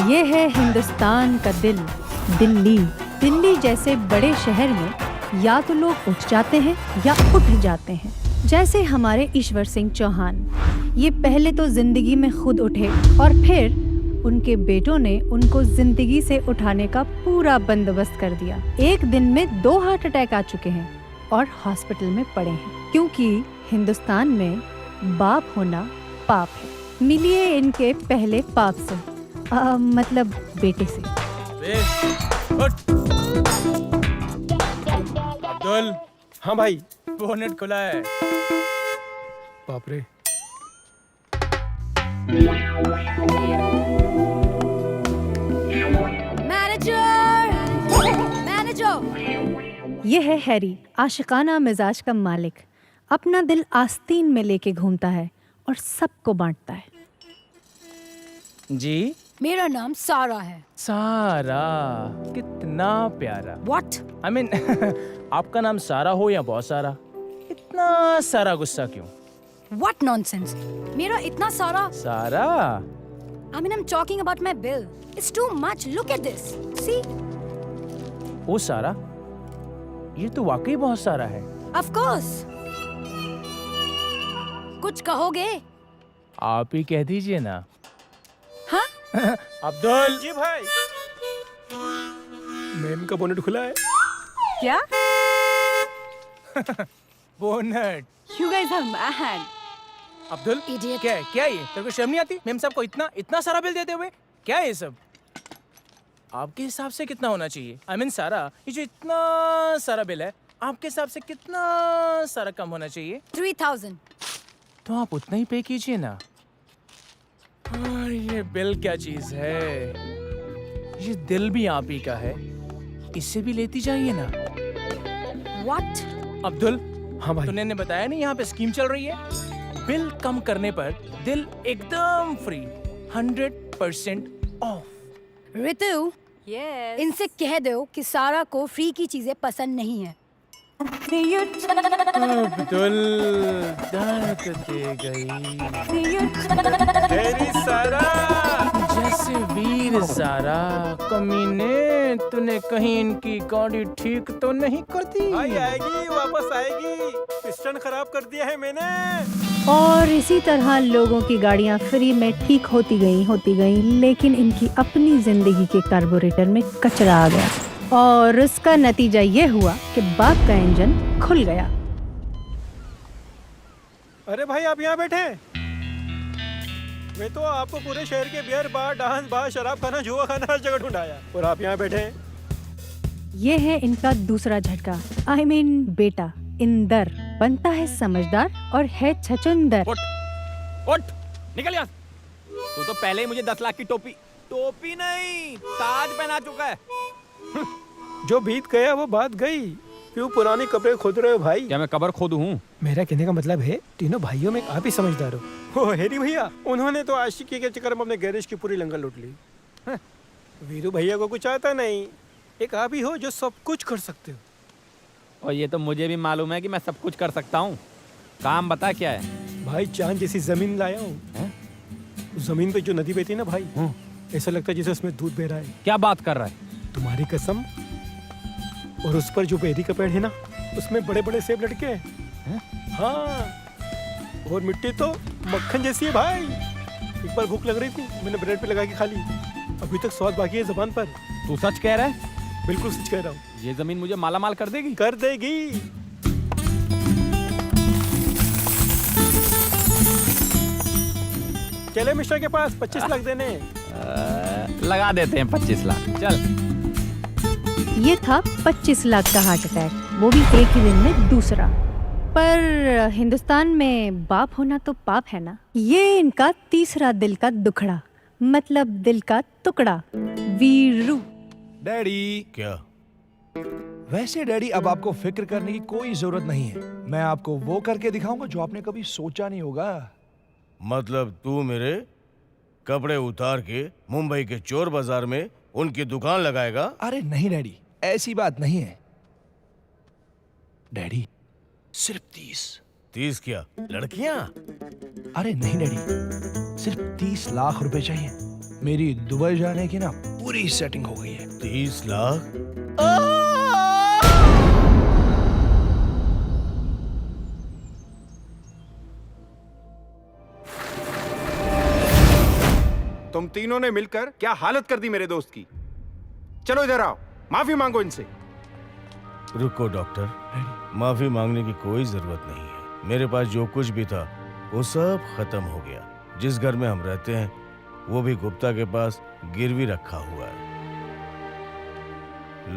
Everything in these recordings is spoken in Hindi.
ये है हिंदुस्तान का दिल, दिल्ली। दिल्ली जैसे बड़े शहर में या तो लोग उठ जाते हैं या उठ जाते हैं। जैसे हमारे ईश्वर सिंह चौहान, ये पहले तो जिंदगी में खुद उठे और फिर उनके बेटों ने उनको जिंदगी से उठाने का पूरा बंदोबस्त कर दिया। एक दिन में 2 हार्ट अटैक आ चुके हैं और हॉस्पिटल में पड़े हैं, क्योंकि हिंदुस्तान में बाप होना पाप है। मिलिए इनके पहले पाप से, मतलब बेटे से। अब्दुल। हाँ भाई। बोनेट खुला है। बाप रे। ये है हैरी, आशिकाना मिजाज का मालिक। अपना दिल आस्तीन में लेके घूमता है और सबको बांटता है। जी, मेरा नाम सारा है। सारा, कितना प्यारा। What? I mean, आपका नाम सारा हो या बहुत सारा, इतना सारा गुस्सा क्यों? What nonsense? मेरा इतना सारा? सारा? I mean, I'm talking about my bill. It's too much. Look at this. See? ओ सारा, ये तो वाकई बहुत सारा है। Of course. कुछ कहोगे? आप ही कह दीजिए ना। हाँ? अब्दुल जी भाई। मैम का बोनेट खुला है। क्या? Bonnet. You guys are mad. Abdul, Idiot. क्या है ये? तेरे को शर्म नहीं आती मेम साहब को इतना सारा बिल देते हुए? क्या है ये सब? आपके हिसाब से कितना होना चाहिए? I mean, सारा, ये जो इतना सारा बिल है, आपके हिसाब से कितना सारा कम होना चाहिए? 3,000. तो आप उतना ही पे कीजिए ना। हाँ, ये बिल क्या चीज है? ये दिल भी आप ही का है, इससे भी लेती जाइए ना। What? अब्दुल, हाँ भाई। तूने बताया नहीं यहाँ पे स्कीम चल रही है? बिल कम करने पर दिल एकदम फ्री, 100% ऑफ। रितु, इनसे कह दो कि सारा को फ्री की चीजें पसंद नहीं है। अब्दुल, दर्द दे गई। तेरी सारा। जैसे वीर ज़ारा, कमीने, तूने कहीं इनकी गाड़ी ठीक तो नहीं कर दी? भाई आएगी, वापस आएगी। पिस्टन खराब कर दिया है मैंने। और इसी तरह लोगों की गाड़ियां फ्री में ठीक होती गई, लेकिन इनकी अपनी जिंदगी के कार्बोरेटर में कचरा आ गया और उसका नतीजा ये हुआ कि बाप का इंजन खुल गया। अरे भाई, आप यहाँ बैठे हैं? मैं तो आपको पूरे शहर के बियर बार, डांस बार, शराब खाना, जुआ खाना हर जगह ढूंढाया, और आप यहाँ बैठे हैं। ये है इनका दूसरा झटका। I mean, बेटा इंदर बनता है समझदार और है छचुंदर। उठ, निकल यहाँ। तू तो पहले ही मुझे 10 लाख की टोपी नहीं, ताज पहना चुका है। जो बीत गया वो बात गई। क्यों पुराने कपड़े खोद रहे हो भाई? क्या मैं कबर खोदू हूँ? मेरा कहने का मतलब है, तीनों भाइयों में आप ही समझदार हो। ओ हेरी भैया, उन्होंने तो आशिकी के चक्कर में अपने गैरेज की पूरी लंगर लूट ली। वीरू भैया को कुछ आता नहीं। एक आप ही हो जो सब कुछ कर सकते हो। और ये तो मुझे भी मालूम है कि मैं सब कुछ कर सकता हूँ। काम बता क्या है? भाई चांद जैसी जमीन लाया हूँ। जमीन पे जो नदी बहती है ना भाई, ऐसा लगता है जैसे उसमें दूध बह रहा है। क्या बात कर रहा है? तुम्हारी कसम। और उस पर जो बेरी का पेड़ है ना, उसमें बड़े बड़े सेब लटके हैं। हाँ, और मिट्टी तो मक्खन जैसी है भाई। एक बार भूख लग रही थी, मैंने ब्रेड पे लगा के खा ली। अभी तक स्वाद बाकी है जुबान पर। तू सच कह रहा है? बिल्कुल सच कह रहा हूँ। ये जमीन मुझे मालामाल कर देगी? कर देगी। चले मिस्टर के पास 25 लाख देने। लगा देते हैं 25 लाख। चल। ये था 25 लाख का हार्ट अटैक, वो भी एक ही दिन में दूसरा। पर हिंदुस्तान में बाप होना तो पाप है ना। ये इनका तीसरा दिल का दुखड़ा, मतलब दिल का टुकड़ा, वीरू। डैडी। क्या? वैसे डैडी, अब आपको फिक्र करने की कोई जरूरत नहीं है। मैं आपको वो करके दिखाऊंगा जो आपने कभी सोचा नहीं होगा। मतलब तू मेरे कपड़े उतार के मुंबई के चोर बाजार में उनकी दुकान लगाएगा? अरे नहीं डैडी, ऐसी बात नहीं है। डैडी, सिर्फ 30 क्या लड़कियां? अरे नहीं डैडी, सिर्फ 30 लाख रुपए चाहिए। मेरी दुबई जाने की ना पूरी सेटिंग हो गई है। 30 लाख? तुम तीनों ने मिलकर क्या हालत कर दी मेरे दोस्त की। चलो इधर आओ, माफी मांगो इनसे। रुको डॉक्टर, माफी मांगने की कोई जरूरत नहीं है। मेरे पास जो कुछ भी था वो सब खत्म हो गया। जिस घर में हम रहते हैं वो भी गुप्ता के पास गिरवी रखा हुआ है।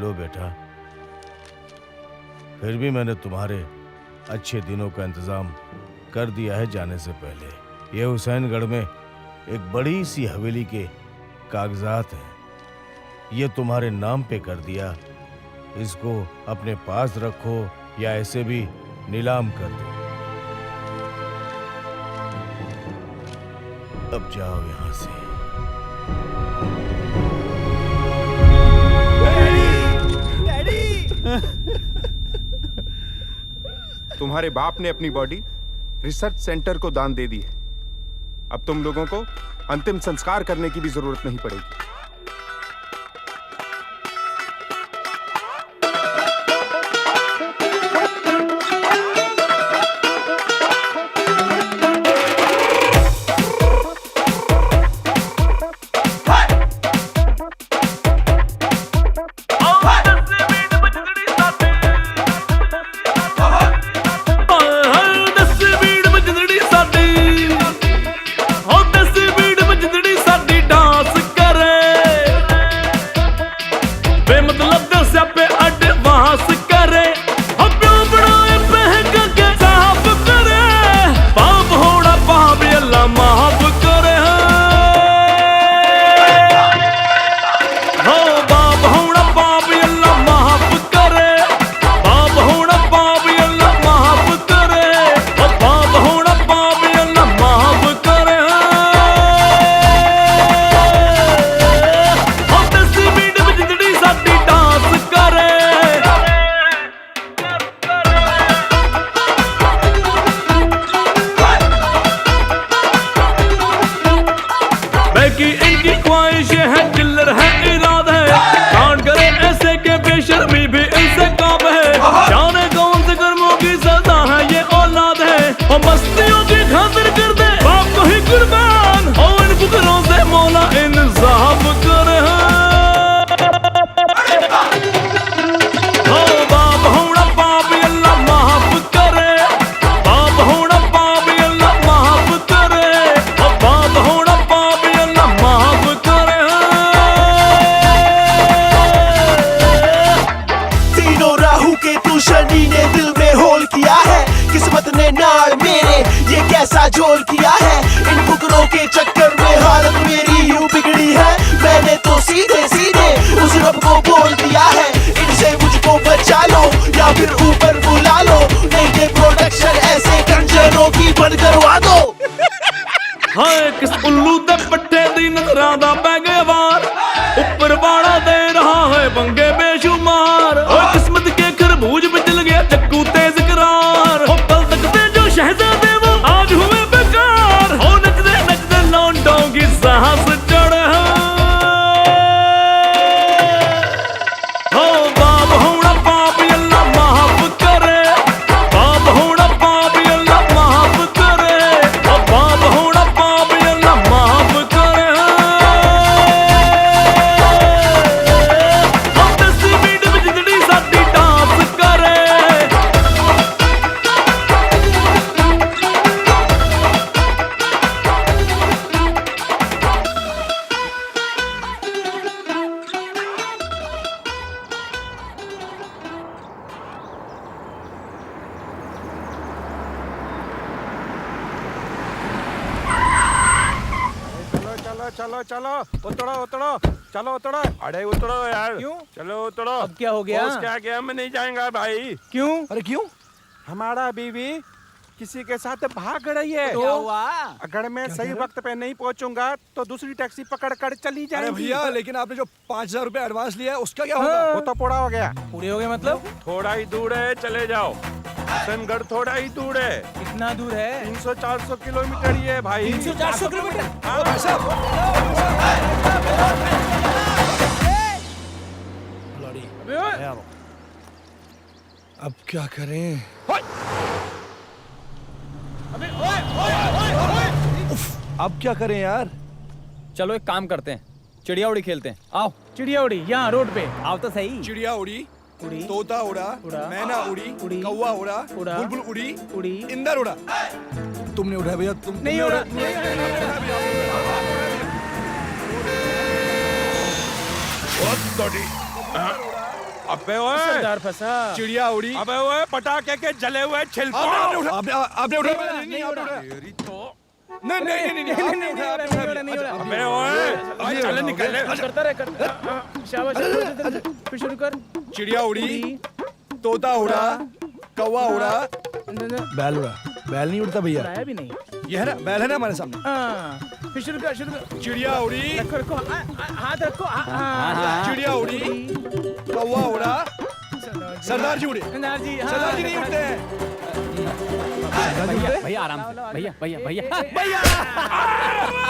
लो बेटा, फिर भी मैंने तुम्हारे अच्छे दिनों का इंतजाम कर दिया है जाने से पहले। ये हुसैनगढ़ में एक बड़ी सी हवेली के कागजात हैं। ये तुम्हारे नाम पे कर दिया। इसको अपने पास रखो या ऐसे भी नीलाम कर दो। अब जाओ यहां से। तुम्हारे बाप ने अपनी बॉडी रिसर्च सेंटर को दान दे दी है। अब तुम लोगों को अंतिम संस्कार करने की भी जरूरत नहीं पड़ेगी। झोल किया है इन फुकरों के चक्कर में हालत मेरी यूं बिगड़ी है। मैंने तो सीधे सीधे उस रब को बोल दिया है इनसे मुझको बचा लो या फिर ऊपर बुला लो, नहीं दे प्रोटेक्शन ऐसे कंजरों की बंद करवा दो। हाय किस उल्लू दे पट्टे दी नजरां दा पै गए वार, ऊपर वाला दे रहा है पंगे बेशुमार। और किस्मत के खरबूज में चल गया चक्कू तेज करार। और कल तक दे जो शहजादे वो आज हुए बेकार। और नचदे लौंडों की सांस चढ़ हो बाप होना पाप अल्लाह माफ करे। बाप होना पाप अल्लाह माफ करे। और बाप होना पाप अल्लाह माफ करे। हम दसी बीट में जिंदड़ी साडी डांस करे। चलो चलो चलो उतरो उतरो चलो उतरो। अरे उतरो यार। क्यों? चलो उतरो। अब क्या हो गया? बॉस क्या गया मैं नहीं जाएगा भाई। क्यों? अरे क्यों? हमारा बीवी किसी के साथ भाग रही है। तो? क्या हुआ? अगर मैं सही वक्त पे नहीं पहुंचूंगा तो दूसरी टैक्सी पकड़ कर चली अरे जाएगी। भैया, लेकिन आपने जो 5000 रुपए एडवांस लिया है उसका क्या होगा? वो तो पूरा हो गया। पूरे हो गए मतलब? थोड़ा ही दूर है, चले जाओ। हुसैनगढ़ थोड़ा ही दूर है। कितना दूर है? 300-400 किलोमीटर ही है भाई। 300-400 किलोमीटर? ओ भाई साहब, अबे ओए! अब क्या करें? अबे ओए ओए ओए ओए! अब क्या करें यार? चलो एक काम करते हैं, चिड़िया उड़ी खेलते हैं। आओ। चिड़िया उड़ी यहाँ रोड पे। आओ तो सही। चिड़िया उड़ी, उड़ी, तोता उड़ा, उड़ा, मैना उड़ी, उड़ी, कौवा उड़ा, उड़ा, बुलबुल उड़ी, उड़ी, इंदर उड़ा। तुमने उड़ाया भैया? नहीं उड़ा। अबे ओए, सरदार फंसा। चिड़िया उड़ी। अबे ओए, पटाखे के जले हुए छिलकों। आपने उठाया? नहीं उड़ा। तेरी तो। नहीं नहीं नहीं आपने उठाया, आपने उठाया। नहीं उड़ा। अबे ओए, चल निकल ले। करता रहे शाबाश शाबाश। फिर शुरू कर। चिड़िया उड़ी, तोता उड़ा, कौवा उड़ा, बैल उड़ा। बैल नहीं उड़ता भैया। उड़ाया भी नहीं। ये है ना, बैल है ना हमारे सामने। हाँ, फिर शुरू कर शुरू कर। चिड़िया उड़ी, रखो रखो हाथ रखो। चिड़िया उड़ी, कौवा उड़ा, सरदार जी उड़े। सरदार जी सरदार जी नहीं उड़ते हैं। भैया आराम से। भैया भैया भैया भैया,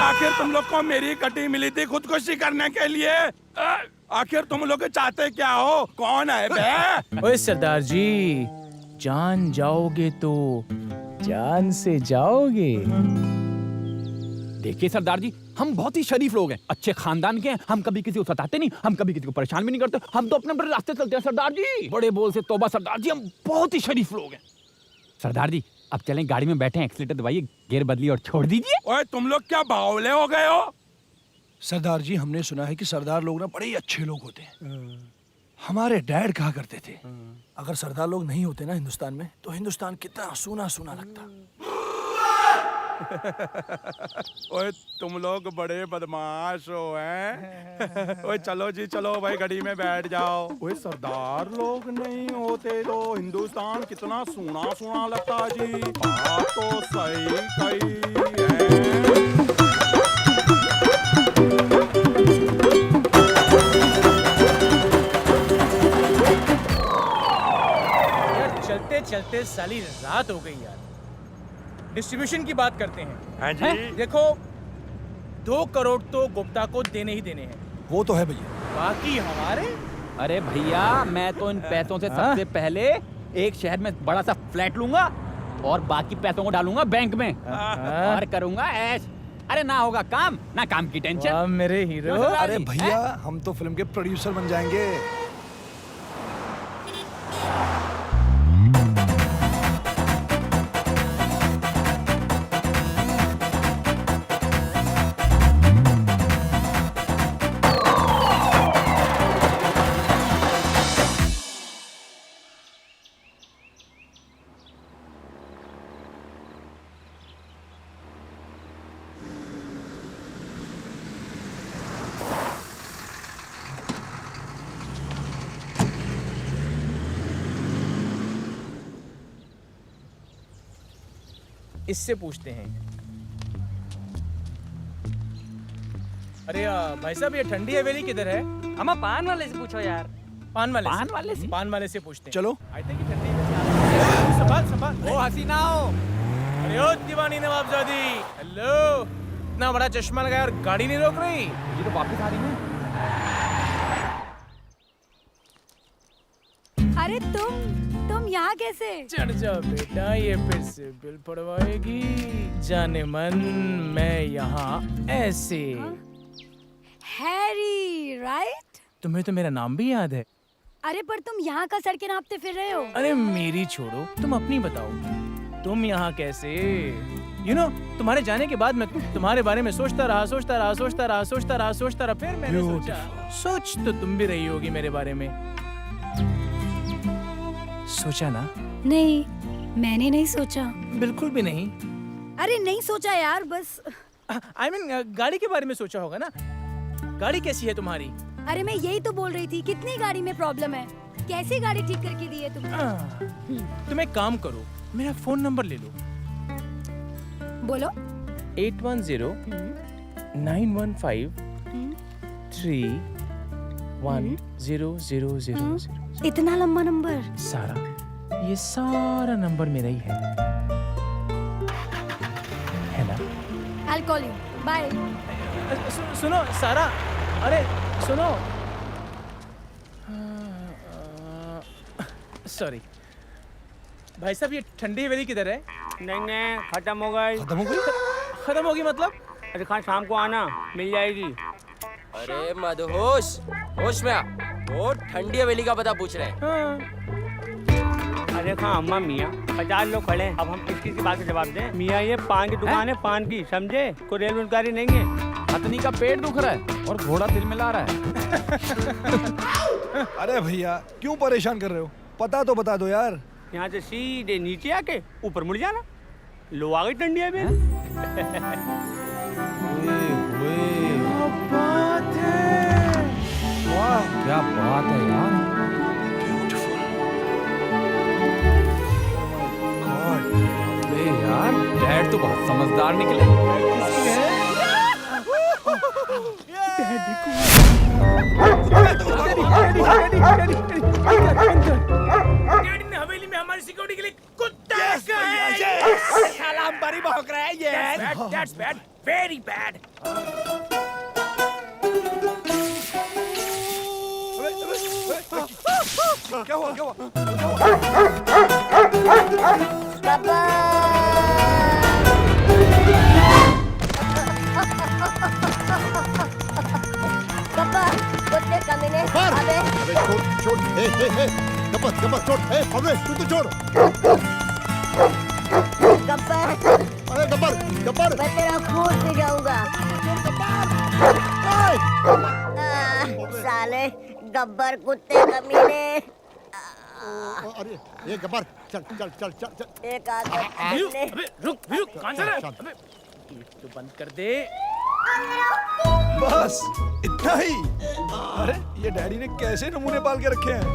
आखिर तुम लोग को मेरी कटी मिली थी खुदकुशी करने के लिए। आखिर तुम लोग चाहते क्या हो? कौन है बे? ओए सरदार जी, जान जाओगे तो जान से जाओगे। देखिए सरदार जी, हम बहुत ही शरीफ लोग हैं, अच्छे खानदान के हैं। हम कभी किसी को सताते नहीं, हम कभी किसी को परेशान भी नहीं करते। हम तो अपने बड़े रास्ते चलते हैं सरदार जी। बड़े बोल से तौबा सरदार जी, हम बहुत ही शरीफ लोग हैं। सरदार जी अब चलें, गाड़ी में बैठे, एक्सीलेटर दबाइए, गियर बदलिए और छोड़ दीजिए। ओए तुम लोग क्या बावले हो गए हो? सरदार जी, हमने सुना है कि सरदार लोग ना बड़े ही अच्छे लोग होते हैं। हमारे डैड कहा करते थे, अगर सरदार लोग नहीं होते ना हिंदुस्तान में, तो हिंदुस्तान कितना सूना सूना लगता। ओए तुम लोग बड़े बदमाश हो हैं। ओए चलो जी चलो भाई, गाड़ी में बैठ जाओ। ओए सरदार लोग नहीं होते तो हिंदुस्तान कितना सूना सूना लगता जी। बात तो सही कही है। यार चलते चलते साली रात हो गई यार। डिस्ट्रीब्यूशन की बात करते हैं। हाँ जी। हैं? देखो 2 करोड़ तो गुप्ता को देने ही देने हैं, वो तो है भैया। बाकी हमारे। अरे भैया, मैं तो इन पैसों से सबसे पहले एक शहर में बड़ा सा फ्लैट लूंगा और बाकी पैसों को डालूंगा बैंक में और करूंगा ऐश। अरे ना होगा काम, ना काम की टेंशन। वाह मेरे हीरो। अरे भैया, हम तो फिल्म के प्रोड्यूसर बन जाएंगे। इससे पूछते हैं। अरे भाई साहब, ये ठंडी हवेली किधर है? हम पान वाले से पूछो यार। पान वाले पान वाले से? पान वाले से पूछते हैं। चलो। आई थिंक ठंडी हवेली। संभाल संभाल। ओ हसीनाओ। अरे ओ दीवानी नवाबजादी, हेलो। इतना बड़ा चश्मा लगाया और गाड़ी नहीं रोक रही। ये तो वापस आ रही है। अरे तुम यहाँ कैसे? चढ़ जाओ बेटा, ये फिर से बिल पड़वाएगी। जाने मन मैं यहाँ ऐसे। Harry, right? तुम्हें तो मेरा नाम भी याद है। अरे पर तुम यहाँ का सड़कें नापते फिर रहे हो। अरे मेरी छोड़ो, तुम अपनी बताओ। तुम यहाँ कैसे? तुम्हारे जाने के बाद मैं तुम्हारे बारे में सोचता रहा। फिर मैंने सोच तो तुम भी रही होगी मेरे बारे में। सोचा ना? नहीं, मैंने नहीं सोचा। बिल्कुल भी नहीं। अरे नहीं सोचा यार, बस I mean, गाड़ी के बारे में सोचा होगा ना। गाड़ी कैसी है तुम्हारी? अरे मैं यही तो बोल रही थी, कितनी गाड़ी में प्रॉब्लम है, कैसी गाड़ी ठीक करके दी है तुमने? तुम एक काम करो, मेरा फोन नंबर ले लो। बोलो। 810 915 31000। इतना लंबा नंबर? सारा, ये सारा नंबर मेरा ही है। I'll call you. Bye. सुनो सारा, अरे सुनो। सॉरी भाई साहब, ये ठंडी हवेली किधर है? नहीं खत्म हो गई। खत्म हो गई? खत्म होगी मतलब? अरे कहाँ शाम को आना, मिल जाएगी। अरे मदहोश, होश में आ। वो ठंडी हवेली का पता पूछ रहे हैं। अरे कहाँ अम्मा मियाँ, 50 लोग खड़े हैं, अब हम किस बात का जवाब दें? मियाँ ये पान की दुकान है, पान की, समझे? कोई रेल रोजगारी नहीं है। हथनी का पेट दुख रहा है और घोड़ा दिल में ला रहा है। अरे भैया क्यों परेशान कर रहे हो? पता तो बता दो यार। यहाँ से सीधे नीचे आके ऊपर मुड़ जाना, लो आ गई ठंडी हवेली। वाह क्या बात है यार। अबे यार डैड तो बहुत समझदार निकले। डैडी ने हवेली में हमारी सिक्योरिटी के लिए कुत्ता रखा है। साला हम बारी भौंक रहा है ये। That's bad, very bad. क्या हुआ क्या हुआ? गब्बर, कुत्ते कमीने, अबे छोड़ गब्बर गब्बर छोड़, अबे तू तो छोड़। गब्बर, अरे गब्बर गब्बर, मैं तेरा खून पी जाऊंगा। साले गब्बर कुत्ते कमीने। अरे ये गब्बर चल चल चल चल चल। एक आदमी अबे रुक कहाँ जा रहा है? अबे तो बंद कर दे। बस इतना ही? अरे ये डैडी ने कैसे नमूने पाल के रखे हैं?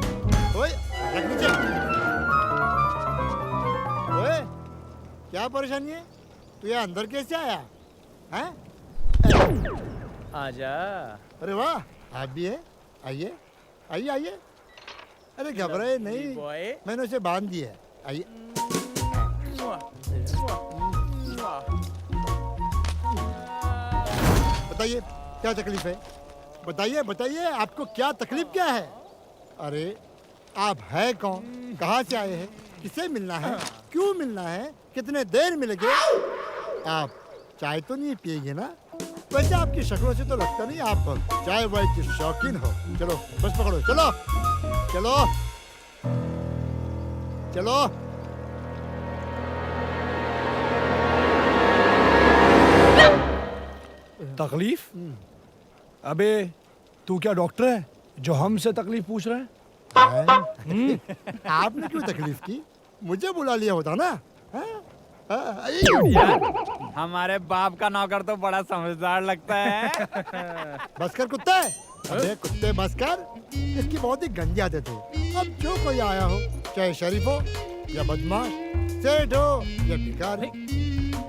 ओए रख नीचे। ओए क्या परेशानी है? तू यहाँ अंदर कैसे आया? हैं? आजा। अरे वाह, आप भी है? आइए आइए आइए। अरे घबराए नहीं, मैंने उसे बांध दिया है। आइए। बताइए क्या तकलीफ है? बताइए बताइए, आपको क्या तकलीफ क्या है? अरे आप है कौन? कहाँ से आए हैं? किसे मिलना है? क्यों मिलना है? कितने देर मिलेंगे? आप चाय तो नहीं पिएंगे ना? वैसे आपकी शक्लों से तो लगता नहीं आप चाय वाय के शौकीन हो। चलो बस पकड़ो, चलो चलो चलो। तकलीफ? अबे तू क्या डॉक्टर है जो हमसे तकलीफ पूछ रहा है? आपने क्यों तकलीफ की? मुझे बुला लिया होता ना। हमारे बाप का नौकर तो बड़ा समझदार लगता है। बस कर कुत्ते। अबे कुत्ते बस कर। इसकी बहुत ही गंदी आदत है। अब जो कोई आया हो, चाहे शरीफ हो या बदमाश, सेठ हो या भिखारी,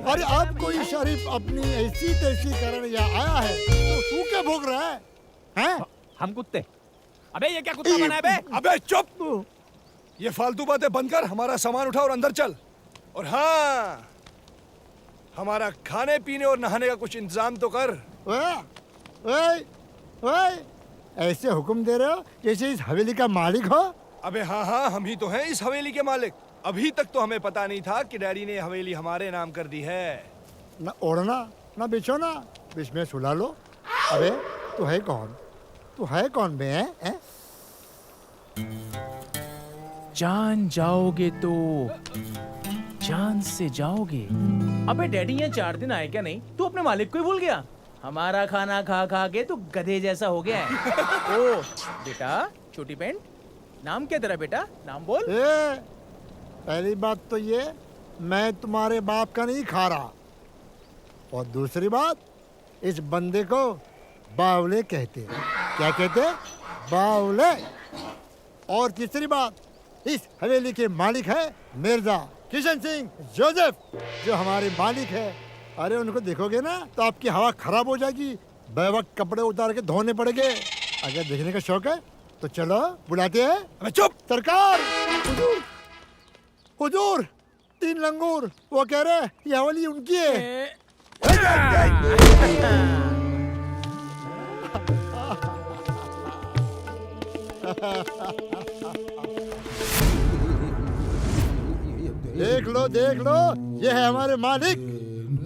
अरे अब कोई शरीफ अपनी ऐसी तैसी करने या आया है तो सूखे भोग रहा है, हैं? हम कुत्ते? अबे ये क्या कुत्ता बना है बे? अबे चुप! ये फालतू बातें बंद कर, हमारा सामान उठा और अंदर चल। और हाँ, हमारा खाने पीने और नहाने का कुछ इंतजाम तो कर। ओए, ऐसे हुक्म दे रहे हो जैसे इस हवेली का मालिक हो। अबे हाँ, हम ही तो हैं इस हवेली के मालिक। अभी तक तो हमें पता नहीं था कि डैडी ने हवेली हमारे नाम कर दी है। ना ओढ़ना ना बिछोना, बीच में सुला लो। अबे तू है कौन? तू है कौन बे? हैं? जान जाओगे तो जान से जाओगे। अबे डैडी यहाँ 4 दिन आए क्या नहीं? तू अपने मालिक को ही भूल गया? हमारा खाना खा खा के तू गधे जैसा हो गया है। ओ बेटा, छोटी पैंट, नाम क्या तेरा बेटा? नाम बोल। पहली बात तो ये, मैं तुम्हारे बाप का नहीं खा रहा। और दूसरी बात, इस बंदे को बावले कहते हैं। क्या कहते हैं? बावले। और तीसरी बात, इस हवेली के मालिक है मिर्जा किशन सिंह जोसेफ, जो हमारे मालिक है। अरे उनको देखोगे ना तो आपकी हवा खराब हो जाएगी, बेवक्त कपड़े उतार के धोने पड़ेंगे। अगर देखने का शौक है तो चलो बुलाते हैं। अबे चुप! सरकार, हुजूर, हुजूर, 3 लंगूर, वो कह रहे ये हवेली उनकी है। देख लो, ये है हमारे मालिक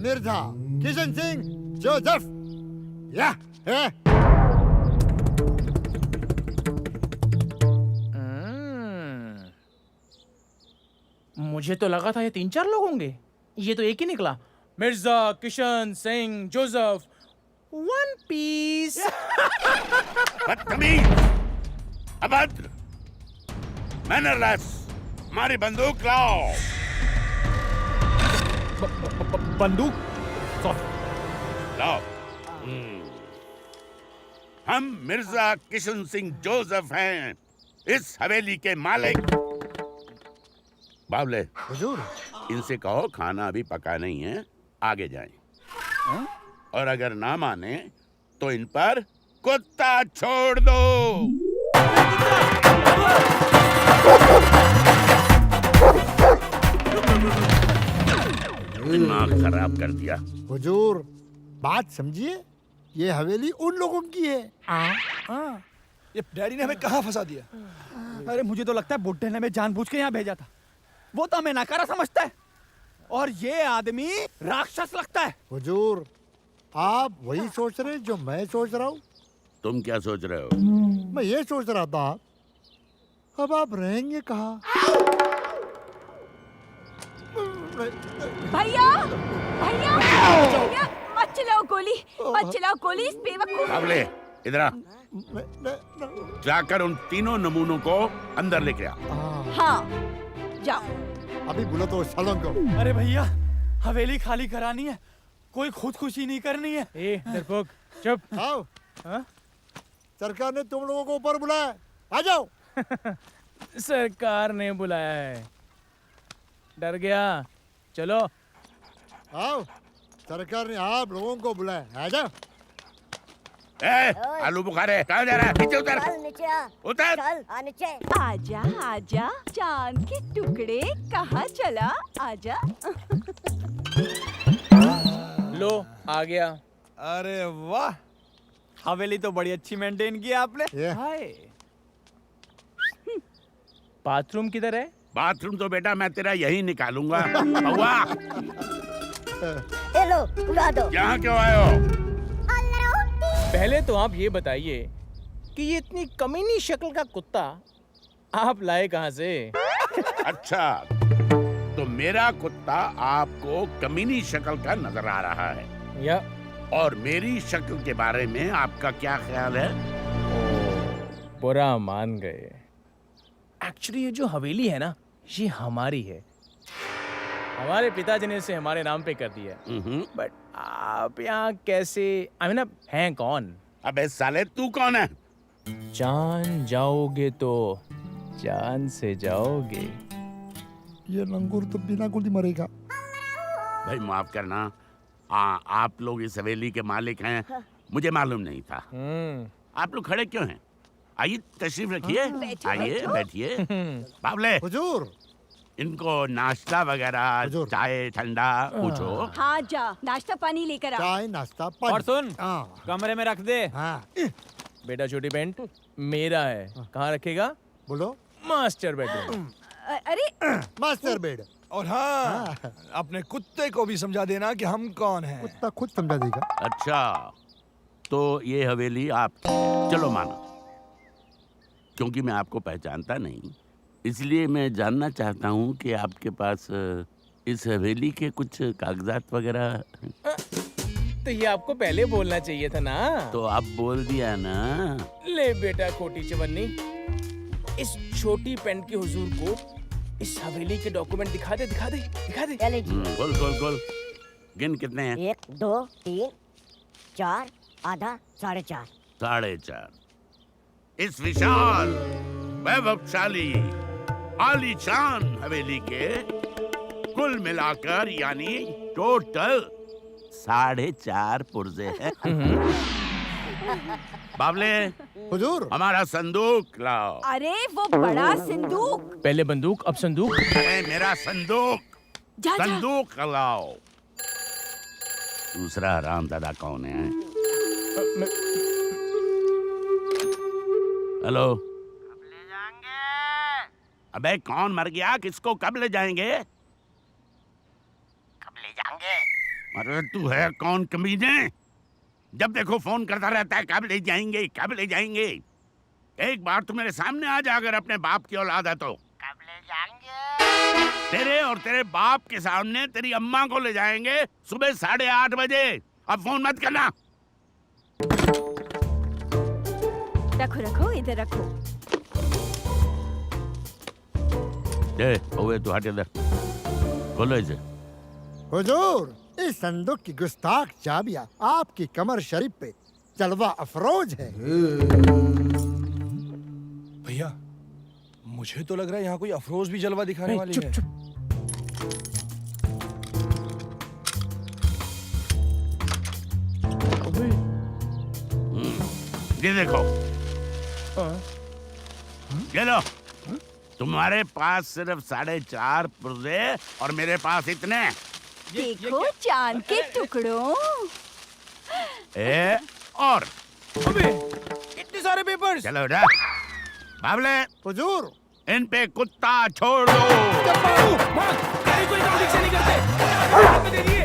मिर्जा किशन सिंह जोसेफ। या है। मुझे तो लगा था ये 3-4 लोग होंगे, ये तो एक ही निकला। Mirza Kishan Singh Joseph, one piece. बदतमीज, अभद्र, मैनरलेस, हमारी बंदूक लाओ। बंदूक लाओ। हम मिर्जा किशन सिंह जोसेफ हैं, इस हवेली के मालिक। बावले, हुजूर, इनसे कहो खाना अभी पका नहीं है, आगे जाएं। और अगर ना माने तो इन पर कुत्ता छोड़ दो। दिमाग खराब कर दिया। हुजूर, बात समझिए, ये हवेली उन लोगों की है। ये डैडी ने हमें कहाँ फंसा दिया? अरे मुझे तो लगता है बुड्ढे ने हमें जानबूझ के यहाँ भेजा था। वो तो हमें नकारा समझता है और ये आदमी राक्षस लगता है। हुजूर, आप वही सोच रहे जो मैं सोच रहा हूँ। तुम क्या सोच रहे हो? मैं ये सोच रहा था, अब आप रहेंगे कहाँ? भैया भैया भैया, मत चलाओ गोली, मत चलाओ गोली इस बेवकूफ। बावले, इधर आ। जाकर उन तीनों नमूनों को अंदर लेके आ। हाँ जाओ। अभी बोलो तो सालों को। अरे भैया, हवेली खाली करानी है, कोई खुदकुशी नहीं करनी है। ए डरपोक, चुप। आओ। सरकार ने तुम लोगों को ऊपर बुलाया, आ जाओ। सरकार ने बुलाया है, डर गया। चलो आओ, सरकार ने आप लोगों को बुलाया, आ जाओ। आलू बुखारे, कहाँ जा रहा है? नीचे उतर। उतर। आजा आजा, चांद के टुकड़े, कहाँ चला? आजा। लो आ गया। अरे वाह, हवेली तो बड़ी अच्छी मेंटेन की है आपने। हाय। बाथरूम किधर है? बाथरूम तो बेटा मैं तेरा यही निकालूंगा। बउआ, लो उड़ा दो। यहाँ क्यों आए हो? पहले तो आप ये बताइए कि ये इतनी कमीनी शक्ल का कुत्ता आप लाए कहाँ से? अच्छा, तो मेरा कुत्ता आपको कमीनी शक्ल का नजर आ रहा है, या और मेरी शक्ल के बारे में आपका क्या ख्याल है? बुरा मान गए। एक्चुअली ये जो हवेली है ना, ये हमारी है। हमारे पिताजी ने इसे हमारे नाम पे कर दिया। बट आप यहाँ कैसे, हैं कौन? अबे साले, तू कौन है? जान जाओगे तो जान से जाओगे। ये लंगूर तो बिना गोली मरेगा। भाई माफ करना, आप लोग इस हवेली के मालिक हैं, मुझे मालूम नहीं था। आप लोग खड़े क्यों हैं? आइए तशरीफ रखिए, आइए बैठिए। बावले, हुजूर, इनको नाश्ता वगैरह, चाय ठंडा पूछो। हाँ जा, नाश्ता पानी लेकर आ। चाय नाश्ता पानी। और सुन, कमरे में रख दे। हाँ। बेटा छोटी पेंट मेरा है, कहाँ रखेगा? बोलो। Master bedroom. अरे मास्टर बेड। और हाँ, अपने कुत्ते को भी समझा देना कि हम कौन हैं। कुत्ता खुद समझा देगा। अच्छा, तो ये हवेली आप, चलो माना, क्योंकि मैं आपको पहचानता नहीं, इसलिए मैं जानना चाहता हूँ कि आपके पास इस हवेली के कुछ कागजात वगैरह। तो ये आपको पहले बोलना चाहिए था ना। तो आप बोल दिया ना। ले बेटा खोटी चवन्नी, इस छोटी पेंट के हुजूर को इस हवेली के डॉक्यूमेंट दिखा दे, दिखा दे, दिखा दे। खोल खोल खोल। गिन कितने हैं? 1 2 3 4 आधा 4.5। 4.5। इस विशाल वैभवशाली आलीशान हवेली के कुल मिलाकर यानी टोटल 4.5 पुर्जे हैं। बावले, हुजूर, हमारा संदूक लाओ। अरे वो बड़ा संदूक। पहले बंदूक अब संदूक। मेरा संदूक। जा, संदूक लाओ। दूसरा हरामजादा कौन है? हेलो, कब ले जाएंगे? अबे कौन मर गया? किसको कब ले जाएंगे? कब ले जाएंगे? अरे तू है कौन कमीने? जब देखो फोन करता रहता है कब ले जाएंगे, कब ले जाएंगे। एक बार तू मेरे सामने आ जा, अगर अपने बाप की औलाद है तो। कब ले जाएंगे? तेरे और तेरे बाप के सामने तेरी अम्मा को ले जाएंगे सुबह 8:30 बजे। अब फोन मत करना। रखो रखो, इधर रखो। ओए तू हट इधर, खोलो इसे। हुजूर, इस संदूक की गुस्ताख चाबियां आपकी कमर शरीफ पे जलवा अफरोज है। भैया, मुझे तो लग रहा है यहाँ कोई अफरोज भी जलवा दिखाने वाली है। चुप। ये देखो, ये लो। तुम्हारे पास सिर्फ 4.5 पुर्जे और मेरे पास इतने। देखो चांद के टुकड़ों। और अबे इतने सारे पेपर्स। चलो उठा। बाबले, हुजूर, इन पे कुत्ता छोड़ दो। कोई काम ठीक से नहीं करते। दे दिए।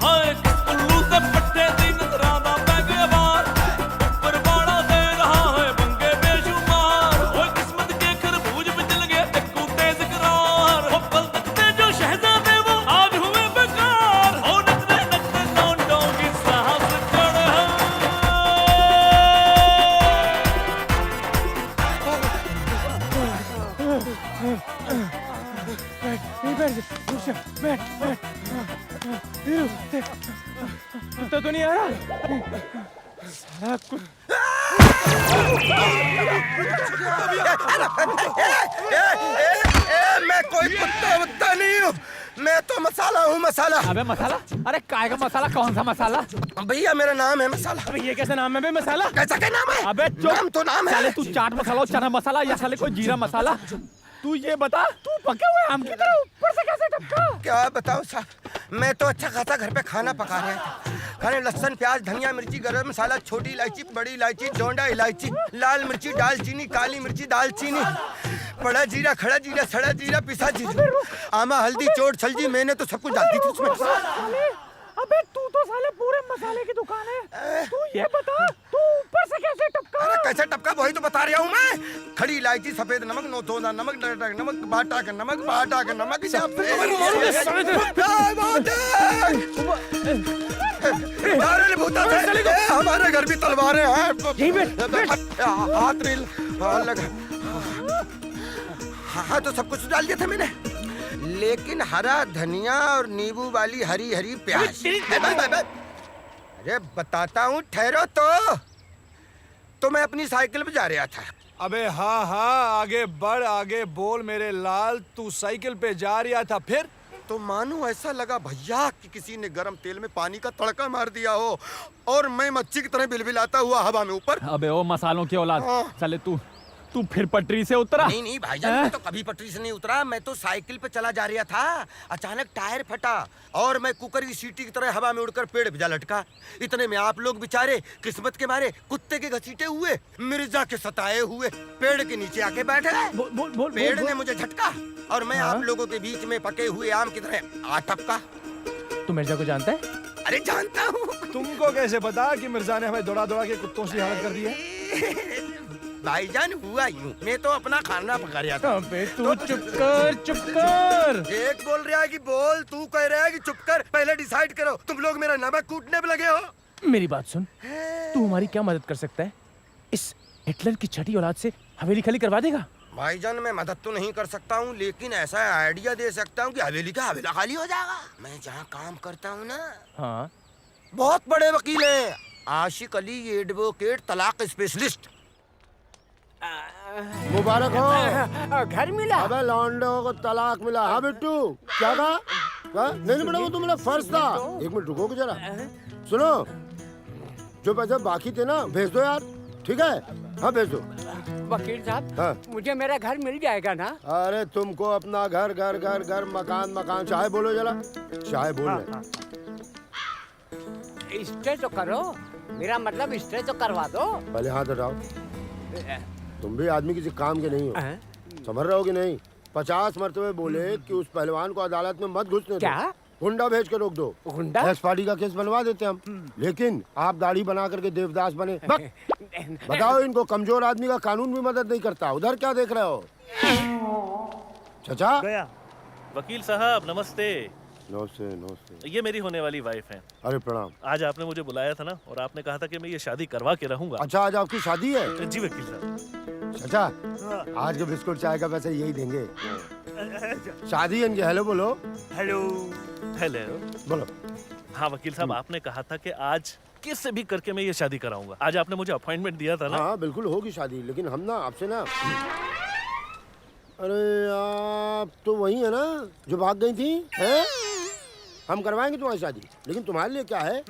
हाय उल्लू से पट्टे दी नजरां दा बैगे वार, ऊपर वाला दे रहा है पंगे बेशुमार। ओए किस्मत के खरबूज पे चल गए टक्कू तेज करार। हो पल तकते जो शहजादे वो आज हुए बेकार। हो नचते नचते लौंडों की साहस चढ़ है। कुत्ता तो नहीं आ रहा। साला मैं कोई कुत्ता वत्ता नहीं हूँ, मैं तो मसाला हूँ, मसाला। अबे मसाला? अरे काय का मसाला? कौन सा मसाला? भैया मेरा नाम है मसाला। अबे ये कैसा नाम है बे मसाला? कैसा क्या नाम है? अबे नाम तो नाम है। साले तू चाट मसाला, चना मसाला या साले कोई जीरा मसाला? तू ये बता, तू पके हुए आम की तरह ऊपर से कैसे टपका? क्या बताऊँ साहब, मैं तो अच्छा खासा घर पे खाना पका रहा था। खाने लहसुन, प्याज, धनिया, मिर्ची, गरम मसाला, छोटी इलायची, बड़ी इलायची, जोंडा इलायची, लाल मिर्ची, दालचीनी, काली मिर्ची, दालचीनी, बड़ा जीरा, खड़ा जीरा, सड़ा जीरा, पिसा जीरा, आमा, हल्दी, चोट, छलजी, मैंने तो सब कुछ डाल दी थी उसमें। अबे तू तो साले पूरे मसाले की दुकान है। तू ये बता, तू ऊपर से कैसे टपका? अरे कैसे टपका वही तो बता रहा हूँ मैं। खड़ी इलायची, सफेद नमक, नौतोदा नमक, डरडक नमक, बाटा का नमक, बाटा का नमक। हमारे घर भी तलवारें हैं। हाथ रील लगा। हाँ तो सब कुछ डाल दिया था मैंने, लेकिन हरा धनिया और नींबू वाली हरी हरी प्याज। अरे बताता हूँ, ठहरो तो मैं अपनी साइकिल पे जा रहा था। अबे हाँ हाँ, आगे बढ़, आगे बोल मेरे लाल। तू साइकिल पे जा रहा था, फिर? तो मानो ऐसा लगा भैया कि किसी ने गरम तेल में पानी का तड़का मार दिया हो और मैं मच्छी की तरह बिलबिलाता हुआ हवा में ऊपर। अबे ओ मसालों की औलाद, साले तू फिर पटरी से उतरा? नहीं भाईजान, मैं तो कभी पटरी से नहीं उतरा। मैं तो साइकिल पे चला जा रहा था, अचानक टायर फटा और मैं कुकर की सीटी की तरह हवा में उड़कर पेड़ पे जा लटका। इतने में आप लोग बेचारे किस्मत के मारे कुत्ते के घसीटे हुए, मिर्जा के सताए हुए पेड़ के नीचे आके बैठे। पेड़ ने मुझे झटका और मैं आप लोगों के बीच में पके हुए आम की तरह आ टपका। तू मिर्जा को जानता है? अरे जानता हूँ। तुमको कैसे पता कि मिर्जा ने हमें दौड़ा दौड़ा के कुत्तों से हालत कर दी है? भाईजान हुआ यूं, मैं तो अपना खाना पका रहा था। अबे तू चुप कर। एक बोल रहा है कि बोल, तू कह रहा है कि चुप कर। पहले डिसाइड करो, तुम लोग मेरा नमक कूटने पे लगे हो। मेरी बात सुन, तू हमारी क्या मदद कर सकता है? इस हिटलर की छठी औलाद से हवेली खाली करवा देगा? भाईजान मैं मदद तो नहीं कर सकता हूँ, लेकिन ऐसा आइडिया दे सकता हूँ कि हवेली का हवेला खाली हो जाएगा। मैं जहाँ काम करता हूँ ना, हाँ, बहुत बड़े वकील हैं, आशिक अली एडवोकेट, तलाक स्पेशलिस्ट। मुबारक हो। घर मिला? अबे लौंडों को तलाक मिला। हाँ बिट्टू, क्या कहा? नहीं बेटा, वो तो मेरा फर्ज था। एक मिनट रुको जरा, सुनो, जो पैसे बाकी थे ना भेज दो यार, ठीक है? हाँ भेज दो। वकील साहब हाँ। मुझे मेरा घर मिल जाएगा ना? अरे तुमको अपना घर घर घर घर मकान मकान चाहे बोलो जरा, चाहे बोल रहे। स्टे तो करो, मेरा मतलब स्टे तो करवा दो। पहले हाथ हटाओ। तुम भी आदमी किसी काम के नहीं हो, समझ रहे हो कि नहीं? 50 मरतबे बोले कि उस पहलवान को अदालत में मत घुसने दो। क्या? गुंडा भेज के रोक दो। गुंडा? एक्स पार्टी का केस बनवा देते हम, लेकिन आप दाढ़ी बना करके देवदास बने। बताओ, इनको कमजोर आदमी का कानून भी मदद नहीं करता। उधर क्या देख रहे हो? चाचा गया। वकील साहब नमस्ते। नमस्ते नमस्ते। ये मेरी होने वाली वाइफ है। अरे प्रणाम। आज आपने मुझे बुलाया था ना, और आपने कहा था कि मैं ये शादी करवा के रहूंगा। अच्छा, आज आपकी शादी है? जी वकील साहब। चाचा, आज के बिस्कुट चाय का पैसे यही देंगे। शादी इनके। हेलो बोलो। हेलो हेलो बोलो। हाँ वकील साहब, आपने कहा था कि आज किससे भी करके मैं ये शादी कराऊंगा। आज आपने मुझे अपॉइंटमेंट दिया था ना? हाँ बिल्कुल होगी शादी, लेकिन हम ना आपसे ना, अरे आप तो वही है ना जो भाग गई थी, हैं? हम करवाएंगे तुम्हारी शादी, लेकिन तुम्हारे लिए क्या है,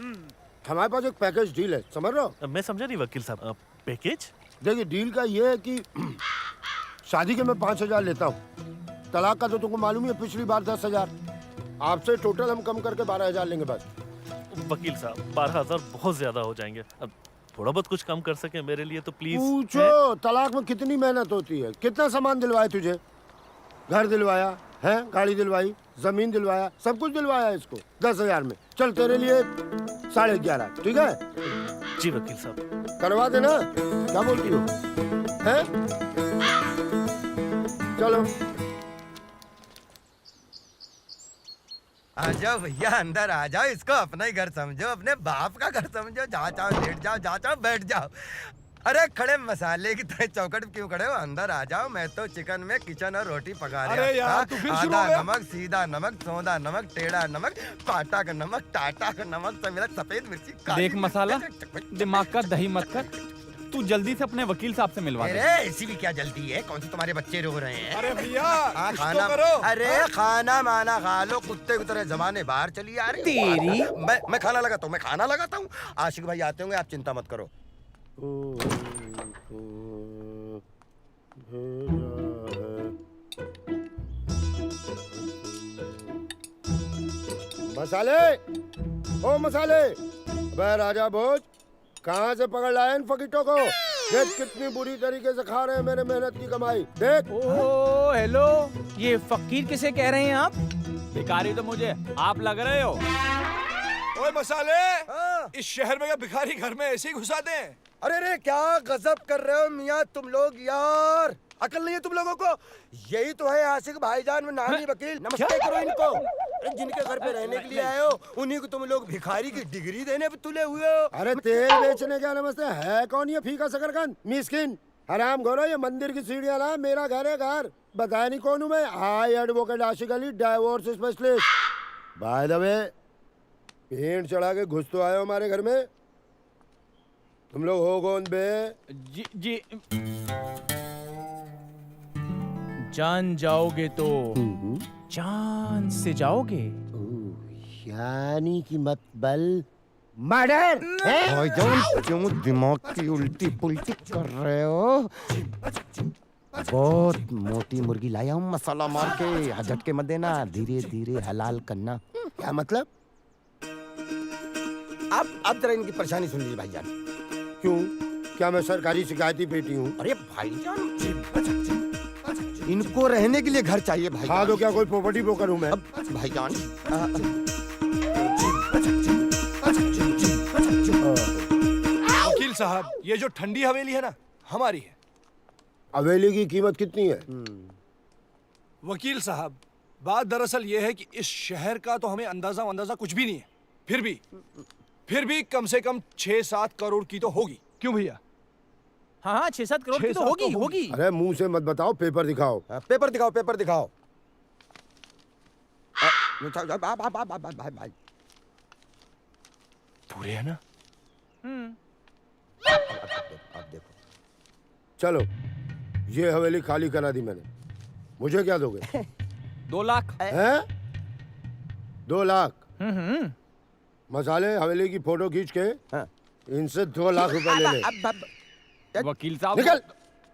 हमारे पास एक पैकेज डील है, समझ रहे हो? मैं समझा नहीं वकील साहब। पैकेज? देखिए, डील का ये है कि शादी के मैं 5,000 लेता हूँ, तलाक का तो तुमको मालूम ही है, पिछली बार 10,000। आपसे टोटल हम कम करके 12,000 लेंगे बस। वकील साहब 12,000 बहुत ज्यादा हो जाएंगे। अब थोड़ा बहुत कुछ कम कर सके मेरे लिए तो प्लीज। पूछो, तलाक में कितनी मेहनत होती है, कितना सामान दिलवाया तुझे? घर दिलवाया है, गाड़ी दिलवाई, जमीन दिलवाया, सब कुछ दिलवाया इसको 10,000 में। चल तेरे लिए 11,500, ठीक है? जी वकील साहब। करवा देना, क्या बोलती हो? हैं? चलो आ जाओ भैया, अंदर आ जाओ। इसको अपना ही घर समझो, अपने बाप का घर समझो। जहाँ चाहो लेट जाओ, जहाँ चाहो बैठ जाओ। अरे खड़े मसाले की तरह चौकट क्यों खड़े हो? अंदर आ जाओ। मैं तो चिकन में किचन और रोटी पका रहा। अरे यार, तू फिर शुरू हो आधा गया? नमक, सीधा नमक, सौंधा नमक, टेढ़ा नमक, पाटा का नमक, टाटा का नमक, सब मिला सफेद मिर्ची, काली देख मसाला, दिमाग का दही मत कर। तू जल्दी से अपने वकील साहब से मिलवा दे। अरे इसी भी क्या जल्दी है? कौन से तुम्हारे बच्चे रो रहे हैं? अरे भैया, कुछ तो खाना करो। अरे खाना माना खा लो, कुत्ते की तरह जमाने बाहर चली आ रही हो। तेरी। मैं खाना लगाता हूँ, मैं खाना लगाता हूँ। आशिक भाई आते होंगे, आप चिंता मत करो। मसाले, ओ मसाले, बे राजा भोज, कहाँ से पकड़ लाए इन फकीटों को? देख कितनी बुरी तरीके से खा रहे हैं मेरे मेहनत की कमाई। देख। ओह हेलो, ये फकीर किसे कह रहे हैं आप? भिखारी तो मुझे आप लग रहे हो। ओए मसाले, इस शहर में क्या भिखारी घर में ऐसे ही घुसाते हैं? अरे रे क्या गजब कर रहे हो मियाँ तुम लोग यार, अकल नहीं है तुम लोगों को? यही तो है आशिक भाईजान में नामी वकील। नमस्ते करो इनको। अरे जिनके घर पे रहने के लिए आए हो, उन्हीं को तुम लोग भिखारी की डिग्री देने पे तुले हुए हो। अरे तेल बेचने क्या नमस्ते है? कौन ये फीका शकरकंद मिस्किन हराम खोरो? ये मंदिर की सीढ़ियां ना, मेरा घर है घर। बताया नहीं कौन हूँ मैं? Hi advocate Ashiq Ali, divorce specialist. By the way, paint चढ़ा के घुस तो आए हो हमारे घर में। तुम लोग हो कौन बे? जी जान जाओगे तो जान से जाओगे। यानी कि मतलब मर्डर है? भाईजान क्यों दिमाग की उल्टी पुल्टी कर रहे हो? बहुत मोटी मुर्गी लाया हूँ मसाला मार के। झटके मत देना, धीरे धीरे हलाल करना। क्या मतलब? अब जरा इनकी परेशानी सुन लीजिए भाईजान। क्यों? क्या मैं सरकारी शिकायती बेटी हूँ? अरे भाईजान, इनको रहने के लिए घर चाहिए भाई। हाँ तो क्या कोई प्रॉपर्टी ब्रोकर हूँ मैं? भाईजान वकील साहब, ये जो ठंडी हवेली है ना, हमारी है। हवेली की कीमत कितनी है? वकील साहब, बात दरअसल ये है कि इस शहर का तो हमें अंदाजा कुछ भी नहीं है। फिर भी कम से कम 6-7 करोड़ की तो होगी। क्यों भैया? हाँ 6-7 करोड़ की तो होगी। अरे मुंह से मत बताओ, पेपर दिखाओ। पेपर दिखाओ, पेपर दिखाओ। भाई पूरे है ना? अब देखो। चलो, ये हवेली खाली करा दी मैंने। मुझे क्या दोगे? 2 लाख। हैं? 2 लाख? मसाले, हवेली की फोटो खींच के इनसे 2 लाख रुपए ले ले। वकील साहब निकल।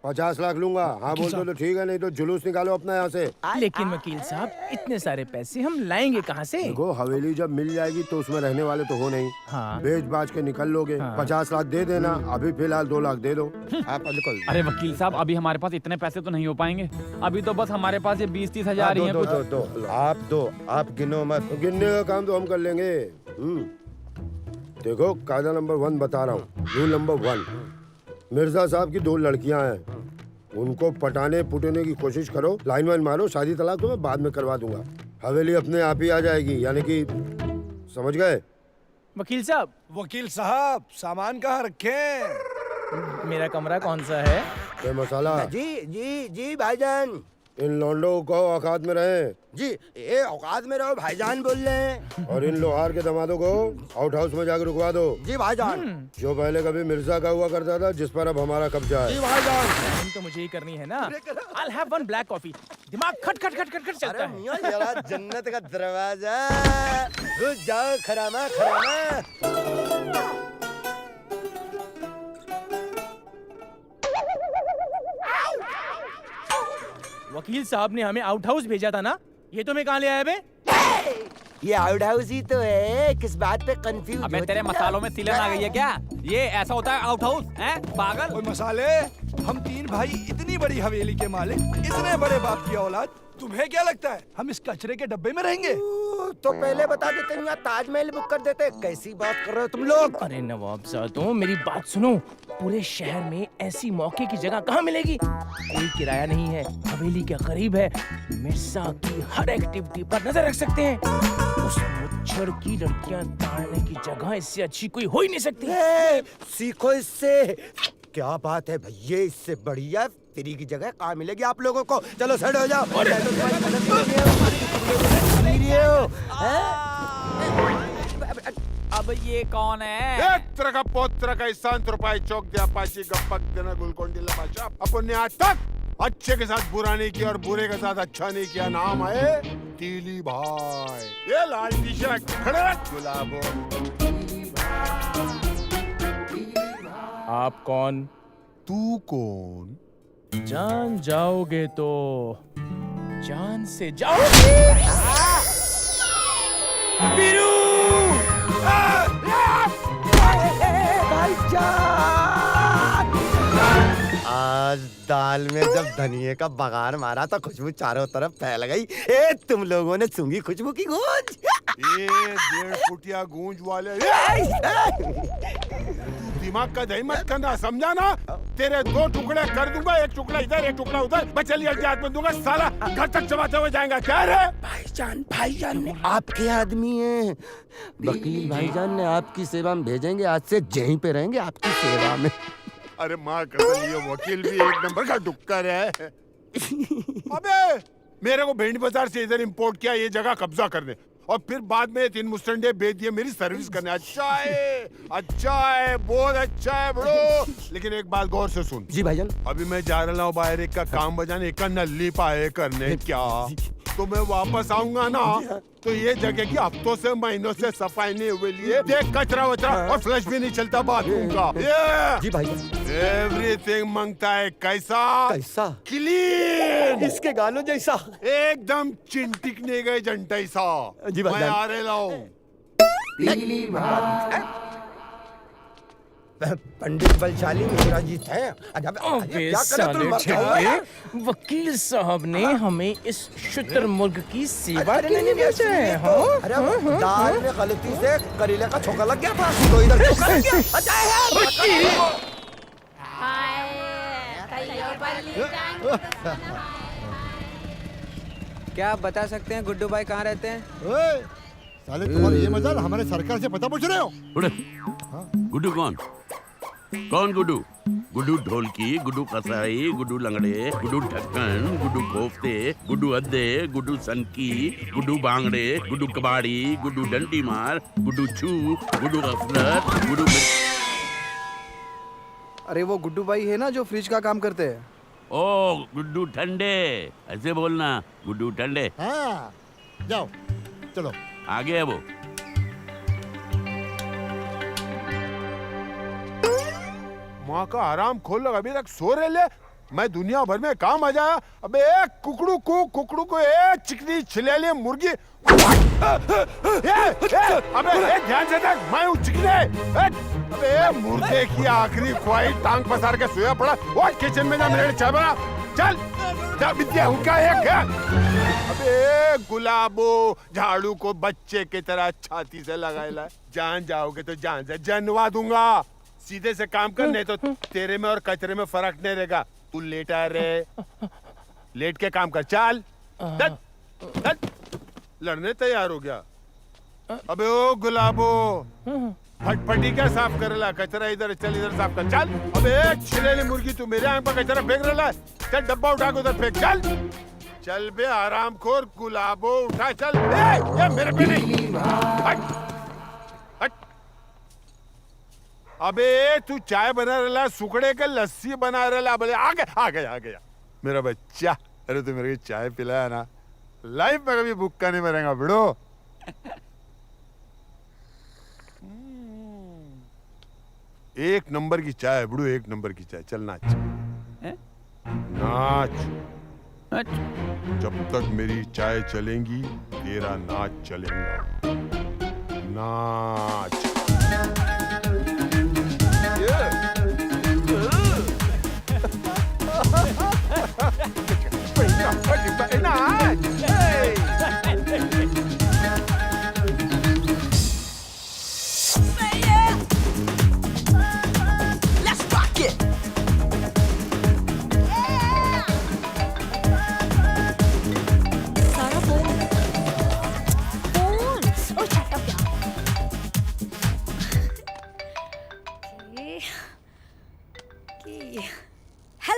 50 लाख लूंगा। हाँ बोल दो तो ठीक है, नहीं तो जुलूस निकालो अपना यहाँ से। लेकिन वकील साहब इतने सारे पैसे हम लाएंगे कहाँ से? देखो हवेली जब मिल जाएगी तो उसमें रहने वाले तो हो नहीं। हाँ। बेच बाज के निकल लोगे। 50 लाख दे देना, अभी फिलहाल 2 लाख दे दो। आप निकल। अरे वकील साहब, अभी हमारे पास इतने पैसे तो नहीं हो पाएंगे। अभी तो बस हमारे पास ये 20-30 हजार ही हैं कुछ। आप गिनो मत। गिनने का काम तो हम कर लेंगे। देखो कायदा नंबर 1 बता रहा हूँ। रूल नंबर 1, मिर्जा साहब की 2 लड़कियां हैं, उनको पटाने पुटने की कोशिश करो, लाइन वाइन मारो, शादी तलाक तो मैं बाद में करवा दूंगा। हवेली अपने आप ही आ जाएगी, यानी कि समझ गए? वकील साहब सामान कहाँ रखे? मेरा कमरा कौन सा है? ये मसाला। जी भाईजान। इन लौंडों को औकात में रहे। जी ये औकात में रहो, भाईजान बोल रहे हैं। और इन लोहार के दमादों को आउट हाउस में जाकर रुकवा दो। जी भाईजान। जो पहले कभी मिर्जा का हुआ करता था, जिस पर अब हमारा कब्जा है। जी भाईजान। तो मुझे ही करनी है ना। I'll have 1 black coffee। दिमाग खट खट खट खट खट चलता है। मियां जरा जन्नत का दरवाजा। घुस जाओ खरामा खरामा। वकील साहब ने हमें आउट हाउस भेजा था ना, ये तो मैं कहाँ ले आया बे? ये आउट हाउस ही तो है, किस बात पे कंफ्यूज? अबे तेरे मसालों में सिलन आ गई है क्या? ये ऐसा होता है आउट हाउस हैं? पागल। ओए मसाले, हम 3 भाई इतनी बड़ी हवेली के मालिक, इतने बड़े बाप की औलाद, तुम्हें क्या लगता है हम इस कचरे के डब्बे में रहेंगे? तो पहले बता देते यहाँ ताजमहल बुक कर देते। कैसी बात कर रहे हो तुम लोग? अरे नवाब साहब, मेरी बात सुनो। पूरे शहर में ऐसी मौके की जगह कहाँ मिलेगी? कोई किराया नहीं है, हवेली के करीब है, मिर्जा की हर एक्टिविटी पर नजर रख सकते हैं। उस मुच्छर की लड़कियां ताड़ने की जगह इससे अच्छी कोई हो ही नहीं सकती। सीखो इससे। क्या बात है भैया, इससे बढ़िया फ्री की जगह कहाँ मिलेगी आप लोगों को? चलो सेट हो जाओ। अब ये कौन है? का पोत्र का संत रुपये चौक दिया पाची गप्पक देना गुलकोंडी लमाशा। अपन ने आज तक अच्छे के साथ बुरा नहीं किया और बुरे के साथ अच्छा नहीं किया। नाम है तीली भाई। ये लाल टी शर्ट खड़े रख। गुलाबो। आप कौन? तू कौन? जान जाओगे तो जान से जाओगे। बीरू! आज दाल में जब धनिये का बघार मारा तो खुशबू चारों तरफ फैल गई। ए तुम लोगों ने सूंघी खुशबू की गूंज? ये 1.5 फुटिया गूंज वाले दिमाग का दही मत करना, समझा ना? तेरे 2 टुकड़े कर दूंगा, 1 टुकड़ा इधर 1 टुकड़ा उधर। बचलिया हाथ में दूंगा, साला घर तक चबाते हुए जाएगा। क्या रे भाईजान ने आपके आदमी हैं। वकील भाईजान ने आपकी सेवा में भेजेंगे, आज से यहीं पे रहेंगे आपकी सेवा में। अरे माँ कसम, ये वकील भी 1 नंबर का डुक्कर है। अबे मेरे को भेंड बाजार से इधर इंपोर्ट किया ये जगह कब्जा करने, और फिर बाद में 3 मुस्टंडे बेच दिए मेरी सर्विस करने। अच्छा है, बहुत अच्छा है ब्रो। लेकिन एक बात गौर से सुन। जी भाईजान। अभी मैं जा रहा हूँ बाहर एक का काम बजाने, एक का नल्ली पाए करने। क्या तो मैं वापस आऊंगा ना, तो ये जगह की हफ्तों से महीनों से सफाई नहीं हुई लिए देख, कचरा वचरा और फ्लश भी नहीं चलता बाथरूम का। जी भाई। एवरीथिंग मांगता है कैसा? क्लीन, इसके गालों जैसा, एकदम चिंटिकने गए जंटई सा। जी भाई। मैं आ रहे लाऊं। पंडित बलशाली मिश्रा जी थे। वकील साहब ने हमें इस शुतुरमुर्ग की सेवा देने नहीं भेजा है। अरे दाल में गलती से करेले का छोका लग गया था, तो इधर छोका लग गया। क्या आप बता सकते हैं गुड्डू भाई कहाँ रहते हैं? साले तुम्हारी ये मजाल हमारे सरकार से पता पूछ रहे हो? गुड्डू कौन? कौन गुड्डू? गुड्डू ढोलकी, गुड्डू कसाई, गुड्डू लंगड़े, गुड्डू ढक्कन, गुड्डू कोफ्ते, गुड्डू अद्दे, गुड्डू सनकी, गुड्डू बांगड़े, गुड्डू कबाड़ी, गुड्डू डंडी मार, गुड्डू छू, गुड्डू गफलत, गुड्डू। अरे वो गुड्डू भाई है ना जो फ्रिज का काम करते हैं। ओ गुड्डू ठंडे, ऐसे बोलना, गुड्डू ठंडे। हाँ, जाओ चलो आगे है वो। माँ का आराम खोल लो, अभी तक सो रहे ले। मैं दुनिया भर में काम आ जाया। अबे एक कुकड़ू को एक चिकनी छिलेली मुर्गी। अबे ध्यान से देख, मैं हूँ चिकने। अबे मुर्गे की आखिरी ख्वाहिश टांग पसार के सोया पड़ा। वो किचन में जा, मेरे चाय बना। चल जा, विद्या हुक्का एक है। अबे गुलाबो, झाड़ू को बच्चे की तरह छाती से लगाएला। जान जाओगे तो जान से जनवा दूंगा। सीधे से काम कर, नहीं तो तेरे में और कचरे में फर्क नहीं रहेगा। तू लेटा रे, लेट के काम कर। चल लड़ने तैयार हो गया। अबे ओ गुलाबो, फटफटी क्या साफ करेला? कचरा इधर चल, इधर साफ कर। चल। अबे छिलेली मुर्गी, तू मेरे आंख पर कचरा फेंक रहा है। चल डब्बा उठा के उधर फेंक। चल चल बे आरामखोर गुलाबो, उठा चल। ये मेरे पे नहीं। हट। अबे तू चाय बना रहा, सुखड़े के लस्सी बना रहा। बोले आ गया मेरा बच्चा। अरे तू मेरे को चाय पिलाया ना, लाइफ में कभी भूखा नहीं मरेगा बिड़ो। एक नंबर की चाय बुड़ू, एक नंबर की चाय। चल नाच नाच। जब तक मेरी चाय चलेंगी तेरा नाच चलेगा। नाच।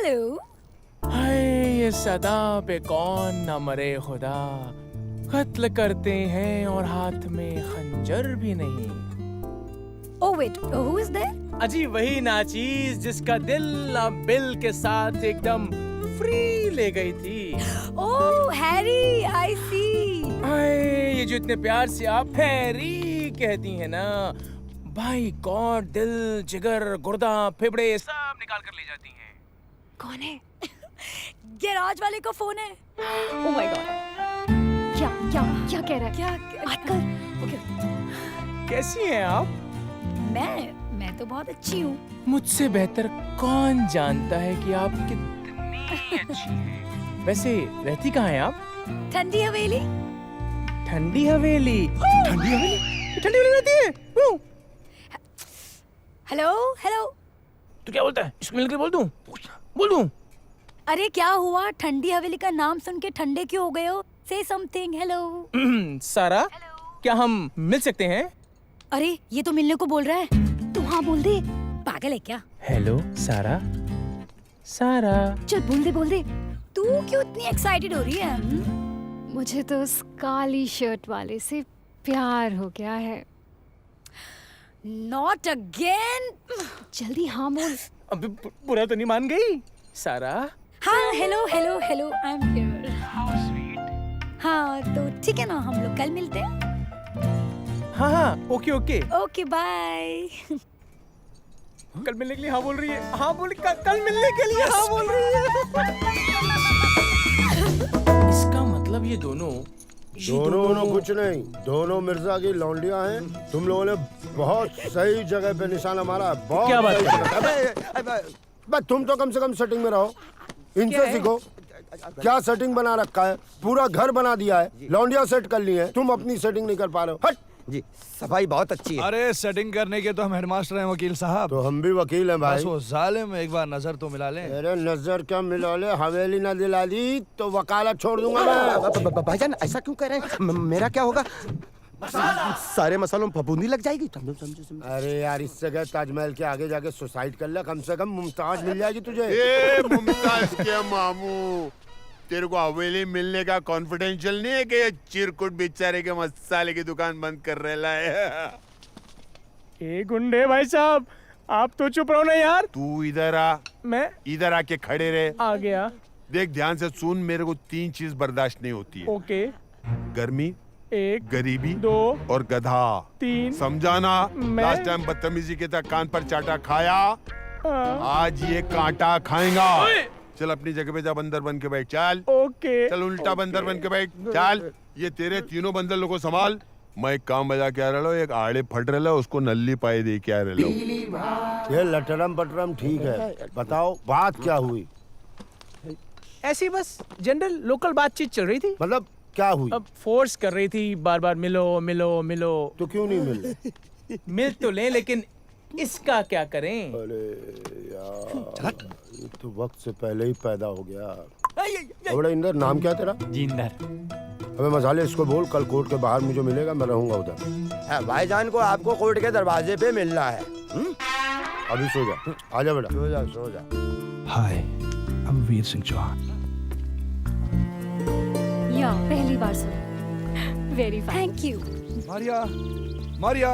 हेलो। हाय ये सदा पे कौन न मरे खुदा, कत्ल करते हैं और हाथ में खंजर भी नहीं। Oh wait, who is there? अजी वही नाचीज जिसका दिल अब बिल के साथ एकदम फ्री ले गई थी। Oh Harry, I see। हाय ये जो इतने प्यार से आप हैरी कहती हैं ना, भाई गॉड दिल जिगर गुर्दा फेफड़े सब निकाल कर ले जाती हैं। कौन है? गैराज वाले का फोन है। Oh my God। क्या कह रहा है? क्या बात कर? Okay। कैसी हैं आप? मैं तो बहुत अच्छी हूँ। मुझसे बेहतर कौन जानता है कि आप कितनी अच्छी हैं। वैसे रहती कहाँ हैं आप? ठंडी हवेली। ठंडी हवेली? ठंडी हवेली रहती है? Hello hello. तू क्या बोलता है? इसको मिलकर बोल दूं? अरे क्या हुआ? ठंडी हवेली का नाम सुन के ठंडे क्यों हो गए हो? Say something। हेलो। सारा, क्या हम मिल सकते हैं? अरे ये तो मिलने को बोल रहा है। तू हाँ बोल दे। पागल है क्या? हेलो सारा। चल बोल दे। तू क्यों इतनी एक्साइटेड हो रही है? मुझे तो उस काली शर्ट वाले से प्यार हो गया है। Not again। जल्दी हाँ बोल। अभी बुरा तो नहीं मान गई सारा? हाँ हेलो आई एम हियर। हाँ तो ठीक है ना, हम लोग कल मिलते हैं। हाँ ओके बाय। कल मिलने के लिए हाँ बोल रही है। हाँ बोल, कल मिलने के लिए हाँ बोल रही है। इसका मतलब ये दोनों कुछ नहीं, दोनों मिर्जा की लौंडियां हैं। तुम लोगों ने बहुत सही जगह पे निशाना मारा। बहुत क्या बात है? तुम तो कम से कम सेटिंग में रहो, इनसे सीखो। क्या सेटिंग बना रखा है, पूरा घर बना दिया है, लौंडिया सेट कर ली है, तुम अपनी सेटिंग नहीं कर पा रहे हो। हट जी, सफाई बहुत अच्छी है। अरे सेटिंग करने के तो हम हेडमास्टर हैं वकील साहब। तो हम भी वकील हैं भाई। बस वो जालिम एक बार नजर तो मिला ले। अरे नजर क्या मिला ले, हवेली ना दिला दी तो वकालत छोड़ दूंगा मैं। भाईजान ऐसा क्यों कह रहे हैं? मेरा क्या होगा? सारे मसालों में फफूंदी लग जाएगी। अरे यार इससे गए ताजमहल के आगे जाके सुसाइड कर ले, कम से कम मुमताज मिल जाएगी तुझे। मुमताज क्या मामू, तेरे को हवेली मिलने का कॉन्फिडेंशियल नहीं है कि ये चिरकुट बेचारे के मसाले की दुकान बंद कर रहा है? ए गुंडे भाई साहब, आप तो चुप रहो ना यार। तू इधर आ। मैं इधर आके खड़े रहे। आ गया। देख ध्यान से सुन, मेरे को 3 चीज बर्दाश्त नहीं होती है। ओके। गर्मी, 1, गरीबी, 2 और गधा। 3 समझाना? लास्ट टाइम बदतमीजी के तक कान पर चाटा खाया, आज ये कांटा खाएगा। चल अपनी जगह पे जा, बंदर बन के बैठ। चल ओके। चल उल्टा बंदर बन के बैठ। चल ये तेरे तीनों बंदर लोगों को संभाल। मैं एक काम बजा के आ रहा हूँ, एक आड़े फट रहा उसको नल्ली पाए दे के आ रहा हूँ। ये लटरम पटरम ठीक है, बताओ बात क्या हुई? ऐसी बस जनरल लोकल बातचीत चल रही थी। मतलब क्या हुई? अब फोर्स कर रही थी बार बार, मिलो मिलो मिलो। तो क्यों नहीं मिल रहे? मिल तो लें, लेकिन इसका क्या करें? अरे यार, ये तो वक्त से पहले ही पैदा हो गया। बड़ा इंदर, नाम क्या तेरा? जिंदर। अबे मसाले, इसको बोल कल कोर्ट के बाहर मुझे मिलेगा, मैं रहूंगा उधर। भाईजान को आपको कोर्ट के दरवाजे पे मिलना है। अभी सो जा, आजा बेटा। सो जा सो जा। हाय, आई एम वीर सिंह चौहान। या पहली बार सुना। Very fine. Thank you. Maria, Maria.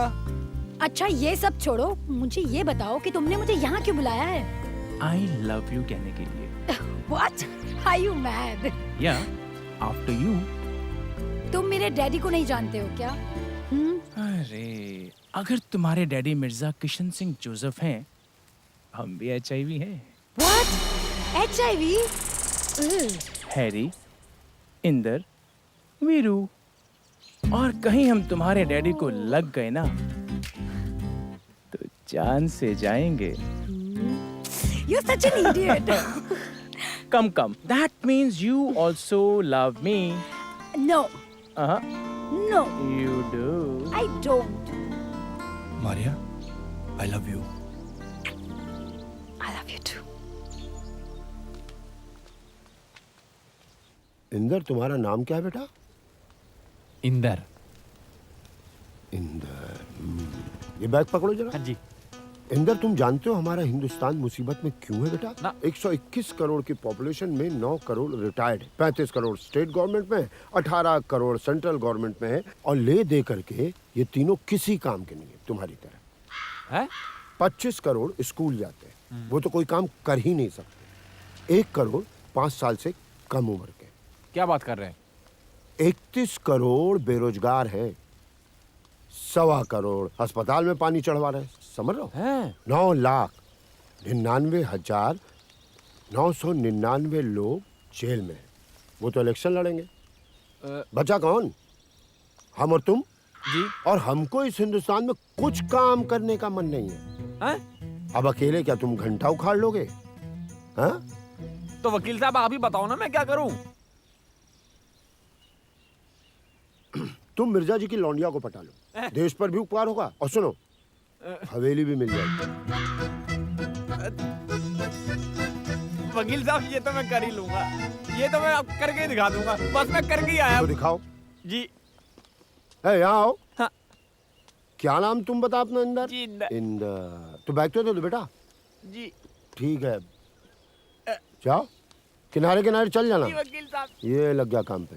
अच्छा ये सब छोड़ो, मुझे ये बताओ कि तुमने मुझे यहाँ क्यों बुलाया है? आई लव यू कहने के लिए। What? Are you mad? या आफ्टर यू। तुम मेरे डैडी को नहीं जानते हो क्या? अरे अगर तुम्हारे डैडी मिर्जा किशन सिंह जोसेफ हैं, हम भी HIV हैं। What? HIV? Harry, Inder, Veeru, और कहीं हम तुम्हारे डैडी को लग गए ना तो जान से जाएंगे। You're such an idiot. Come. That means you also love me. No. No. You do. I don't. Maria, I love you. I love you too. Inder, तुम्हारा नाम क्या है बेटा? इंदर। इंदर। ये बैग पकड़ो जरा। हाँ जी। इंदर, तुम जानते हो हमारा हिंदुस्तान मुसीबत में क्यों है बेटा? 121 करोड़ की पॉपुलेशन में 9 crore retired, 35 crore state government में, 18 करोड़ सेंट्रल गवर्नमेंट में है, और ले दे करके ये तीनों किसी काम के नहीं है तुम्हारी तरह। है? 25 करोड़ स्कूल जाते हैं, वो तो कोई काम कर ही नहीं सकते। 1 करोड़ 5 साल से कम उम्र के। क्या बात कर रहे हैं? 31 करोड़ बेरोजगार हैं, 1.25 करोड़ अस्पताल में पानी चढ़वा रहे हैं, समझ रहे हो? 9,99,999 लोग जेल में हैं। वो तो इलेक्शन लड़ेंगे। बचा कौन? हम और तुम जी। और हमको इस हिंदुस्तान में कुछ काम करने का मन नहीं है। अब अकेले क्या तुम घंटा उखाड़ लोगे? तो वकील साहब आप ही बताओ ना, मैं क्या करूं? तुम मिर्जा जी की लौंडिया को पटा लो, देश पर भी उपकार होगा, और सुनो हवेली भी मिल जाएगी। वकील साहब ये तो मैं कर ही लूंगा, ये तो मैं अब करके ही दिखा दूंगा, बस मैं करके ही आया। तो दिखाओ जी। यहाँ आओ। हाँ। क्या नाम तुम बता अपना? इंदर। जी इंदर। इंदर, तो बैग तो दे दो बेटा। जी ठीक है, जाओ किनारे किनारे चल जाना। जी वकील साहब। ये लग गया काम पे।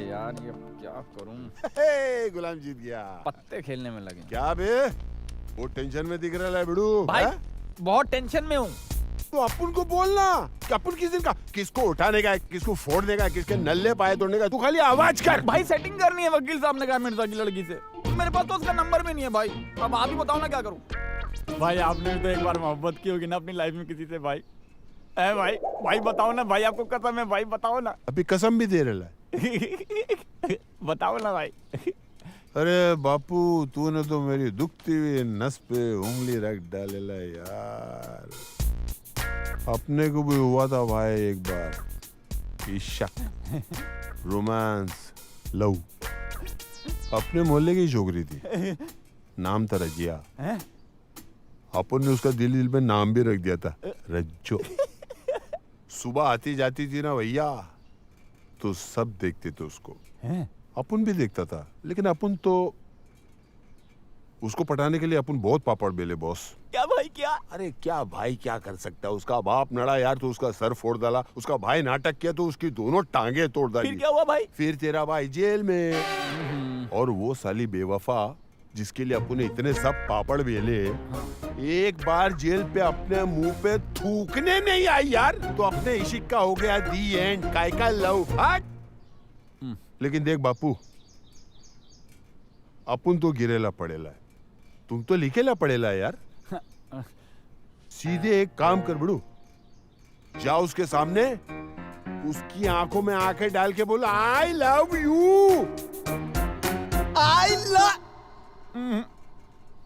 यार ये क्या करूं? गुलाम जीत गया। पत्ते खेलने में लगे। क्या बे, वो टेंशन में दिख रहा है बिड़ू? भाई बहुत टेंशन में हूँ। तो अपन को बोलना कि अपन किस दिन का, किसको उठाने का है, किसको फोड़ने का है, किसके नल्ले पाए तोड़ने का। तू खाली आवाज कर। भाई सेटिंग करनी है, वकील साहब ने कहा मिर्जा की लड़की से। मेरे पास तो उसका नंबर भी नहीं है भाई। अब आप ही बताओ ना क्या करूं? भाई आपने भी तो एक बार मोहब्बत की होगी ना अपनी लाइफ में किसी से भाई। है भाई, भाई बताओ ना भाई, आपको कसम है भाई, बताओ ना। अभी कसम भी दे रहा है। बताओ ना भाई। अरे बापू, तूने तो मेरी दुखती हुई नस पे उंगली रख डालेला यार। अपने को भी हुआ था भाई एक बार इश्क, रोमांस, लव। अपने मोहल्ले की छोकरी थी, नाम था रजिया। अपन ने उसका दिल में नाम भी रख दिया था, रज्जो। सुबह आती जाती थी ना भैया, तो सब देखते थे उसको। अपन भी देखता था, लेकिन अपन तो उसको पटाने के लिए अपन बहुत पापड़ बेले बॉस। क्या भाई क्या? अरे क्या भाई क्या कर सकता है? उसका बाप नड़ा यार तो उसका सर फोड़ डाला, उसका भाई नाटक किया तो उसकी दोनों टांगे तोड़ डाली। फिर क्या हुआ भाई? फिर तेरा भाई जेल में, और वो साली बेवफा जिसके लिए अपन ने इतने सब पापड़ बेले, एक बार जेल पे अपने मुंह पे थूकने नहीं आई यार, तो अपने इशिक का हो गया दी एंड, काय का लव। लेकिन देख बापू, अपन तो गिरेला पड़ेला है, तुम तो लिखेला पड़ेला यार। सीधे एक काम कर बड़ू, जाओ उसके सामने, उसकी आंखों में आंखें डाल के बोलो I love you. I love.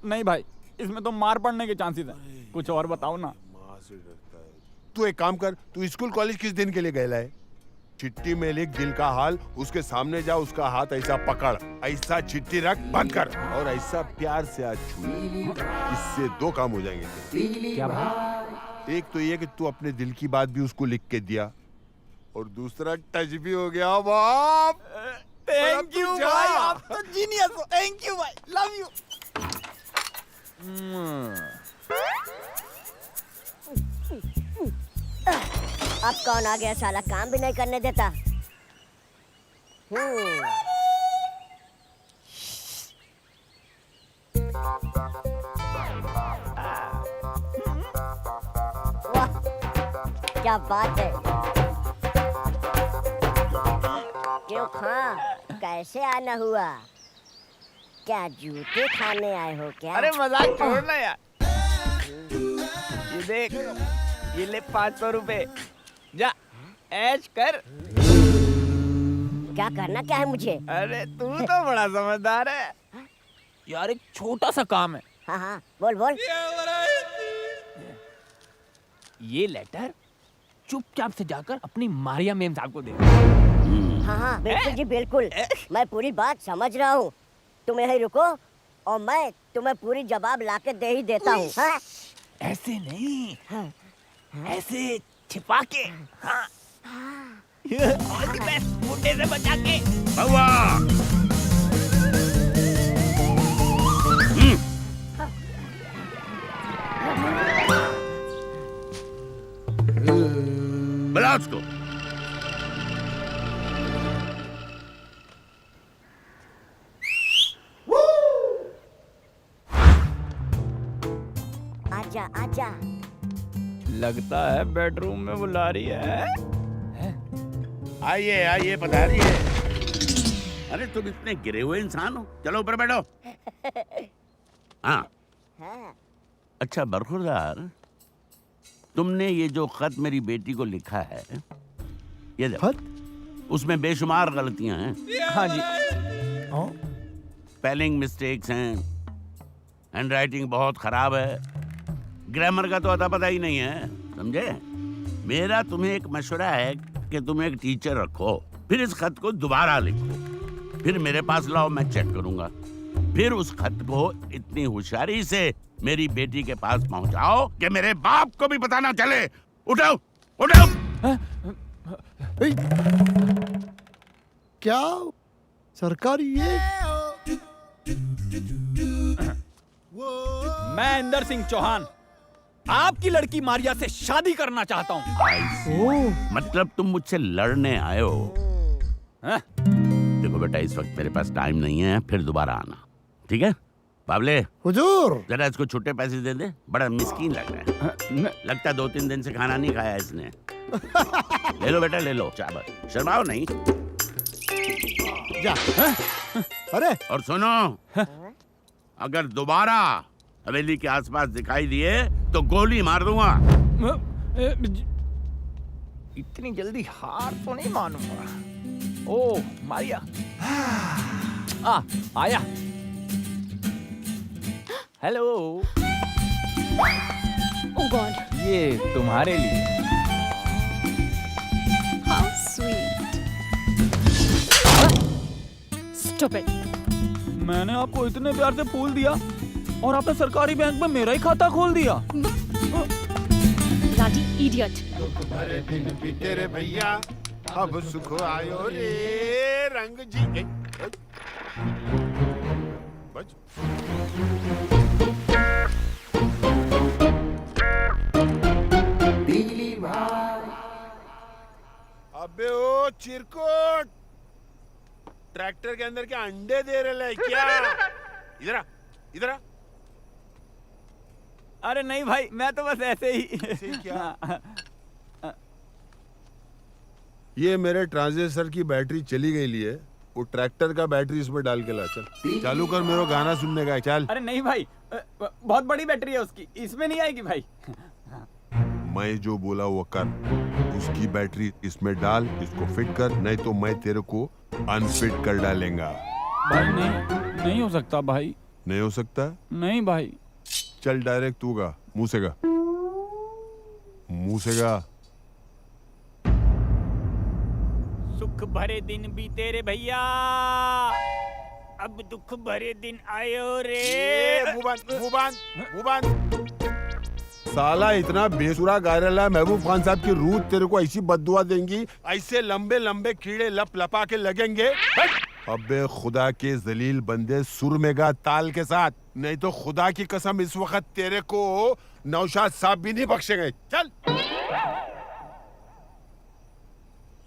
नहीं भाई, इसमें तो मार पड़ने के चांसेस हैं। कुछ और बताओ ना। तू एक काम कर, तू स्कूल कॉलेज किस दिन के लिए गया है? चिट्ठी में लिख दिल का हाल, उसके सामने जा, उसका हाथ ऐसा पकड़, ऐसा चिट्ठी रख, बंद कर और ऐसा प्यार से आज छू। इससे दो काम हो जाएंगे। क्या भाई? एक तो ये कि तू अपने दिल की बात भी उसको लिख के दिया, और दूसरा टच भी हो गया। बाप थैंक यू भाई, आप तो जीनियस हो। थैंक यू भाई, लव यू। अब कौन आ गया साला, काम भी नहीं करने देता। वाह क्या बात है। क्यों खां, कैसे आना हुआ? क्या जूते खाने आए हो क्या? अरे मजाक छोड़ना यार। ये देख, ये ले 500 रुपए, जा ऐश कर। क्या करना क्या है मुझे? अरे तू तो बड़ा समझदार है यार। एक छोटा सा काम है। हाँ हाँ बोल बोल। ये लेटर चुपचाप से जाकर अपनी मारिया मेम साहब को दे। हाँ हाँ बिल्कुल जी बिल्कुल, मैं पूरी बात समझ रहा हूँ। तुम यहीं रुको और मैं तुम्हें पूरी जवाब लाके दे ही देता हूँ। हाँ? ऐसे नहीं, ऐसे छिपा के। हाँ। मुंडे से बचा के। बुला उसको। आजा आजा। लगता है बेडरूम में बुला रही है। आइए आइए, पधारिए। अरे तुम इतने गिरे हुए इंसान हो, चलो ऊपर बैठो। हाँ अच्छा बरखुरदार, तुमने ये जो खत मेरी बेटी को लिखा है, ये देखो, उसमें बेशुमार गलतियां हैं। हाँ जी। स्पेलिंग मिस्टेक्स हैं, हैंडराइटिंग बहुत खराब है, ग्रामर का तो अता पता ही नहीं है, समझे? मेरा तुम्हें एक मशवरा है कि तुम एक टीचर रखो, फिर इस खत को दोबारा लिखो, फिर मेरे पास लाओ, मैं चेक करूंगा, फिर उस खत को इतनी होशियारी से मेरी बेटी के पास पहुंचाओ कि मेरे बाप को भी पता ना चले। उठाओ उठाओ। क्या सरकारी ये? मैं इंदर सिंह चौहान आपकी लड़की मारिया से शादी करना चाहता हूँ। मतलब तुम मुझसे लड़ने आए हो? देखो बेटा, इस वक्त मेरे पास टाइम नहीं है, फिर दोबारा आना, ठीक है? बाबले हुजूर, जरा इसको छुट्टे पैसे दे दे, बड़ा मिस्कीन लग रहा है। लगता है 2-3 दिन से खाना नहीं खाया इसने। ले लो बेटा, ले लो, चावल, शर्माओ नहीं। जा। अरे और सुनो, अगर दोबारा हवेली के आसपास दिखाई दिए तो गोली मार दूंगा। इतनी जल्दी हार तो नहीं मानूंगा। ओ मारिया, आया। हेलो। ओह गॉड, ये तुम्हारे लिए। How sweet. Stop it. मैंने आपको इतने प्यार से फूल दिया और आपने सरकारी बैंक में मेरा ही खाता खोल दिया। Bloody idiot. तुम्हारे दिन बीते रे भैया, अब सुख आयो रे रंग जी। बच। अबे ओ चिरकुट, ट्रैक्टर के अंदर के अंडे दे रहे क्या? इधर आ, इधर आ। अरे नहीं भाई, मैं तो बस ऐसे ही। क्या? ये मेरे ट्रांजिस्टर की बैटरी चली गई ली है, वो ट्रैक्टर का बैटरी इसमें डाल के ला। चल चालू कर, मेरे को गाना सुनने का है। चल। अरे नहीं भाई, बहुत बड़ी बैटरी है उसकी, इसमें नहीं आएगी भाई। मैं जो बोला वो कर, उसकी बैटरी इसमें डाल, इसको फिट कर, नहीं तो मैं तेरे को अनफिट कर डालेंगा। भाई नहीं हो सकता भाई। नहीं हो सकता? नहीं भाई। चल डायरेक्ट तू गा, मुंह से गा, मुंह से गा। सुख भरे दिन बीते रे भैया, अब दुख भरे दिन आयो रे। मुबान साला इतना बेसुरा गा रहा है। महबूब खान साहब की रूह तेरे को ऐसी बद्दुआ देंगी, ऐसे लंबे लंबे कीड़े लप लपा के लगेंगे। अबे खुदा के जलील बंदे, सुर में गा ताल के साथ, नहीं तो खुदा की कसम इस वक्त तेरे को नौशाद साहब भी नहीं बख्शेंगे। चल।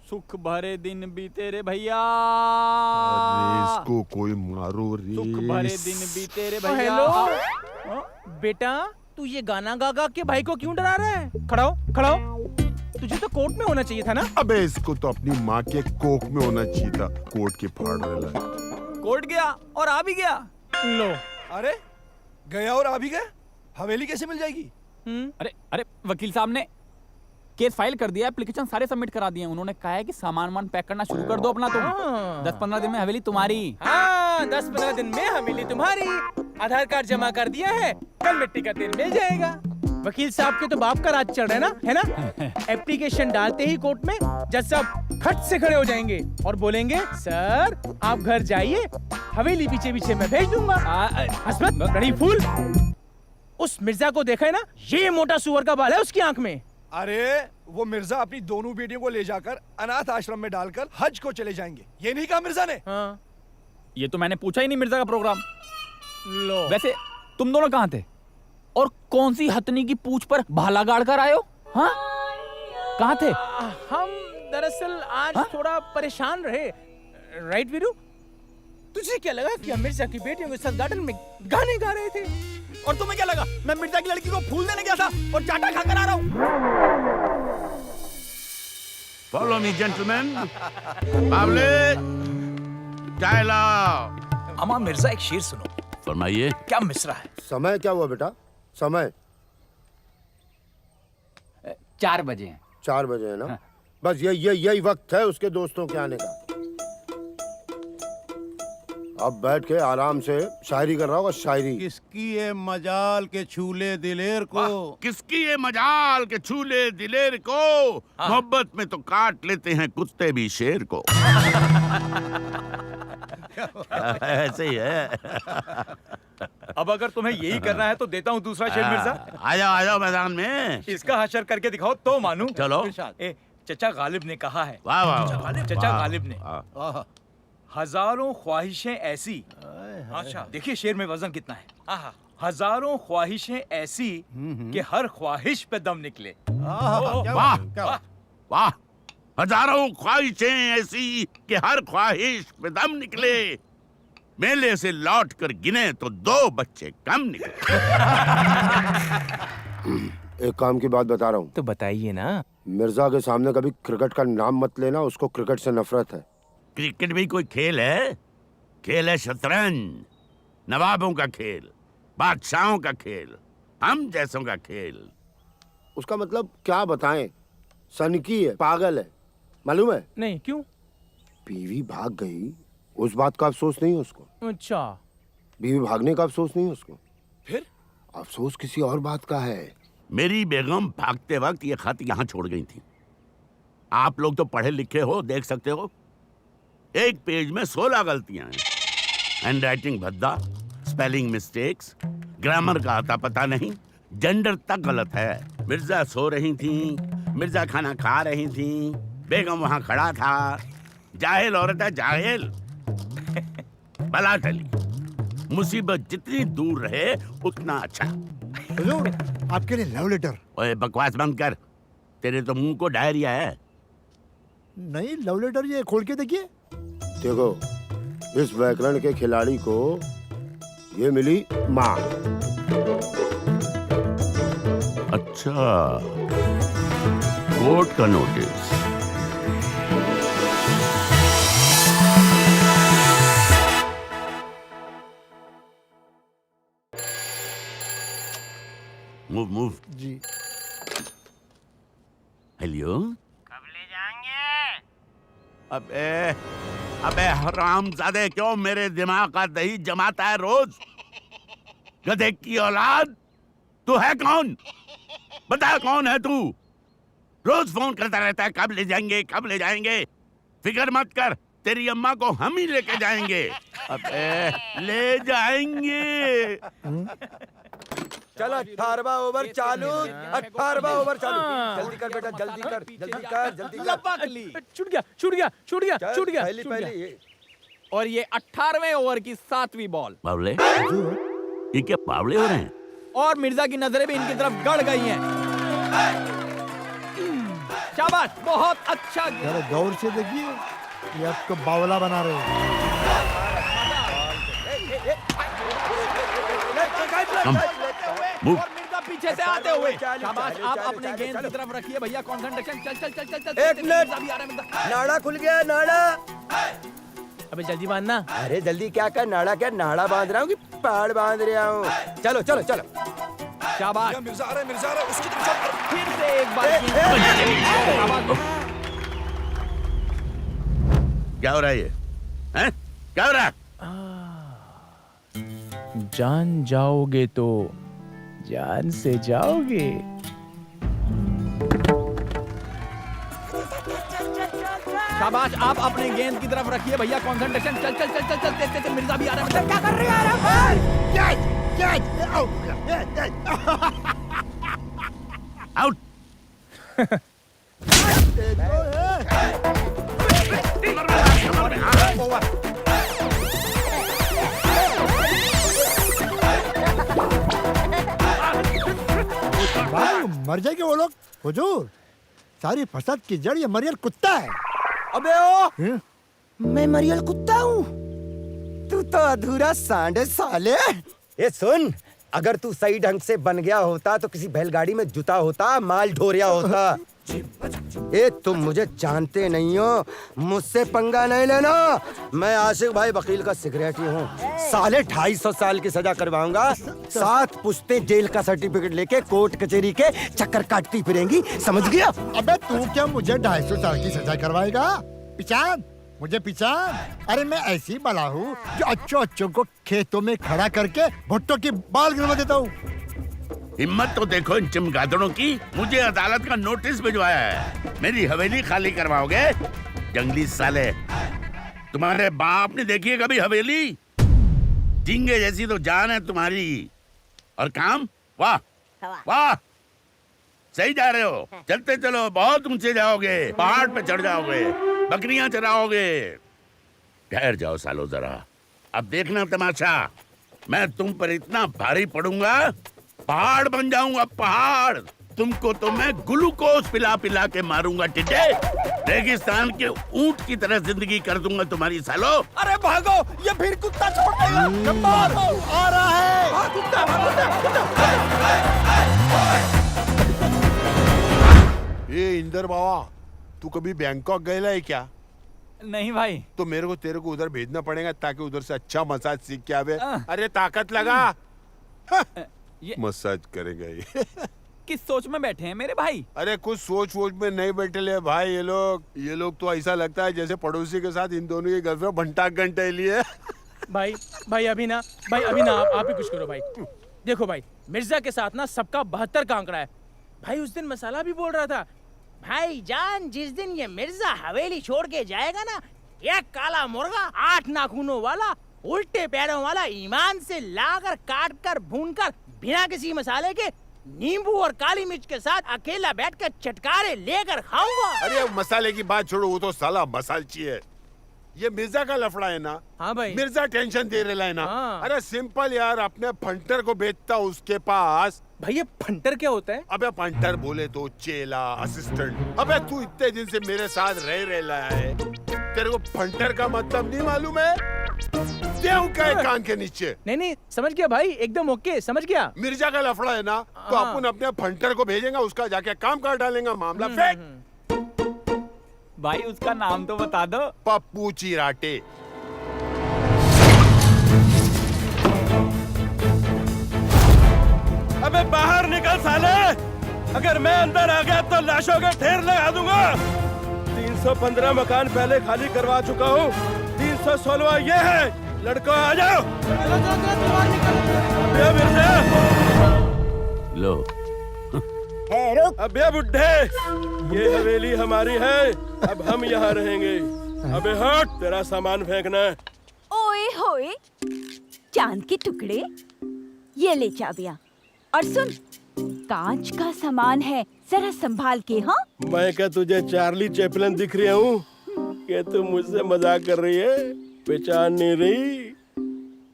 सुख भरे दिन बीते रे भैया, इसको कोई मारो रे। सुख भरे दिन बीते रे भैया। हेलो बेटा, तू ये गाना गा गा के भाई को क्यों डरा रहा है? खड़ा हो। तुझे तो कोर्ट में होना चाहिए था ना। अबे इसको तो अपनी माँ के कोख में होना चाहिए था, कोर्ट के फाड़ रहा है। कोर्ट गया और आ भी गया। लो। अरे गया और आ भी गया, हवेली कैसे मिल जाएगी? अरे वकील साहब ने केस फाइल कर दिया, एप्लीकेशन सारे सबमिट करा दिए। उन्होंने कहा है कि सामान पैक करना शुरू कर दो अपना। तुम 10-15 दिन में हवेली तुम्हारी। हाँ, 10-15 दिन में हवेली तुम्हारी। आधार कार्ड जमा कर दिया है, कल मिट्टी का तेल मिल जाएगा। वकील साहब के तो बाप का राज चढ़ रहा है ना? एप्लीकेशन डालते ही कोर्ट में जज साहब खट से खड़े हो जाएंगे और बोलेंगे, सर आप घर जाइए, हवेली पीछे पीछे मैं भेज दूंगा। हसमत बड़ी फूल। उस मिर्जा को देखा है ना, ये मोटा सुअर का बाल है उसकी आंख में। अरे वो मिर्जा अपनी दोनों बेटियों को ले जाकर अनाथ आश्रम में डालकर हज को चले जाएंगे, ये नहीं कहा मिर्जा ने? हाँ। ये तो मैंने पूछा ही नहीं मिर्जा का प्रोग्राम। लो। वैसे तुम दोनों कहाँ थे और कौन सी हथनी की पूंछ पर भाला गाड़ कर आए हो? हाँ, कहाँ थे? हम दरअसल आज थोड़ा परेशान रहे। राइट वीरू? तुझे क्या लगा कि हम मिर्जा की बेटियों के साथ गार्डन में गाने गा रहे थे? और तुम्हें क्या लगा मैं मिर्जा की लड़की को फूल देने गया था और चाटा खाकर आ रहा हूँ? Follow me gentleman. बावले चाय लाओ। अम्मा मिर्जा एक शेर सुनो। फरमाइए। क्या मिसरा है? समय क्या हुआ बेटा? समय 4 बजे हैं। 4 बजे है ना? बस यही वक्त है उसके दोस्तों के आने का। अब बैठ के आराम से शायरी कर रहा होगा, शायरी। किसकी ये मजाल के छूले दिलेर को, किसकी ये मजाल के छूले दिलेर को, मोहब्बत में तो काट लेते हैं कुत्ते भी शेर को। ऐसे ही है। अब अगर तुम्हें यही करना है तो देता हूँ दूसरा शेर मिर्जा। आ जाओ मैदान में। इसका हशर करके दिखाओ तो मानूं। चलो। चचा गालिब ने कहा है। वाह वाह। चचा गालिब ने हजारों ख्वाहिशें ऐसी। अच्छा देखिए शेर में वजन कितना है। हजारों ख्वाहिशें ऐसी कि हर ख्वाहिश पे दम निकले। वाह वाह। हजारों ख्वाहिशें ऐसी कि हर ख्वाहिश पे दम निकले, मेले से लौट कर गिने तो 2 बच्चे कम निकले। एक काम की बात बता रहा हूँ। तो बताइए ना। मिर्जा के सामने कभी क्रिकेट का नाम मत लेना, उसको क्रिकेट से नफरत है। क्रिकेट भी कोई खेल है? खेल है शतरंज, नवाबों का खेल, बादशाहों का खेल, हम जैसों का खेल। उसका मतलब क्या बताएं? सनकी है, पागल है, मालूम है? नहीं, क्यों? बीवी भाग गई, उस बात का अफसोस नहीं है उसको। अच्छा। बीवी भागने का अफसोस नहीं है उसको। फिर अफसोस किसी और बात का है। मेरी बेगम भागते वक्त ये खत यहाँ छोड़ गई थी। आप लोग तो पढ़े लिखे हो, देख सकते हो। एक पेज में 16 गलतियां हैं। हैंड राइटिंग भद्दा, स्पेलिंग मिस्टेक्स, ग्रामर का आता पता नहीं, जेंडर तक गलत है। मिर्जा सो रही थी, मिर्जा खाना खा रही थी, बेगम वहां खड़ा था। जाहिल औरत है, जाहिल। बला टली। मुसीबत जितनी दूर रहे उतना अच्छा। हुजूर, आपके लिए लव लेटर। ओए बकवास बंद कर, तेरे तो मुंह को डायरिया है। नहीं, लव लेटर ये खोल के देखिए। देखो, इस व्याकरण के खिलाड़ी को ये मिली माँ। अच्छा, कोर्ट का नोटिस। मूव मूव जी। हेलो, अबे अबे हरामजादे, क्यों मेरे दिमाग का दही जमाता है रोज? गधे की औलाद, तू है कौन? बता कौन है तू? रोज फोन करता रहता है, कब ले जाएंगे कब ले जाएंगे। फिक्र मत कर, तेरी अम्मा को हम ही लेके जाएंगे। अबे ले जाएंगे। चल 18वां ओवर चालू, 18वां ओवर चालू। जल्दी कर बेटा, जल्दी कर, जल्दी कर, जल्दी कर। छूट गया छूट गया छूट गया चल, छूट गया पहली छूट पहली गया। और ये 18वें ओवर की 7वीं बॉल। बावले, ये क्या बावले हो रहे हैं? और मिर्जा की नजरें भी इनकी तरफ गड़ गई हैं। शाबाश, बहुत अच्छा। जरा गौर से देखिए, ये आपको बावला बना रहे हैं। मूव। और मिर्जा पीछे से आते हुए। शाबाश, आप अपने गेंद की तरफ रखिए भैया, कंसंट्रेशन। चल चल चल चल चल। एक मिनट, नाड़ा खुल गया, नाड़ा। अबे जल्दी बांधना। अरे जल्दी क्या कर, नाड़ा क्या नाड़ा बांध रहा हूँ कि पहाड़ बांध रहा हूँ। चलो चलो चलो। शाबाश, मिर्जा आ रहा है, मिर्जा आ रहा है, उसकी तरफ। फिर से एक बार। क्या हो रहा है ये? हैं? क्या हो रहा है? जान जाओगे तो जान से जाओगे। शाबाश, आप अपने गेंद की तरफ रखिए भैया, कंसंट्रेशन। चल चल चल चल चल। तेज तेज मिर्जा भी आ रहा है। क्या कर रहे हैं? आउट। मर जाएंगे वो लोग। हुजूर, सारी फसाद की जड़ ये मरियल कुत्ता है। अबे ओ, मैं मरियल कुत्ता हूँ? तू तो अधूरा सांड है साले। ये सुन, अगर तू सही ढंग से बन गया होता तो किसी बैलगाड़ी में जुता होता, माल ढोरिया होता। ये तुम मुझे जानते नहीं हो, मुझसे पंगा नहीं लेना। मैं आशिक भाई वकील का सिक्योरिटी हूँ। साले 250 साल की सजा करवाऊंगा। 7 पुश्तें जेल का सर्टिफिकेट लेके कोर्ट कचहरी के चक्कर काटती फिरेंगी, समझ गया? अबे तू क्या मुझे 250 साल की सजा करवाएगा? पिचान, मुझे पिचान। अरे मैं ऐसी बला हूँ जो अच्छों को खेतों में खड़ा करके भुट्टो की बाल गिरवा देता हूँ। हिम्मत तो देखो इन चमगादड़ों की। मुझे अदालत का नोटिस भिजवाया है, मेरी हवेली खाली करवाओगे? जंगली साले, तुम्हारे बाप ने देखी है कभी हवेली? झींगे जैसी तो जान है तुम्हारी, और काम वाह वाह, सही जा रहे हो। चलते चलो, बहुत ऊंचे जाओगे, पहाड़ पे चढ़ जाओगे, बकरियां चराओगे। ठहर जाओ सालो जरा, अब देखना तमाशा। मैं तुम पर इतना भारी पड़ूंगा, पहाड़ बन जाऊंगा पहाड़। तुमको तो मैं ग्लूकोज पिला पिला के मारूंगा टिड्डे। रेगिस्तान के ऊंट की तरह जिंदगी कर दूंगा तुम्हारी सालो। अरे भागो, ये फिर कुत्ता छपट गया। आ रहा है कुत्ता। ये इंदर बाबा, तू कभी बैंकॉक गया है क्या? नहीं भाई। तो मेरे को तेरे को उधर भेजना पड़ेगा ताकि उधर से अच्छा मसाज सीख के आवे। अरे ताकत लगा। मसाज करेगा ये। किस सोच में बैठे हैं मेरे भाई? अरे कुछ सोच वोच में नहीं बैठे ले भाई ये लोग तो ऐसा लगता है जैसे पड़ोसी के साथ इन दोनों की गर्लफ्रेंड भंटा घंटे लिए। भाई अभी ना आप ही कुछ करो भाई। देखो भाई, मिर्जा के साथ ना सबका 72 का आंकड़ा है भाई। उस दिन मसाला भी बोल रहा था, भाई जान जिस दिन ये मिर्जा हवेली छोड़ के जाएगा ना, एक काला मुर्गा 8 नाखूनों वाला, उल्टे पैरों वाला, ईमान से लाकर काट कर भून कर बिना किसी मसाले के नींबू और काली मिर्च के साथ अकेला बैठकर चटकारे लेकर खाऊंगा। अरे मसाले की बात छोड़ो, वो तो साला मसालची है। ये मिर्जा का लफड़ा है ना? हाँ भाई। मिर्जा टेंशन दे रहा है ना? हाँ। अरे सिंपल यार, अपने फंटर को बेचता उसके पास। भाई ये फंटर क्या होता है? अबे फंटर बोले तो चेला, असिस्टेंट। अबे तू इतने दिन से मेरे साथ रह रहा है, तेरे को फंटर का मतलब नहीं मालूम है? देव का एक कान के नीचे। नहीं नहीं समझ गया भाई, एकदम ओके, समझ गया। मिर्जा का लफड़ा है ना, तो हाँ। अपन अपने फंटर को भेजेंगे, उसका जाके काम कर डालेंगे, मामला फेंक। भाई उसका नाम तो बता दो। पप्पू चिराटे। अबे बाहर निकल साले, अगर मैं अंदर आ गया तो लाशों का ढेर लगा दूंगा। 315 मकान पहले खाली करवा चुका हूँ, 316 ये है। लड़को आ जाओ। अबे मिर्जा लो। अबे बुड्ढे, ये हवेली हमारी है, अब हम यहाँ रहेंगे। अबे हट, तेरा सामान फेंकना। ओए होए, चांद के टुकड़े, ये ले चाबियां। और सुन, कांच का सामान है, जरा संभाल के। हाँ, मैं क्या तुझे चार्ली चैपलिन दिख रही हूँ कि तू मुझसे मजाक कर रही है? पहचान नहीं रही?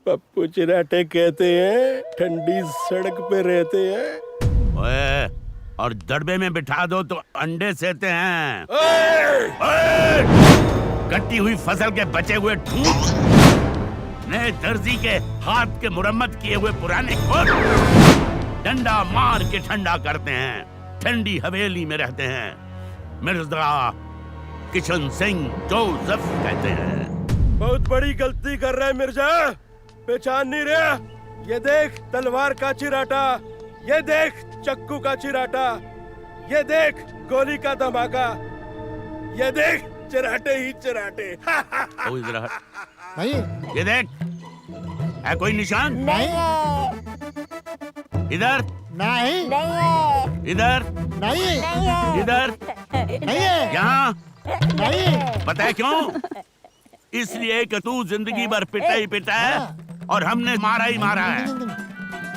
पप्पू चिराटे कहते हैं, ठंडी सड़क पे रहते हैं। ओए, और दड़बे में बिठा दो तो अंडे सेते हैं। ओए! कटी हुई फसल के बचे हुए ठूठ, नए दर्जी के हाथ के मुरम्मत किए हुए पुराने कोट, डंडा मार के ठंडा करते हैं, ठंडी हवेली में रहते हैं। मिर्जा किशन सिंह जोसेफ कहते हैं। बहुत बड़ी गलती कर रहा है मिर्जा, पहचान नहीं रहा? ये देख तलवार का चिराटा, ये देख चक्कू का चिराटा, ये देख गोली का धमाका, ये देख चिराटे ही चिराटे। ओ इधर हट। नहीं, ये देख, है कोई निशान? नहीं है। इधर नहीं, नहीं है। इधर नहीं, नहीं है। इधर नहीं है। यहाँ नहीं। पता है क्यों? इसलिए कि तू जिंदगी भर पिटा ही पिटा है और हमने मारा ही मारा है।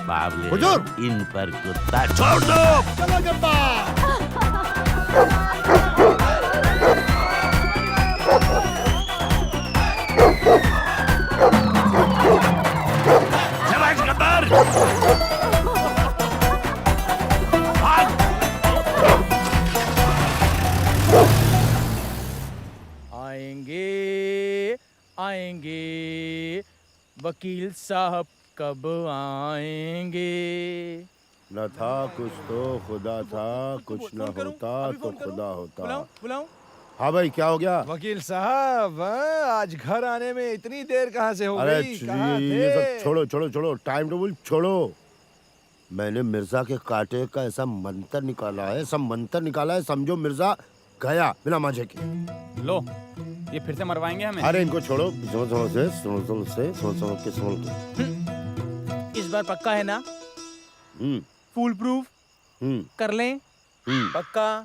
बाबले, हुजूर। इन पर कुत्ता छोड़ दो। चलो जब्बा। शाबाश गब्बर। आएंगे आएंगे वकील साहब कब आएंगे? न था कुछ तो खुदा था, कुछ न होता तो खुदा होता। बुलाऊं? हाँ भाई, क्या हो गया? वकील साहब, आज घर आने में इतनी देर कहाँ से हो अरे गई? कहाँ ये सब थे? छोड़ो छोड़ो छोड़ो, टाइम टेबल छोड़ो। मैंने मिर्जा के कांटे का ऐसा मंत्र निकाला है, सब मंत्र निकाला है, समझो मिर्जा गया बिना मांझे के। लो, ये फिर से मरवाएंगे हमें। अरे इनको छोड़ो, समझ के। इस बार पक्का है ना? फुल प्रूफ कर लें? पक्का?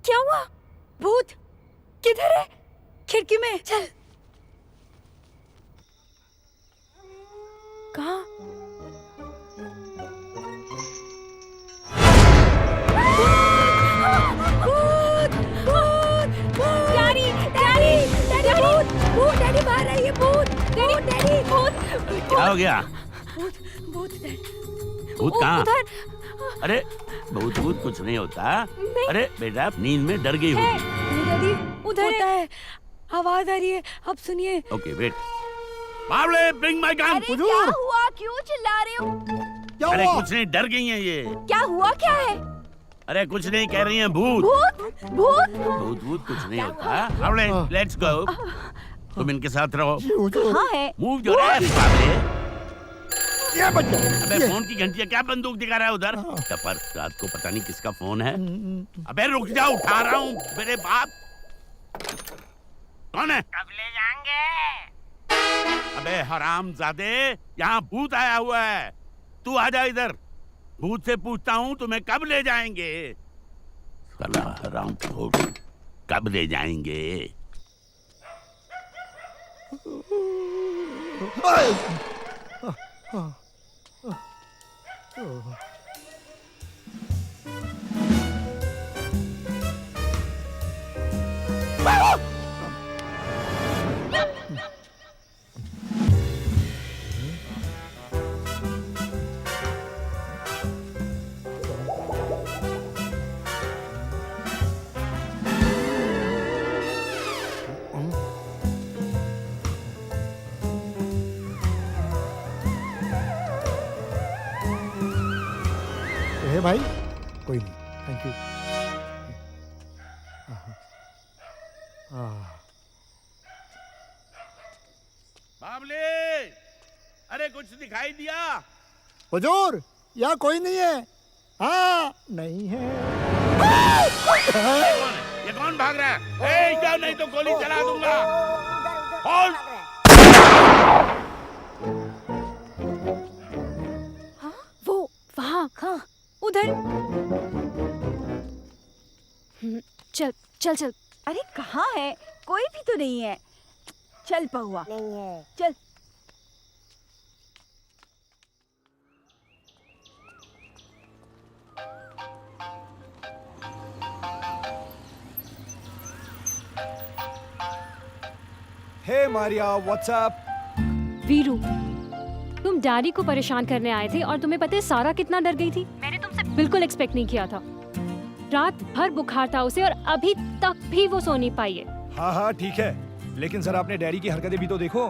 क्या हुआ? भूत किधर है? खिड़की में चल। कहाँ? भूत! भूत! भूत! डैडी! डैडी! डैडी! भूत! भूत! डैडी बाहर आइए! भूत! डैडी! डैडी! भूत! क्या हो गया? भूत! भूत! डैडी! भूत कहाँ? उधर! अरे भूत भूत कुछ नहीं होता। नहीं। अरे बेटा, नींद में डर गई होगी। डैडी उधर है, आवाज आ रही है, अब सुनिए। Okay wait. बावले, ब्रिंग माय गन। अरे क्या हुआ? क्यों चिल्ला रहे हो? अरे कुछ नहीं, डर गई हैं ये। क्या हुआ? क्या है? अरे कुछ नहीं, कह रही हैं भूत। भूत! भूत! भूत भूत कुछ नहीं होता। बावले, लेट्स गो। तुम इनके साथ रहो। कहाँ है? मूव योर एस बावले। ये बच्चा। अबे फोन की घंटियां क्या बंदूक दिखा रहा है उधर? टपर, रात को पता नहीं किसका फोन है। अबे रुक जा, उठा रहा हूँ। मेरे बाप कौन है? कब ले जाएंगे? अबे हरामजादे, यहाँ भूत आया हुआ है। तू आजा इधर। भूत से पूछता हूँ तुम्हें कब ले जाएंगे? साला हरामखोर, कब ले जाएंगे? गए भाई? कोई नहीं, थैंक यू। बाबले, अरे कुछ दिखाई दिया? हुजूर, यहाँ कोई नहीं है। हाँ, नहीं है। ये कौन भाग रहा है? जाओ नहीं तो गोली चला दूंगा। और वो वहाँ हाँ उधर। चल चल चल। अरे कहाँ है? कोई भी तो नहीं है। चल पहुआ, नहीं है। चल। हे मारिया, व्हाट्सएप? वीरू, तुम डैडी को परेशान करने आए थे और तुम्हें पता है सारा कितना डर गई थी। मैंने तुमसे बिल्कुल एक्सपेक्ट नहीं किया था। रात भर बुखार था उसे और अभी तक भी वो सो नहीं पाई है। हाँ हाँ ठीक है, लेकिन सर आपने डैडी की हरकतें भी तो देखो।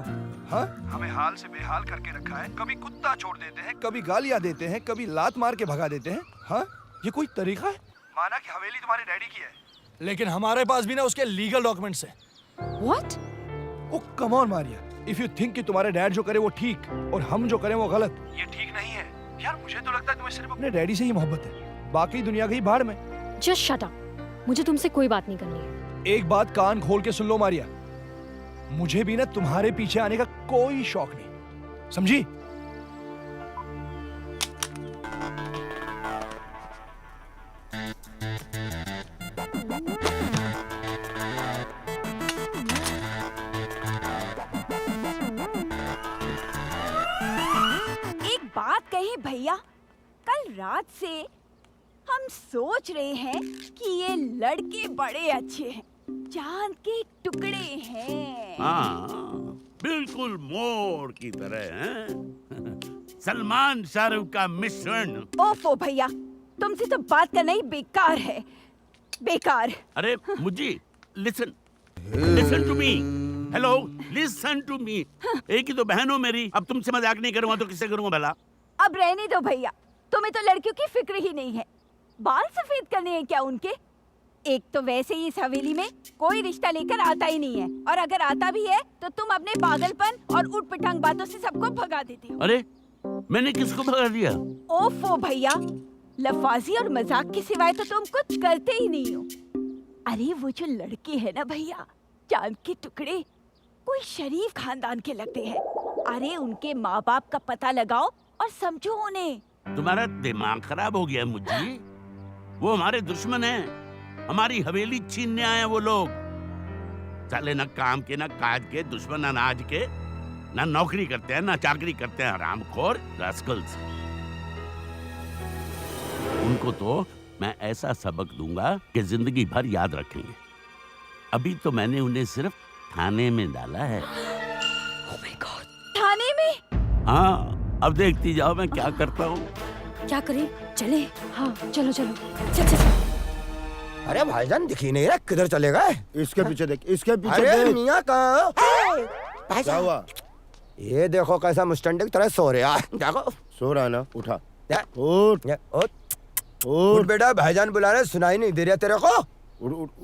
हाँ, हमें हाल से बेहाल करके रखा है। कभी कुत्ता छोड़ देते हैं, कभी गालियाँ देते हैं, कभी लात मार के भगा देते हैं। हाँ, ये कोई तरीका है? माना कि हवेली तुम्हारे डैडी की है, लेकिन हमारे पास भी ना उसके लीगल डॉक्यूमेंट्स हैं। What? Oh come on Maria, if you think कि तुम्हारे डैड जो करे वो ठीक और हम जो करें वो गलत, ये ठीक नहीं है। यार मुझे तो लगता है तुम्हें सिर्फ अपने डैडी से ही मोहब्बत है, बाकी दुनिया गई भाड़ में। Just shut up. मुझे तुमसे कोई बात नहीं करनी है। एक बात कान खोल के सुन लो मारिया, मुझे भी ना तुम्हारे पीछे आने का कोई शौक नहीं, समझी? एक बात कही भैया, कल रात से हम सोच रहे हैं कि ये लड़के बड़े अच्छे हैं, चांद के टुकड़े हैं। हाँ, बिल्कुल मोर की तरह हैं। सलमान शाहरुख का मिश्रण। ओफो भैया, तुमसे तो बात करना ही बेकार है, बेकार। अरे मुझे listen, listen to me. Hello, listen to me. एक ही तो बहन हो मेरी, अब तुमसे मजाक नहीं करूंगा तो किससे करूंगा भला? अब रहने दो भैया, तुम्हें तो लड़कियों की फिक्र ही नहीं है। बाल सफेद करने हैं क्या उनके? एक तो वैसे ही इस हवेली में कोई रिश्ता लेकर आता ही नहीं है, और अगर आता भी है तो तुम अपने पागलपन और उठपटांग बातों से सबको भगा देते हो। अरे मैंने किसको भगा दिया? ओफो भैया, लफाजी और मजाक के सिवाय तो तुम कुछ करते ही नहीं हो। अरे वो जो लड़के हैं ना भैया, चांद के टुकड़े, कोई शरीफ खानदान के लगते हैं। अरे उनके माँ बाप का पता लगाओ और समझो उन्हें। तुम्हारा दिमाग खराब हो गया मुझे। वो हमारे दुश्मन हैं, हमारी हवेली छीनने आए हैं वो लोग। साले ना काम के ना काज के, दुश्मन अनाज के, ना नौकरी करते हैं ना चाकरी करते हैं, हरामखोर रास्कल्स। उनको तो मैं ऐसा सबक दूंगा कि जिंदगी भर याद रखेंगे। अभी तो मैंने उन्हें सिर्फ थाने में डाला है। Oh my God, थाने में? हाँ, अब देखती जाओ मैं क्या करता हूँ। क्या करें? चले? हाँ चलो चलो। चल चल चल। अरे भाईजान दिख ही नहीं रहा, किधर चले गए? इसके पीछे देख, इसके पीछे अरे देख। मियाँ कहाँ? क्या हुआ? ये देखो कैसा मुस्टंडे की तरह सो रहा है। देखो सो रहा है ना, उठा। उठ उठ बेटा, भाईजान बुला रहे, सुनाई नहीं दे रहा तेरे को?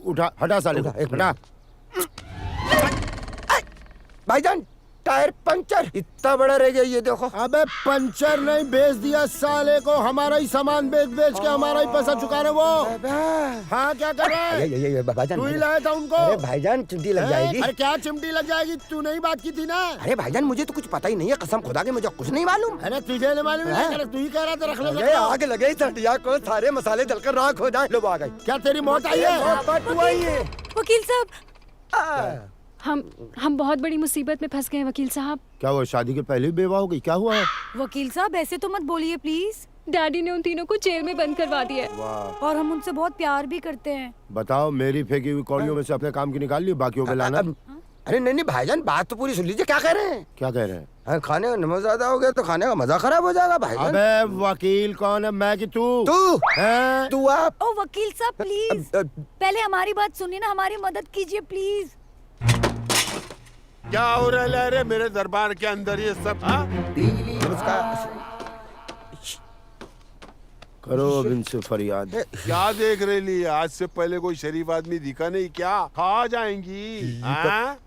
उठा, हटा साले को, हटा। भाईजान टायर पंचर, इतना बड़ा रह गया ये देखो। अबे पंचर नहीं, बेच दिया साले को, हमारा ही सामान बेच बेच के हमारा ही पैसा चुका रहे वो। हाँ क्या कर रहा है? ये भाईजान, तू ही लाया था उनको। अरे भाईजान चिमटी लग जाएगी। अरे क्या चिमटी लग जाएगी? तू नहीं बात की थी ना। अरे भाईजान मुझे तो कुछ पता ही नहीं है, कसम खुदा के मुझे कुछ नहीं मालूम। अरे तुझे नहीं मालूम है? तू ही कह रहा था रख ले। आग लगे सटिया को, सारे मसाले जलकर राख हो जाए। लो आ गई। क्या तेरी मौत आई है? तू आई है वकील साहब, हम बहुत बड़ी मुसीबत में फंस गए हैं वकील साहब। क्या हुआ? शादी के पहले ही बेवा हो गई? क्या हुआ है? वकील साहब ऐसे तो मत बोलिए प्लीज। डैडी ने उन तीनों को जेल में बंद करवा दिया है। वाह। और हम उनसे बहुत प्यार भी करते हैं। बताओ, मेरी फेंकी हुई कौड़ियों में से अपने काम की निकाल ली, बाकियों पे लाना। अरे नहीं भाईजान, बात तो पूरी सुन लीजिए, क्या कह रहे हैं? क्या कह रहे हैं? खाने का नमक ज्यादा हो गया तो खाने का मजा खराब हो जाएगा भाईजान। अबे वकील कौन है, मैं कि तू? तू आप। ओ वकील साहब प्लीज, पहले हमारी बात सुनिए ना, हमारी मदद कीजिए प्लीज। क्या हो रहा है रे मेरे दरबार के अंदर ये सब? करो अब इनसे फरियाद। क्या देख रही ली? आज से पहले कोई शरीफ आदमी दिखा नहीं क्या? खा जाएंगी। हाँ?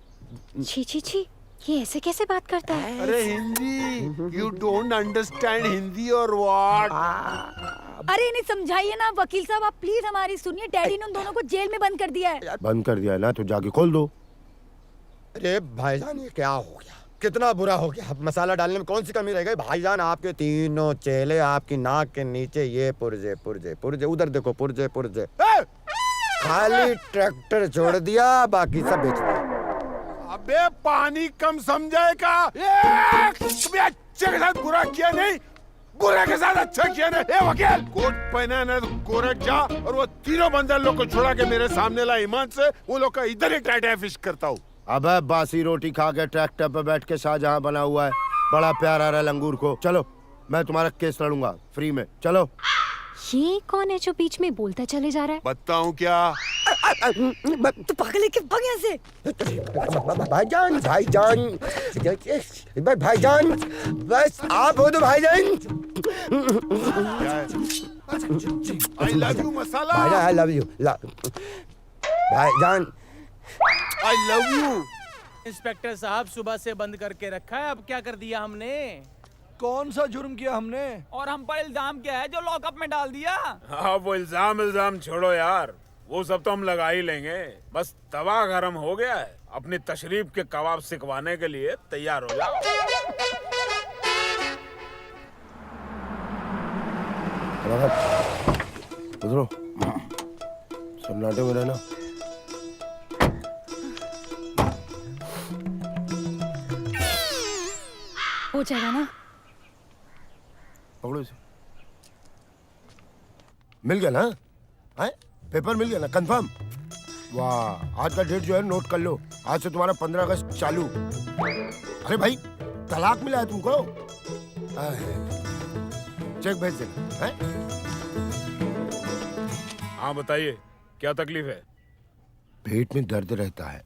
छी छी छी, ये ऐसे कैसे बात करता है? अरे Hindi, you don't understand Hindi और व्हाट? अरे इन्हें समझाइए ना वकील साहब, आप प्लीज हमारी सुनिए। डैडी ने उन दोनों को जेल में बंद कर दिया है। बंद कर दिया है ना, तो जाके खोल दो। अरे भाईजान ये क्या हो गया? कितना बुरा हो गया। अब मसाला डालने में कौन सी कमी रह गई? भाईजान आपके तीनों चेले आपकी नाक के नीचे ये पुर्जे पुर्जे पुर्जे, उधर देखो पुर्जे पुर्जे। खाली ट्रैक्टर छोड़ दिया, बाकी सब बेच दिया। अबे पानी कम समझे का? कभी अच्छे के साथ बुरा किया नहीं, बुरे के साथ अच्छा किया नहीं। ए वकील, कोट पहना ना तो कोर्ट जा और वो तीनों बंदर लोग को छुड़ा के मेरे सामने ला। ईमान से वो लोग का इधर ही टाटा फिश करता हूँ। अबे बासी रोटी खा के ट्रैक्टर पे बैठ के शाहजहां बना हुआ है, बड़ा प्यार आ रहा है लंगूर को। चलो मैं तुम्हारा केस लड़ूंगा फ्री में। चलो। ये कौन है जो बीच में बोलता चले जा रहा है? बताऊं क्या? तो पागल है कि भाग यहाँ से। भाईजान भाईजान भाईजान, बस आप हो तो भाईजान। आई लव यू मसाला। भाईजान आई लव यू। भाईजान आई लव यू। इंस्पेक्टर साहब सुबह से बंद करके रखा है, अब क्या कर दिया हमने? कौन सा जुर्म किया हमने? और हम पर इल्जाम क्या है जो लॉकअप में डाल दिया? हाँ वो इल्जाम छोड़ो यार, वो सब तो हम लगा ही लेंगे। बस तवा गरम हो गया है, अपनी तशरीफ के कबाब सिकवाने के लिए तैयार हो जाओ। उधरो सन्नाटे में रहना। हो जाएगा ना? पकड़ो इसे। मिल गया ना? है? पेपर मिल गया ना? कंफर्म? वाह, आज का डेट जो है नोट कर लो। आज से तुम्हारा 15 अगस्त चालू। अरे भाई तलाक मिला है तुमको? चेक भेज देना। है? हाँ बताइए क्या तकलीफ है? पेट में दर्द रहता है,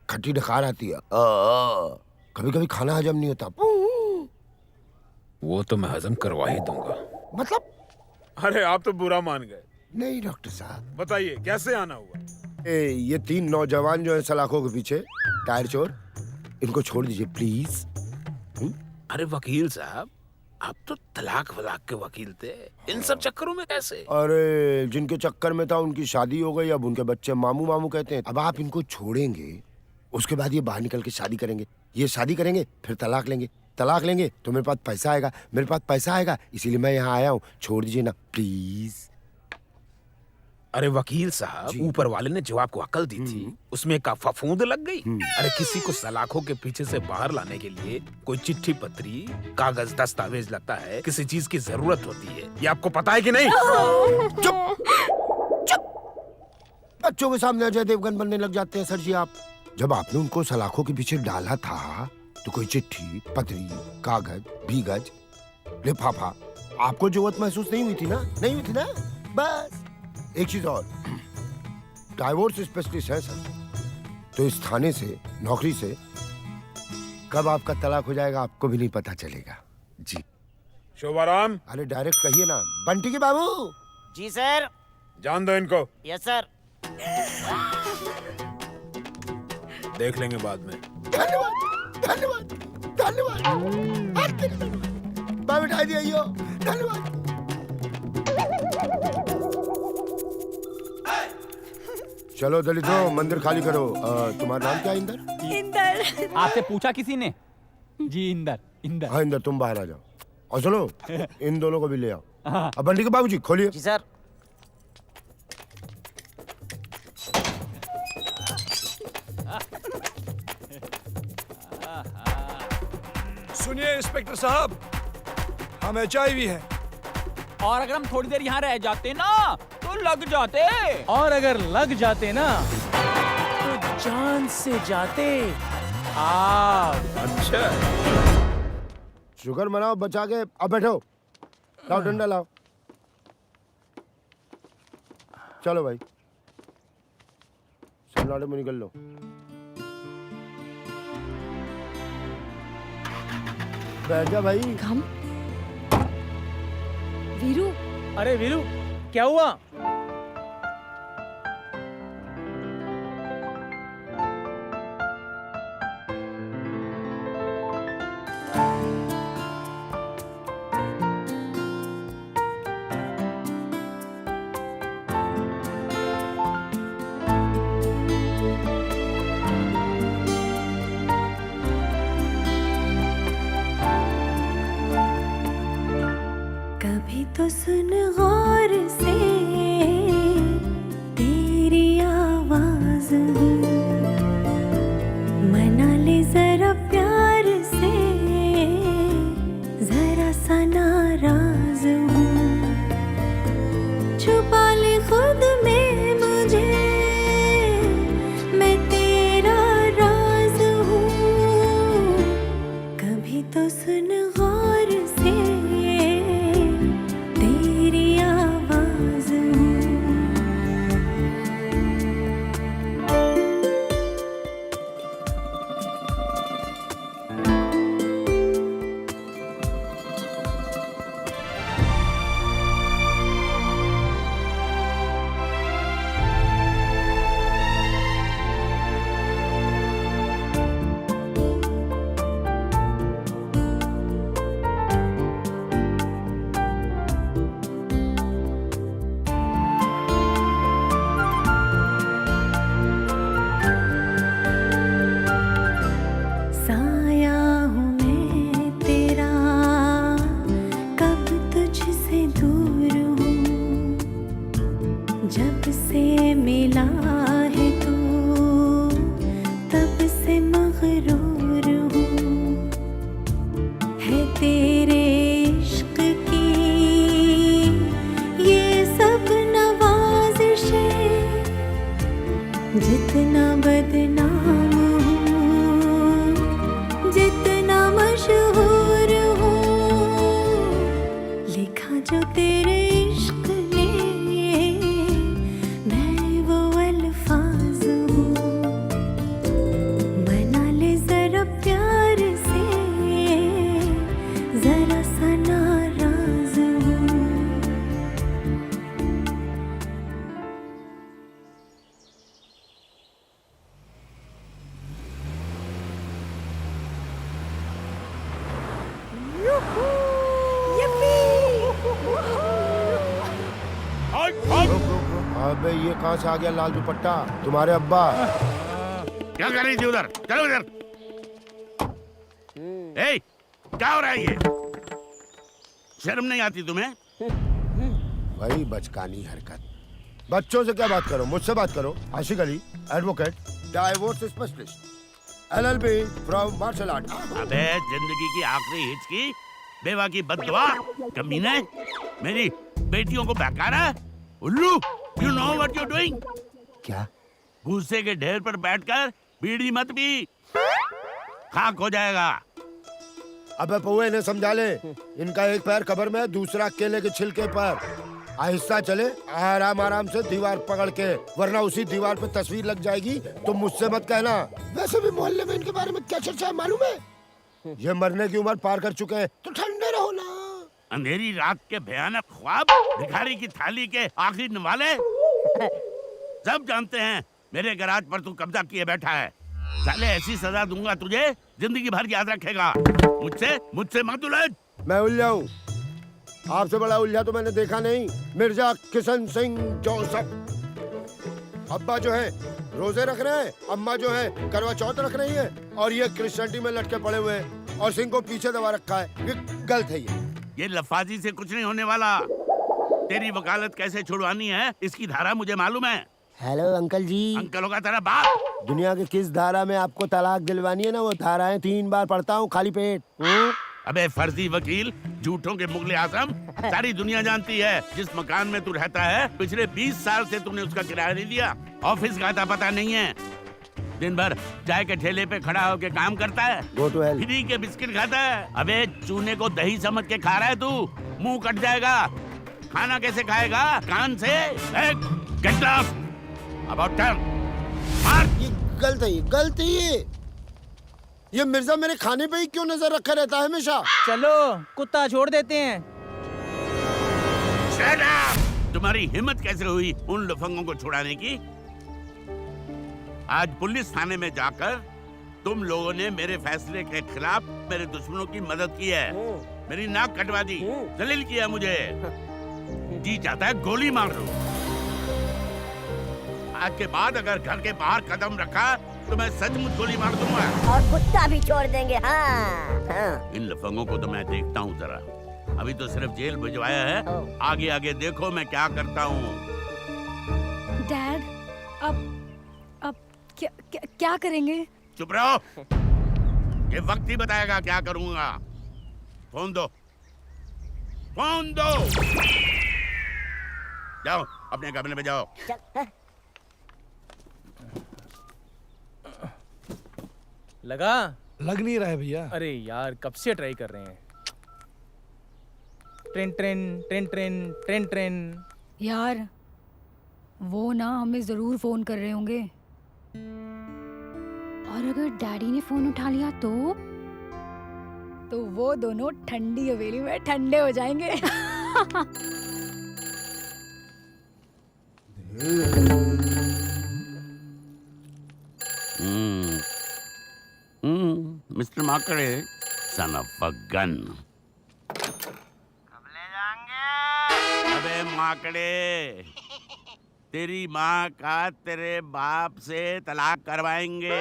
खट्टी डकार आती है, कभी कभी खाना हजम नहीं होता। वो तो मैं हजम करवा ही दूंगा। मतलब? अरे आप तो बुरा मान गए। नहीं डॉक्टर साहब। बताइए कैसे आना हुआ? ये 3 नौजवान जो है सलाखों के पीछे, टायर चोर, इनको छोड़ दीजिए प्लीज। अरे वकील साहब, आप तो तलाक वलाक के वकील थे, इन सब चक्करों में कैसे? अरे जिनके चक्कर में था उनकी शादी हो गई, अब उनके बच्चे मामू मामू कहते हैं। अब आप इनको छोड़ेंगे, उसके बाद ये बाहर निकल के शादी करेंगे, ये शादी करेंगे, फिर तलाक लेंगे, तलाक लेंगे तो मेरे पास पैसा आएगा, मेरे पास पैसा आएगा, इसीलिए मैं यहाँ आया हूँ। छोड़ दीजिए ना प्लीज। अरे वकील साहब, ऊपर वाले ने जो आपको अकल दी थी उसमें का फफूंद लग गई। अरे किसी को सलाखों के पीछे से बाहर लाने के लिए कोई चिट्ठी पत्री, कागज, दस्तावेज लगता है, किसी चीज की जरूरत होती है। ये आपको पता है कि नहीं? चुप चुप। बच्चों के सामने अजय देवगन बनने लग जाते हैं सर जी आप। जब आपने उनको सलाखों के पीछे डाला था तो कोई चिट्ठी, पत्री, कागज, भीगज, लिफाफा आपको जरूरत महसूस नहीं हुई थी ना? नहीं हुई थी ना? बस एक चीज और, डाइवोर्स स्पेशलिस्ट है सर, तो इस थाने से, नौकरी से कब आपका तलाक हो जाएगा आपको भी नहीं पता चलेगा जी। शोभाराम। अरे डायरेक्ट कहिए ना, बंटी के बाबू। जी सर। जान दो इनको। Yes sir. देख लेंगे बाद में। धन्यवाद धन्यवाद धन्यवाद। बाबू बिठाई दिया, धन्यवाद। चलो दलितों, मंदिर खाली करो। तुम्हारा नाम क्या है? इंदर। इंदर। आपसे पूछा किसी ने? जी इंदर। इंदर। हाँ इंदर, तुम बाहर आ जाओ और सुनो, इन दोनों को भी ले आओ। अब बंटी के बाबूजी खोलिए। जी सर। सुनिए इंस्पेक्टर साहब, हम HIV हैं। और अगर हम थोड़ी देर यहाँ रह जाते ना तो लग जाते। और अगर लग जाते ना तो जान से जाते आप। अच्छा, शुगर मनाओ बचा के। अब बैठो, लाओ डंडा लाओ। चलो भाई, सन्नाटे में निकल लो। बैठ जा भाई। वीरू, अरे वीरू, क्या हुआ? कभी तो सुन गौर से तेरी आवाज मना ले जरा प्यार से, जरा सा नाराज हूँ, छुपा ले खुद में मुझे, मैं तेरा राज हूँ। कभी तो सुन गौर से तेरी आवाज साया हूँ मैं तेरा, कब तुझसे दूर हूँ, जब से मिला है तू तब से मगरूर हूँ, है तेरे इश्क की ये सब नवाज़िशें, जितना बदनाम हूँ, जितना मशहूर हूँ, लिखा जो तेरे इश्क ने, मैं वो अल्फाज हूँ, मना ले जरा प्यार से, जरा सा नाराज हूँ। अबे ये कहाँ से आ गया लाल दुपट्टा? तुम्हारे अब्बा। क्या कर रही थी उधर? चलो उधर। ए, क्या हो रहा है ये? शर्म नहीं आती तुम्हें? वही बचकानी हरकत। बच्चों से क्या बात करो, मुझसे बात करो। Ashiq Ali, advocate, divorce specialist, LLB from martial art. अबे जिंदगी की आखिरी हिचकी, बेवा की बद्दुआ, कमीने, मेरी बेटियों को बहकारा, उल्लू, you know what you're doing? क्या? भूसे के ढेर पर बैठकर बीड़ी मत पी, खाक हो जाएगा। अबे पौए ने समझा ले, इनका एक पैर कब्र में, दूसरा केले के छिलके पर। आहिस्ता चले, आराम आराम से दीवार पकड़ के, वरना उसी दीवार पे तस्वीर लग जाएगी तो मुझसे मत कहना। वैसे भी मोहल्ले में इनके बारे में क्या चर्चा है मालूम है? ये मरने की उम्र पार कर चुके हैं, तो ठंडे रहो ना। अंधेरी रात के भयानक ख्वाब, भिखारी की थाली के आखिरी नवाले, सब जानते हैं मेरे गराज पर तू कब्जा किए बैठा है। साले ऐसी सजा दूंगा तुझे, जिंदगी भर याद रखेगा। मुझसे मत उलझ। मैं उलझा हूँ? आपसे बड़ा उलझा तो मैंने देखा नहीं। मिर्जा किशन सिंह जोसफ। अब्बा जो है रोजे रख रहे हैं, अम्मा जो है करवा चौथ रख रही है, और ये क्रिश्चियनिटी में लटके पड़े हुए हैं, और सिंह को पीछे दबा रखा है। ये गलत है। ये लफाजी से कुछ नहीं होने वाला। तेरी वकालत कैसे छुड़वानी है, इसकी धारा मुझे मालूम है। हेलो अंकल जी। अंकल होगा तेरा बाप। दुनिया के किस धारा में आपको तलाक दिलवानी है ना, वो धाराएं 3 बार पढ़ता हूँ खाली पेट। अबे फर्जी वकील, झूठों के मुगले आजम, सारी दुनिया जानती है जिस मकान में तू रहता है पिछले 20 साल से तूने उसका किराया नहीं दिया। ऑफिस का आता पता नहीं है, दिन भर चाय के ठेले पे खड़ा होके काम करता है, फ्री के बिस्किट खाता है। अबे चूने को दही समझ के खा रहा है तू, मुंह कट जाएगा। खाना कैसे खाएगा? कान से। Get lost. About turn. मार। ये गलत है, गलत है ये मिर्जा मेरे खाने पे ही क्यों नजर रखा रहता है हमेशा? चलो कुत्ता छोड़ देते हैं। Shut up! तुम्हारी हिम्मत कैसे हुई उन लफंगों को छुड़ाने की? आज पुलिस थाने में जाकर तुम लोगों ने मेरे फैसले के खिलाफ मेरे दुश्मनों की मदद की है, मेरी नाक कटवा दी, जलील किया मुझे। जी चाहता है गोली मार दूं। आज के बाद अगर घर के बाहर कदम रखा तो मैं सचमुच गोली मार दूंगा। और कुत्ता भी छोड़ देंगे। हाँ। इन लफंगों को तो मैं देखता हूँ जरा। अभी तो सिर्फ जेल भिजवाया है, आगे आगे देखो मैं क्या करता हूँ। डैड, अब क्या करेंगे? चुप रहो, ये वक्त ही बताएगा क्या करूंगा। फोन दो, फोन दो। जाओ अपने कमरे में जाओ। लगा? लग नहीं रहा है भैया। अरे यार कब से ट्राई कर रहे हैं। Train train train train train train. यार वो ना हमें जरूर फोन कर रहे होंगे। और अगर डैडी ने फोन उठा लिया तो वो दोनों ठंडी हवेली में ठंडे हो जाएंगे। Mister Makde, son of a gun। अबे माकड़े, तेरी माँ का तेरे बाप से तलाक करवाएंगे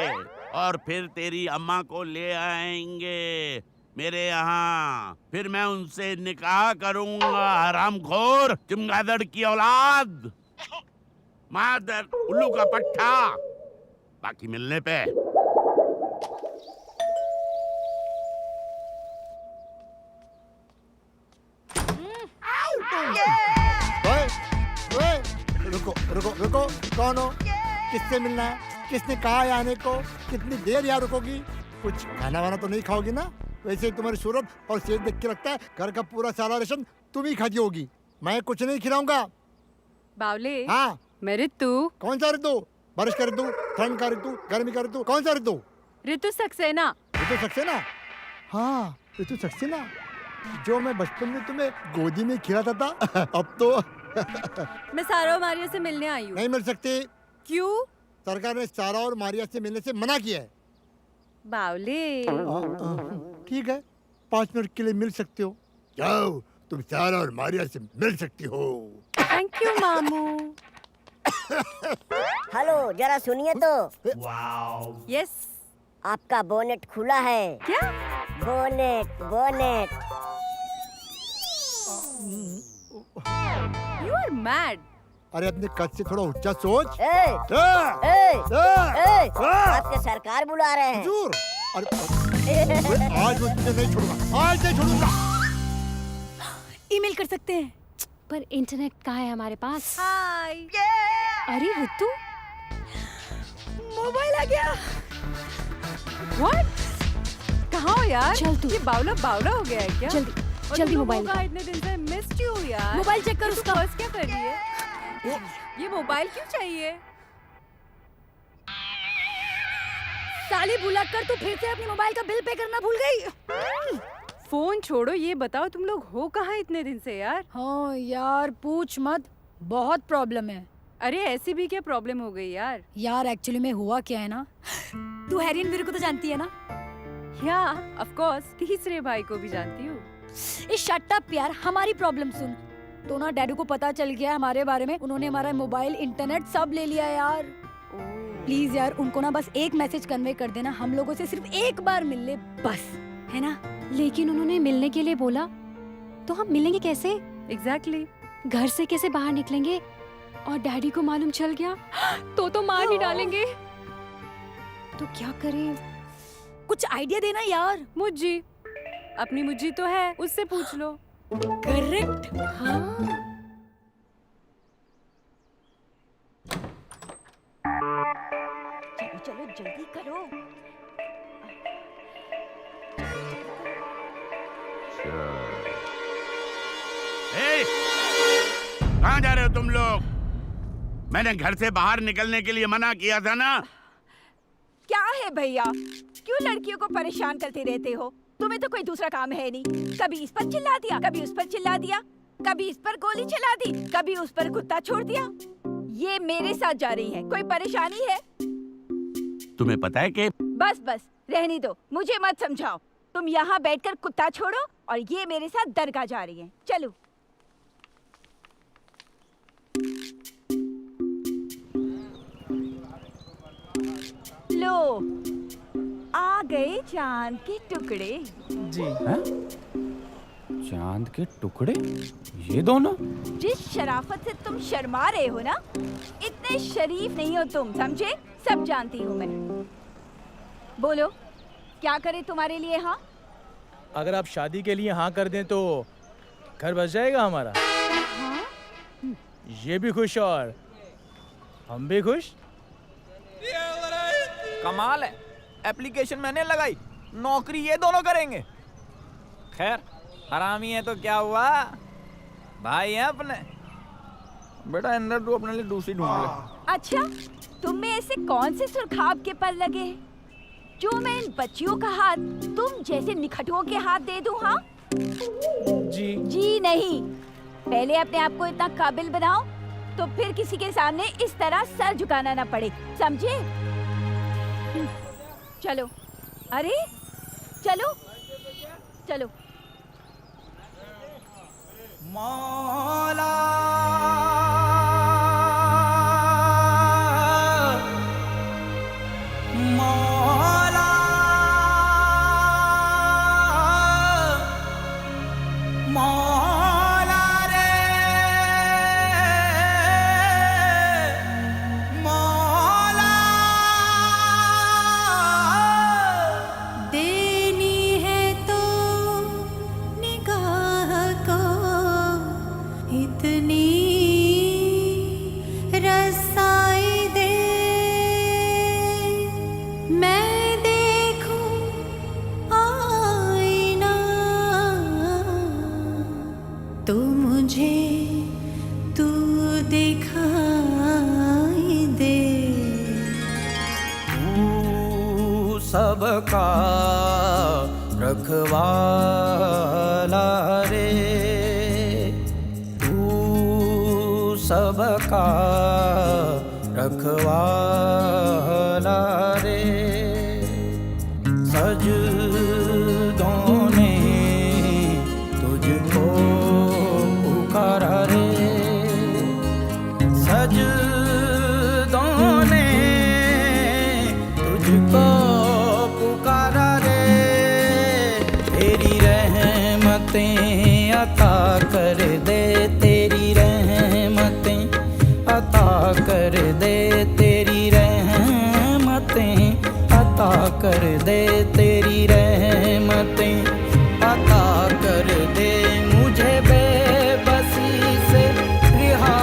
और फिर तेरी अम्मा को ले आएंगे मेरे यहाँ। फिर मैं उनसे निकाह करूंगा। हरामखोर, चमगादड़ की औलाद, मादर उल्लू का पट्टा। बाकी मिलने पे। रुको रुको रुको, कौन हो? किससे मिलना है? किसने कहा है आने को? कितनी देर यहाँ रुकोगी? कुछ खाना वाना तो नहीं खाओगी ना? वैसे ही तुम्हारी सूरत और सेहत देख के लगता है घर का पूरा सारा राशन तुम ही खाती होगी। मैं कुछ नहीं खिलाऊंगा। बावले। हाँ मैं ऋतु। कौन सा ऋतु? बारिश का ऋतु, ठंड का ऋतु, गर्मी का ऋतु, कौन सा ऋतु? ऋतु सक्सेना। ऋतु सक्सेना? हाँ ऋतु सक्सेना, जो मैं बचपन में तुम्हें गोदी में खिलाता था। अब तो मैं सारा और मारिया से मिलने आई हूँ। नहीं मिल सकती। क्यों? सरकार ने सारा और मारिया से मिलने से मना किया है। बावले। ठीक है, 5 मिनट के लिए मिल सकते हो। जाओ, तुम सारा और मारिया से मिल सकती हो। थैंक यू मामू। हेलो, जरा सुनिए तो। यस। आपका बोनेट खुला है। क्या? Bonnet bonnet. You are mad. अरे अपने कद से थोड़ा ऊंचा सोच। आपके सरकार बुला रहे हैं। हुजूर, आज मैं तुझे नहीं छोड़ूंगा, आज नहीं छोड़ूंगा। ईमेल कर सकते हैं, पर इंटरनेट कहाँ है हमारे पास? हाय। अरे ऋतु, मोबाइल आ गया। What? कहाँ हो यार? चल तू। ये बावला हो गया है क्या? जल्दी मोबाइल का इतने दिन से मिस्ड यू यार। मोबाइल चेक कर उसका। बस क्या कर रही है? ये मोबाइल क्यों चाहिए? साली भुला कर तू फिर से अपने मोबाइल का बिल पे करना भूल गई। फोन छोड़ो, ये बताओ तुम लोग हो कहाँ इतने दिन से यार? हाँ यार पूछ मत, बहुत प्रॉब्लम है। अरे ऐसी भी क्या प्रॉब्लम हो गई यार? यार एक्चुअली में हुआ क्या है ना, तू हैरियन वीर को तो जानती है ना? या ऑफ कोर्स, तीसरे भाई को भी जानती हूँ। शट अप यार, हमारी प्रॉब्लम सुन। तो ना डैडू को पता चल गया हमारे बारे में, उन्होंने हमारा मोबाइल इंटरनेट सब ले लिया यार। प्लीज यार उनको ना बस एक मैसेज कन्वे कर देना, हम लोगों से सिर्फ एक बार मिल ले बस, है ना? लेकिन उन्होंने मिलने के लिए बोला, तो हम मिलेंगे कैसे? एग्जैक्टली। घर से कैसे बाहर निकलेंगे? और डैडी को मालूम चल गया तो मार ही डालेंगे। तो क्या करें? कुछ आइडिया देना यार। मुज्जी, अपनी मुज्जी तो है, उससे पूछ लो। करेक्ट। हाँ। चलो चलो जल्दी करो। कहाँ जा रहे हो तुम लोग? मैंने घर से बाहर निकलने के लिए मना किया था ना। क्या है भैया, क्यों लड़कियों को परेशान करते रहते हो? तुम्हें तो कोई दूसरा काम है नहीं। कभी इस पर चिल्ला दिया, कभी उस पर चिल्ला दिया। कभी इस पर गोली चला दी, कभी उस पर कुत्ता छोड़ दिया। ये मेरे साथ जा रही है, कोई परेशानी है? तुम्हें पता है कि बस बस रहने दो, मुझे मत समझाओ। तुम यहाँ बैठकर कुत्ता छोड़ो और ये मेरे साथ दरगाह जा रही है। चलो। लो, आ गए चांद के टुकड़े। जी। चांद के टुकड़े? ये दोनों? जिस शराफत से तुम शर्मा रहे हो ना, इतने शरीफ नहीं हो तुम, समझे? सब जानती हूँ मैं। बोलो, क्या करें तुम्हारे लिए? हाँ, अगर आप शादी के लिए हाँ कर दें तो घर बस जाएगा हमारा। हाँ? ये भी खुश और हम भी खुश। कमाल है, एप्लीकेशन मैंने लगाई, नौकरी ये दोनों करेंगे। खैर, हरामी है तो क्या हुआ, भाई है अपने। बेटा अंदर तू अपने लिए दूसरी ढूंढ ले। अच्छा, तुम में ऐसे कौन से सुरखाब के पर लगे हैं जो मैं इन बच्चियों का हाथ तुम जैसे निखटुओं के हाथ दे दूं? हाँ जी। जी नहीं, पहले अपने आप को इतना काबिल बनाओ तो फिर किसी के सामने इस तरह सर झुकाना ना पड़े, समझे? चलो। अरे चलो चलो। मौला मौला मौला रे मौला। देनी है तो निगाह को इतनी रसाई दे, मैं देखूं आईना तो मुझे तू दिखाई दे। तू सबका रखवाला रे, तू सबका रखवाला रे। सजदों ने तुझको पुकारा रे, सजदों ने तुझको पुकारा रे। तेरी रहमतें अता कर दे, तेरी रहमतें अता कर दे, तेरी रहमतें अता कर दे, तेरी रहमतें अता कर दे। मुझे बेबसी से रिहा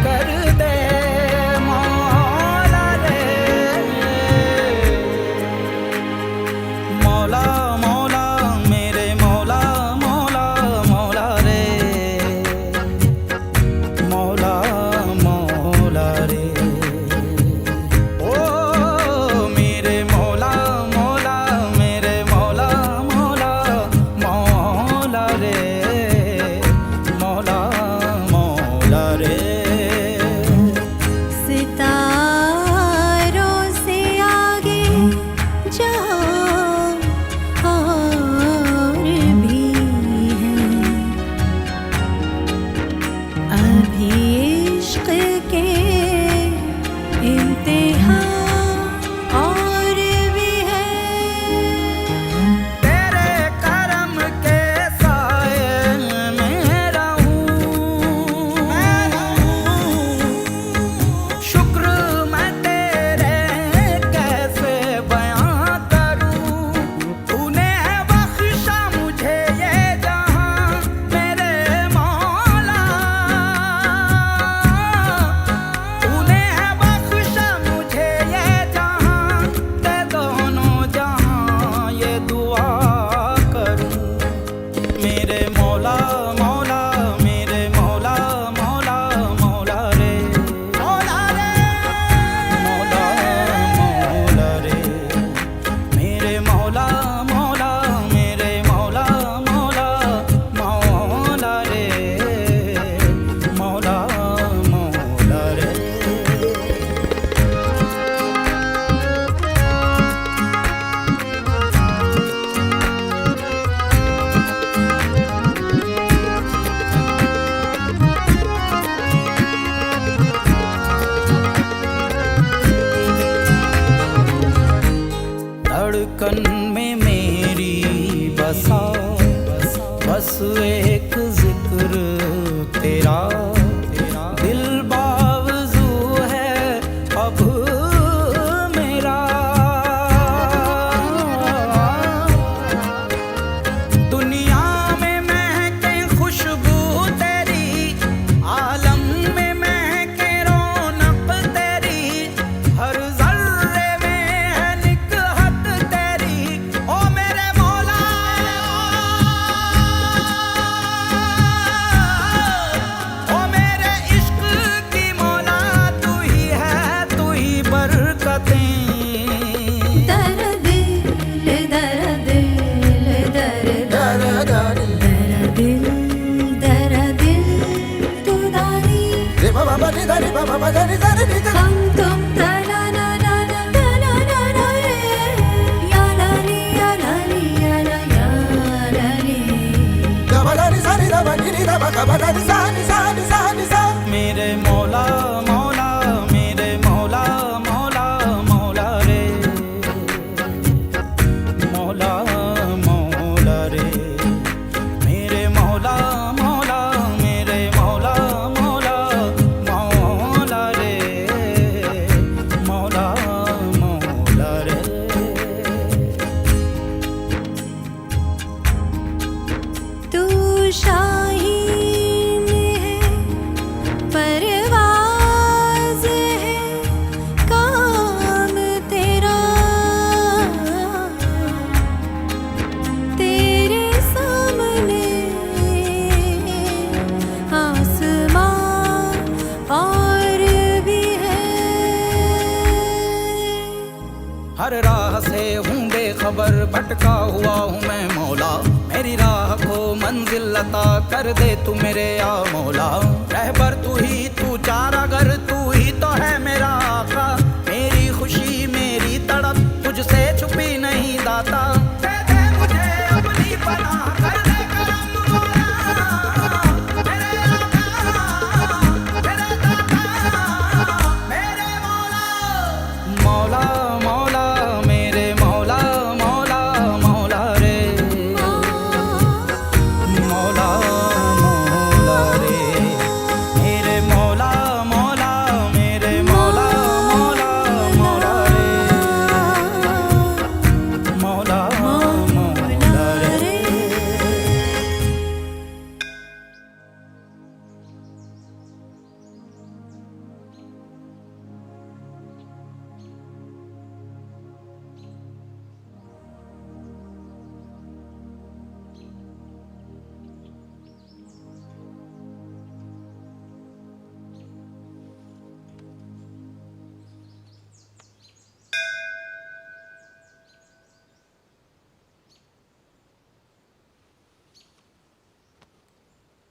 कर दे मौला रे। मौला मौला मेरे मौला मौला मौला रे, मौला मौला रे। ओ मेरे मौला मौला मेरे मौला मौला मौला रे, मौला मौला रे। सितारों से आगे जहाँ और भी हैं, अभी इश्क के इम्तिहान और भी हैं। तेरे करम के साए में रहूं, शुक्र मैं तेरे कैसे बयां करूं। तूने बख्शा मुझे ये जहां मेरे मौला, तूने बख्शा मुझे ये जहां, ते दोनों जहां ये दुआ करूं। मेरे मौला मौला मेरे मौला मौला मौला रे, मौला रे मौला मौला रे। मेरे मौला मौला मेरे मौला मौला मौला रे, बस एक जिक्र तेरा, दिल बावजू है अब मेरा। दुनिया में महके खुशबू तेरी, आलम में महके रौनक तेरी, हर जर्रे में है निकहत तेरी। ओ मेरे मौला, ओ मेरे इश्क की मौला, तू ही है, तू ही बरकतें। दर्द दर्द दर्द दर्द दर्द तू दानी हम तुम तना ना ना ना तना ना ना रे या लाली या लाली या ला या लाली। मेरे मौला मौला मेरे मौला मौला मौला रे, मौला मौला रे, मेरे मौला मौला मेरे मौला मौला मौला रे, मौला मौला रे। तू शाहीन है, परवाज़ है, काम तेरा, तेरे सामने आसमां और भी है। हर राह से हूँ बेखबर, भटका हुआ हूँ मैं मौला, मेरी राह को मंजिल अता कर दे तू मेरे या मौला। रहबर तू ही, तू चारागर तू ही तो है मेरा आका, मेरी खुशी मेरी तड़प तुझसे छुपी नहीं दाता। दे दे मुझे अपनी पनाह, कर दे करम मौला, मेरे आका, मेरे दाता, मेरे मौला। मौला मौला मेरे मौला मौला मौला रे, मौला मौला रे, मेरे मौला मौला मेरे मौला मौला मौला रे, मौला मौला रे।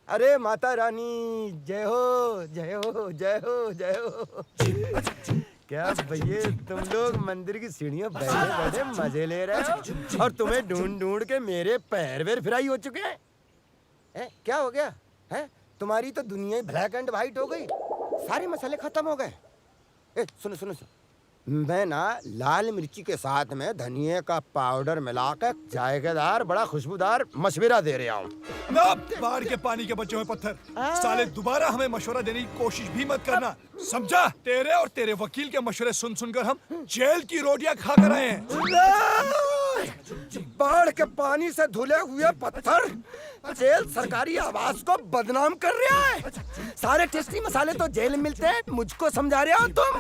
अरे माता रानी जय हो जय हो जय हो जय हो। क्या भैया तुम लोग मंदिर की सीढ़ियों बैठे बैठे मजे ले रहे हो और तुम्हें ढूंढ ढूंढ के मेरे पैर वेर फ्राई हो चुके हैं। क्या हो गया है? तुम्हारी तो दुनिया ब्लैक एंड व्हाइट हो गई, सारे मसाले खत्म हो गए। सुनो सुनो सुनो, मैं ना लाल मिर्ची के साथ में धनिया का पाउडर मिलाकर जायकेदार बड़ा खुशबूदार मशवरा दे रहा हूँ। बाढ़ के पानी के बच्चे हुए पत्थर, साले दोबारा हमें मशवरा देने की कोशिश भी मत करना, समझा? तेरे और तेरे वकील के मशवरे सुन सुनकर हम जेल की रोटियां खा कर आए हैं। बाढ़ के पानी से धुले हुए पत्थर जेल सरकारी आवास को बदनाम कर रहा है। सारे टेस्टी मसाले तो जेल में मिलते हैं, मुझको समझा रहे हो तुम?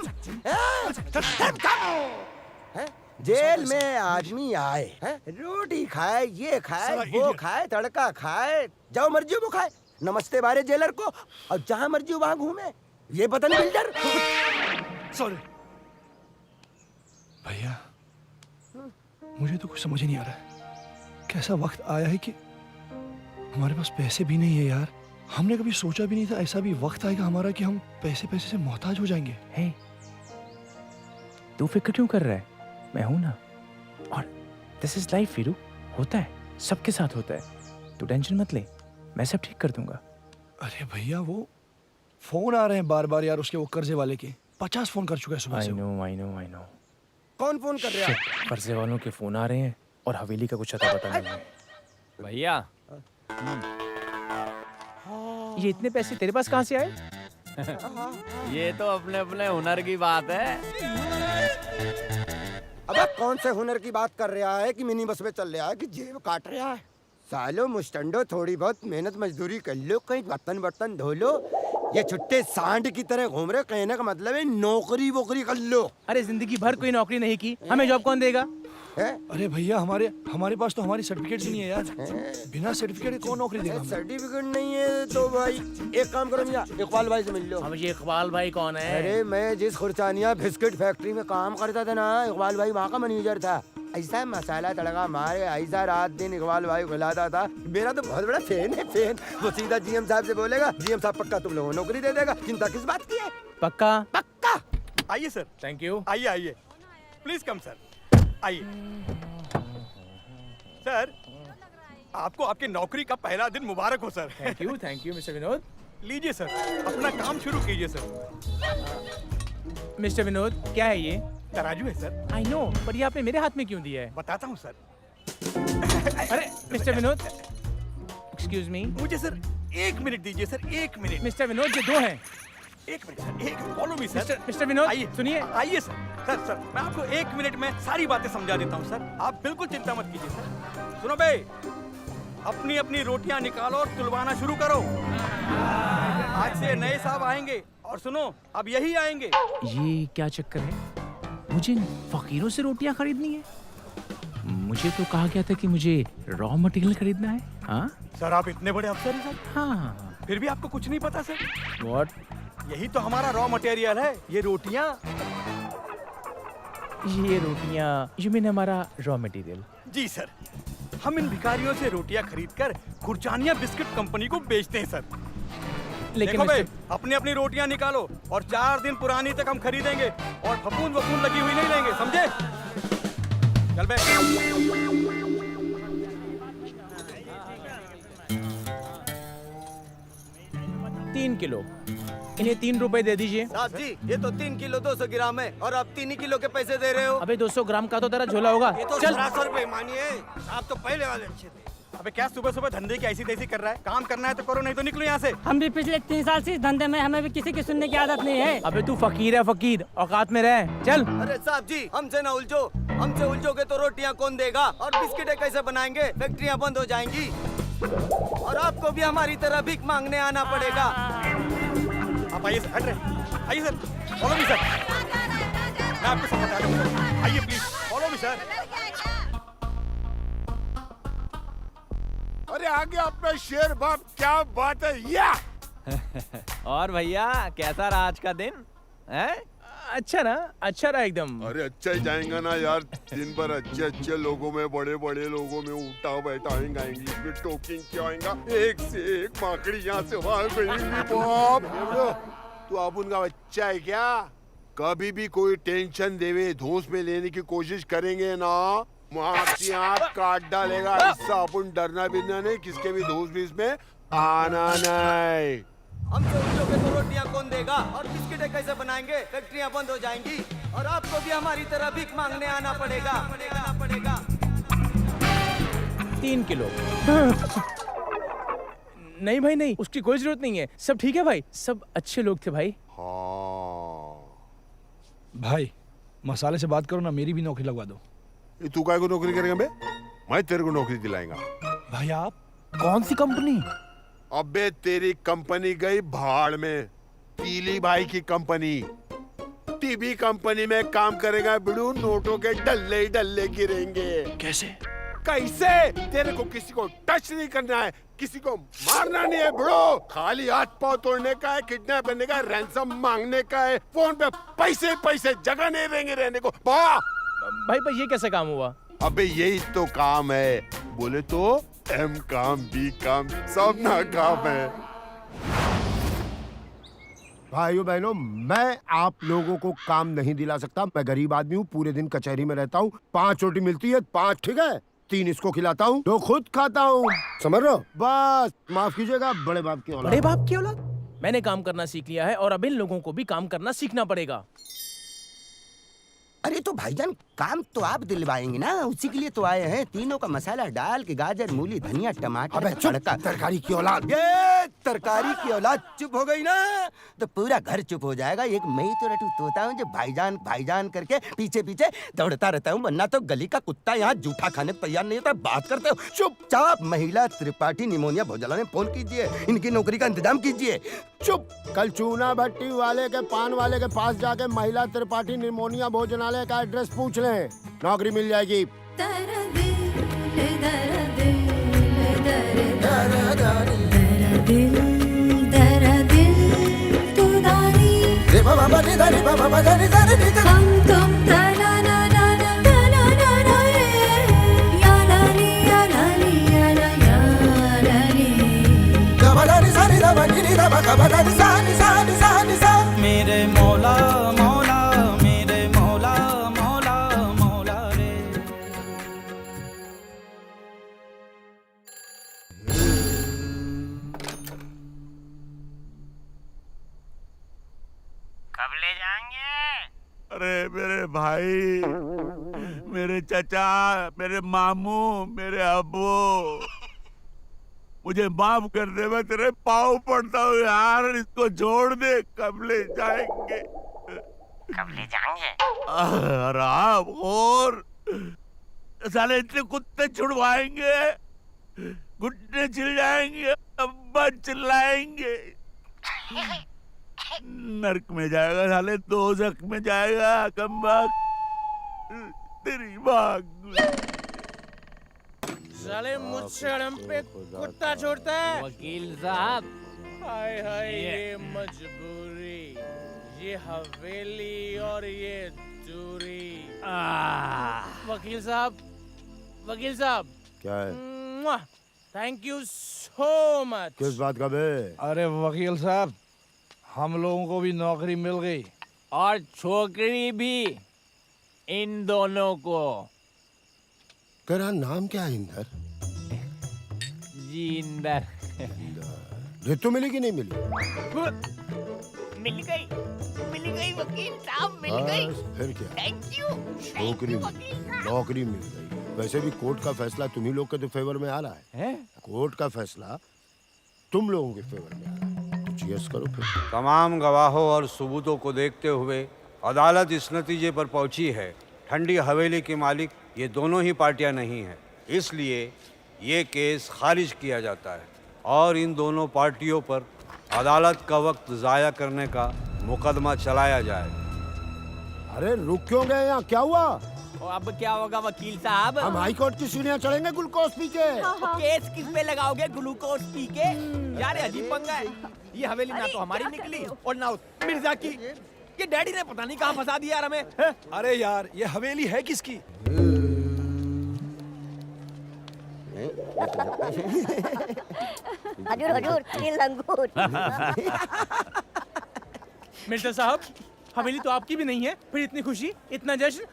जेल में आदमी आए, रोटी खाए, ये खाए, वो खाए, तड़का खाए, जाओ मर्जी वो खाए, नमस्ते बारे जेलर को, और जहां मर्जी वहां घूमे। ये पता नहीं बिल्डर। सॉरी भैया, मुझे तो कुछ समझ ही नहीं आ रहा है। कैसा वक्त आया है कि हमारे पास पैसे भी नहीं है यार। हमने कभी सोचा भी नहीं था ऐसा भी वक्त आएगा हमारा कि हम पैसे पैसे से मोहताज हो जाएंगे। हे, तू फिक्र क्यों कर रहा है? मैं हूं ना। और दिस इज लाइफ वीरू, होता है, सबके साथ होता है। तू टेंशन मत ले, मैं सब ठीक कर दूंगा। अरे भैया वो फोन आ रहे हैं बार बार यार, उसके वो कर्जे वाले के 50 फोन कर चुका है सुबह से। I know. कौन फोन कर रहा है? कर्जे वालों के फोन आ रहे हैं और हवेली का कुछ अता पता नहीं है। भैया ये इतने पैसे तेरे पास कहाँ से आए? ये तो अपने अपने हुनर की बात है। अबे कौन से हुनर की बात कर रहा है कि मिनी बस में चल रहा है कि जेब काट रहा है? सालो मुस्टंडो, थोड़ी बहुत मेहनत मजदूरी कर लो, कहीं बर्तन बर्तन धो लो। ये छुट्टे सांड की तरह घूम रहे, कहने का मतलब है नौकरी वोकरी कर लो। अरे जिंदगी भर कोई नौकरी नहीं की, हमें जॉब कौन देगा? अरे भैया हमारे पास तो हमारी सर्टिफिकेट भी नहीं है यार। बिना सर्टिफिकेट के कौन नौकरी देगा? सर्टिफिकेट नहीं है तो भाई एक काम करो मियां, इकबाल भाई से मिल लो। अब ये इकबाल भाई कौन है? अरे मैं जिस खुरचानिया बिस्किट फैक्ट्री में काम करता था ना, इकबाल भाई वहाँ का मैनेजर था। ऐसा मसाला तड़का मारे, ऐसा रात दिन इकबाल भाई खिलाता था। मेरा तो बहुत बड़ा फैन है, फैन। वो सीधा जीएम साहब से बोलेगा, जीएम साहब पक्का तुम लोगों को नौकरी दे देगा। चिंता किस बात की है? पक्का? पक्का। आइए सर। Thank you. आइए आइए, प्लीज कम सर, आइए। सर, आपको आपकी नौकरी का पहला दिन मुबारक हो sir. Thank you mister Vinod. लीजिए सर, अपना काम शुरू कीजिए सर। मिस्टर विनोद, क्या है ये? तराजू है सर। आई नो, पर ये आपने मेरे हाथ में क्यों दिया है? बताता हूँ सर। अरे मिस्टर विनोद, एक्सक्यूज मी। मुझे सर 1 मिनट दीजिए सर, 1 मिनट। मिस्टर विनोद, ये 2 हैं। 1 मिनट सर, एक follow me sir. Mister Vinod, आइए सुनिए। आइए सर। सर मैं आपको 1 मिनट में सारी बातें समझा देता हूँ सर, आप बिल्कुल चिंता मत कीजिए सर। सुनो बे, अपनी अपनी रोटियां निकालो और तुलवाना शुरू करो। आज से नए साहब आएंगे और सुनो, अब यही आएंगे। ये क्या चक्कर है? मुझे इन फकीरों से रोटियां खरीदनी है? मुझे तो कहा गया था कि मुझे रॉ मटेरियल खरीदना है। हाँ सर, आप इतने बड़े अफसर हैं सर। हाँ। फिर भी आपको कुछ नहीं पता सर? व्हाट? यही तो हमारा रॉ मटेरियल है, ये रोटियां। ये रोटियां, यू मीन हमारा रॉ मटेरियल? जी सर, हम इन भिखारियों से रोटियां खरीदकर खुरचानिया बिस्किट कंपनी को बेचते हैं सर। लेकिन देखो भाई, अपनी अपनी रोटियां निकालो और 4 दिन पुरानी तक हम खरीदेंगे और फपूंद वपूंद लगी हुई नहीं लेंगे, समझे? चल बे। 3 किलो, इन्हें 3 रुपए दे दीजिए। साहब जी, ये तो 3 किलो 200 ग्राम है और आप 3 किलो के पैसे दे रहे हो। अबे 200 ग्राम का तो तेरा झोला होगा। ये तो चल। सरासर बेईमानी है। आप तो पहले वाले अच्छे थे। अबे क्या सुबह सुबह धंधे की ऐसी तैसी कर रहा है? काम करना है तो करो, नहीं तो निकलो यहाँ से। हम भी पिछले 3 साल से इस धंधे में, हमें भी किसी की सुनने की आदत नहीं है। अबे तू फकीर है, फकीर, औकात में रह। चल। अरे साहब जी, हमसे ना उलझो। हमसे उलझोगे तो रोटियां कौन देगा और बिस्किटें कैसे बनाएंगे? फैक्ट्रियां बंद हो जाएंगी और आपको भी हमारी तरह भीख मांगने आना पड़ेगा। आप आइए सर, हट रहे। आइए सर, फॉलो मी सर। मैं आपको सब बता दूँ सर। आइए प्लीज, फॉलो मी सर। अरे आगे अपना शेर बाप, क्या बात है या? और भैया कैसा रहा आज का दिन? हैं? अच्छा ना, अच्छा रहा एकदम। अरे अच्छा ही जाएगा ना यार, दिन भर अच्छे अच्छे लोगों में, बड़े बड़े लोगों में उठा बैठा इंग्लिश में टोकिंग क्या आएगा, एक से एक माकड़ी यहाँ से वहाँ गई। बाप, तू अब उनका बच्चा है क्या? कभी भी कोई टेंशन देवे, धूस में लेने की कोशिश करेंगे ना, आपकी आँख काट डालेगा। इससे अपन डरना बिरना नहीं, किसके भी धूस बीस में आना नहीं। हमसे उलझोगे तो रोटियां कौन देगा और बिस्किटें कैसे बनाएंगे? फैक्ट्रियां बंद हो जाएंगी और आपको भी हमारी तरह भीख मांगने आना पड़ेगा। 3 किलो। नहीं भाई नहीं, उसकी कोई जरूरत नहीं है। सब ठीक है भाई, सब अच्छे लोग थे भाई। भाई मसाले से बात करो ना, मेरी भी नौकरी लगवा दो। तू काय को नौकरी करेगा बे? मैं तेरे को नौकरी दिलाएगा। भाई आप? कौन सी कंपनी? अबे तेरी कंपनी गई भाड़ में। पीली भाई की कंपनी, टीबी कंपनी में काम करेगा बिड़ू, नोटों के डल्ले ही डल्ले गिरेंगे। कैसे? कैसे? तेरे को किसी को टच नहीं करना है, किसी को मारना नहीं है ब्रो। खाली हाथ पांव तोड़ने का है, किडनैप करने का है, रैंसम मांगने का है, फोन पे पैसे पैसे, जगह नहीं देंगे रहने को। भाई भाई ये कैसे काम हुआ? अबे यही तो काम है, बोले तो एम काम बी काम सब ना काम है। भाइयों बहनों, मैं आप लोगों को काम नहीं दिला सकता। मैं गरीब आदमी हूँ, पूरे दिन कचहरी में रहता हूँ। 5 रोटी मिलती है, 5 ठीक है, 3 इसको खिलाता हूँ, 2 खुद खाता हूँ। समझ रहे हो? बस माफ कीजिएगा, बड़े बाप की औलाद। बड़े बाप की औलाद? मैंने काम करना सीख लिया है और अब इन लोगों को भी काम करना सीखना पड़ेगा। अरे तो भाईजान काम तो आप दिलवाएंगे ना, उसी के लिए तो आए हैं। तीनों का मसाला डाल के गाजर मूली धनिया टमाटर अबे चुप, तड़का। तरकारी की औलाद। ये तरकारी की औलाद चुप हो गई ना तो पूरा घर चुप हो जाएगा। एक मैं ही तो रटू तोता हूँ जो भाईजान भाईजान करके पीछे पीछे दौड़ता रहता हूँ, वरना तो गली का कुत्ता यहाँ जूठा खाने को तैयार नहीं होता। बात करते हो चुपचाप महिला त्रिपाठी निमोनिया भोजनालय में फोन कीजिए, इनकी नौकरी का इंतजाम कीजिए। चुप। कल चूना भट्टी वाले के पान वाले के पास जाके महिला त्रिपाठी निमोनिया भोजनालय का एड्रेस पूछ लें, नौकरी मिल जाएगी। हम तुम तना ना ना ना तना ना ना रे या ला ली या ला ली या ला ली मेरे मौला मौला मेरे मौला मौला मौला रे। कब ले जाएंगे? अरे मेरे भाई, मेरे चचा, मेरे मामू, मेरे अब्बू, मुझे माफ कर दे, मैं तेरे पाँव पड़ता हूँ यार, इसको छोड़ दे। कब ले जाएंगे? कब ले जाएंगे? आराम और साले इतने कुत्ते छुड़वाएंगे, घुटने छिल जाएंगे, अब्बा चिल्लाएंगे, नरक में जाएगा साले, दोज़ख में जाएगा। कमबख्त तेरी बात। साले मुझसे हड़म पे कुत्ता छोड़ता है। वकील साहब, हाय हाय ये मजबूरी, ये हवेली और ये दूरी। वकील साहब, वकील साहब। क्या है? Thank you so much. किस बात का बे? अरे वकील साहब, हम लोगों को भी नौकरी मिल गई और छोकरी भी, इन दोनों को। तेरा नाम क्या है इंदर? जी इंदर। रितु मिली कि नहीं मिली? मिल गई वकील साहब, मिल गई। बस, फिर क्या? Thank you. छोकरी मिल गई, नौकरी मिल गई। वैसे भी कोर्ट का फैसला तुम्ही लोग के तो फेवर में आ रहा है। कोर्ट का फैसला तुम लोगों के फेवर में आ रहा है, तो चीयर्स करो फिर। तमाम गवाहों और सबूतों को देखते हुए अदालत इस नतीजे पर पहुंची है, ठंडी हवेली के मालिक ये दोनों ही पार्टियां नहीं हैं, इसलिए ये केस खारिज किया जाता है और इन दोनों पार्टियों पर अदालत का वक्त ज़ाया करने का मुकदमा चलाया जाए। अरे रुक क्यों गए यहाँ, क्या हुआ? अब क्या होगा वकील साहब? हम हाई कोर्ट की सीढ़ियाँ चढ़ेंगे ग्लूकोज पी के। केस किस पे लगाओगे? ग्लूकोज पी के? यार अजीब पंगा है। ये हवेली ना तो हमारी निकली और ना मिर्जा की। ये डैडी ने पता नहीं कहाँ फंसा दिया यार हमें। अरे यार, ये हवेली है किसकी? हजूर हजूर, तीन लंगूर। मिर्जा साहब, हवेली तो आपकी भी नहीं है, फिर इतनी खुशी, इतना जश्न।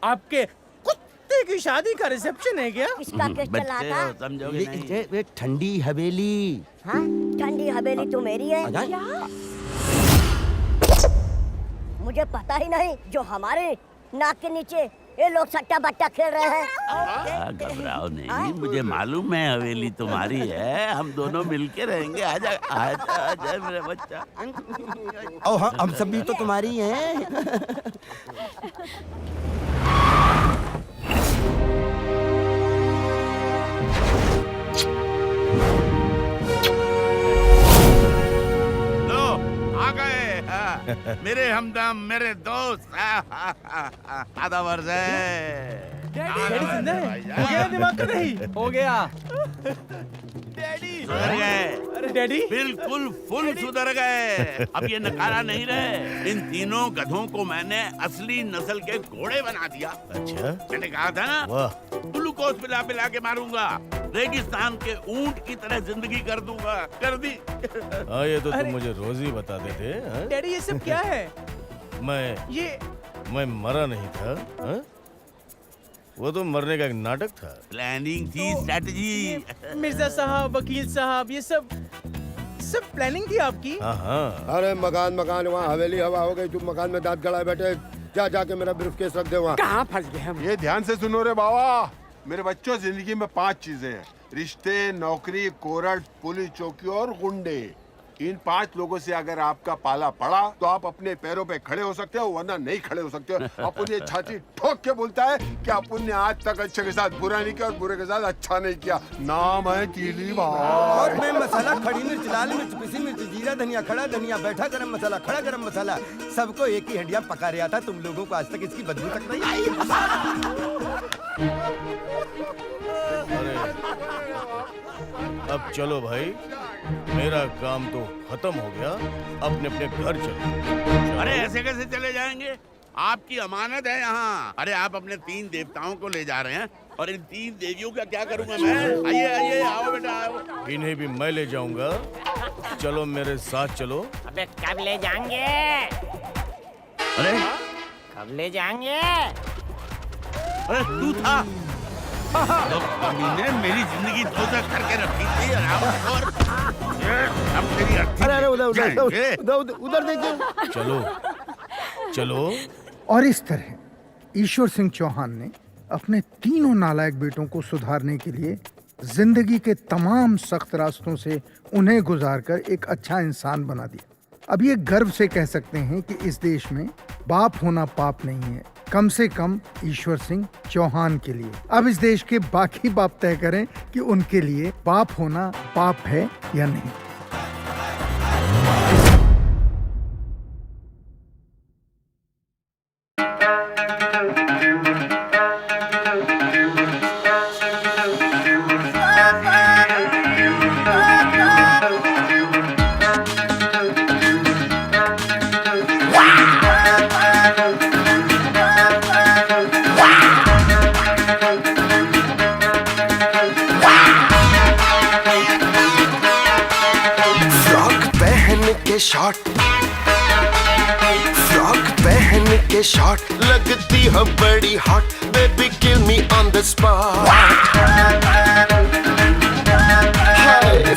आपके कुत्ते की शादी का रिसेप्शन है क्या? किसका केस चला था? समझोगे नहीं। ये ठंडी हवेली। हाँ, ठंडी हवेली तो मेरी है। मुझे पता ही नहीं, जो हमारे नाक के नीचे ये लोग सट्टा बट्टा खेल रहे हैं। घबराओ नहीं, मुझे मालूम है हवेली तुम्हारी है, हम दोनों मिलके रहेंगे। आजा आजा आजा मेरा बच्चा। ओ हाँ, हम सब भी तो तुम्हारी हैं। लो आ गए। मेरे हमदम, मेरे दोस्त। आधा वर्ष है। डैडी जिंदा है? हो गया दिमाग का नहीं? हो गया। डैडी सुधर गए। अरे डैडी बिल्कुल फुल सुधर गए। अब ये नकारा नहीं रहे। इन तीनों गधों को मैंने असली नस्ल के घोड़े बना दिया। अच्छा, मैंने कहा था ना, वाह। ग्लूकोज पिला पिला के मारूंगा, रेगिस्तान के ऊंट की तरह जिंदगी कर दूंगा। कर दी। हाँ, ये तो तुम मुझे रोज ही बताते थे। हाँ? डैडी ये सब क्या है? मैं मरा नहीं था। हाँ? वो तो मरने का एक नाटक था। प्लानिंग थी, स्ट्रेटजी। मिर्जा साहब, वकील साहब, ये सब प्लानिंग थी आपकी? हाँ हाँ। अरे मकान वहाँ हवेली हवा हो गई, तुम मकान में दांत गड़ाए बैठे। जा जाके मेरा ब्रीफकेस रख दे वहाँ। कहाँ फंस गए हम? ये ध्यान से सुनो रे बाबा, मेरे बच्चों, जिंदगी में 5 चीजें हैं: रिश्ते, नौकरी, कोरट, पुलिस चौकी और गुंडे। इन 5 लोगों से अगर आपका पाला पड़ा तो आप अपने पैरों पे खड़े हो सकते हो, वरना नहीं खड़े हो सकते हो। अपन ये छाती ठोक के बोलता है कि अपन ने आज तक अच्छे के साथ बुरा नहीं किया और बुरे के साथ अच्छा नहीं किया। नाम है कीली बाबा। और मैं मसाला, खड़ी मिर्च, लाल मिर्च, पिसी मिर्च, जीरा, धनिया, खड़ा धनिया, बैठा गरम मसाला, खड़ा गरम मसाला, सबको एक ही हंडिया पका रहा था। तुम लोगों को आज तक इसकी बदबू तक नहीं आई। अब चलो भाई, मेरा काम तो खत्म हो गया, अपने अपने घर चलो। अरे ऐसे कैसे चले जाएंगे? आपकी अमानत है यहाँ। अरे आप अपने 3 देवताओं को ले जा रहे हैं और इन 3 देवियों का क्या करूँगा मैं? आइए आइए, आओ बेटा आओ। इन्हें भी मैं ले जाऊंगा। चलो मेरे साथ चलो। अबे कब ले जाएंगे? अरे कब ले जाएंगे? अरे तू था तो ने मेरी जिंदगी दोज़ख करके रखी थी। और अब तेरी अरे उधर देखिए। चलो चलो। और इस तरह ईश्वर सिंह चौहान ने अपने तीनों नालायक बेटों को सुधारने के लिए जिंदगी के तमाम सख्त रास्तों से उन्हें गुजारकर एक अच्छा इंसान बना दिया। अब ये गर्व से कह सकते हैं कि इस देश में बाप होना पाप नहीं है, कम से कम ईश्वर सिंह चौहान के लिए। अब इस देश के बाकी बाप तय करें कि उनके लिए बाप होना पाप है या नहीं। शॉट, फ्रॉक पहन के शॉट लगती है बड़ी hot, baby kill me on the spot.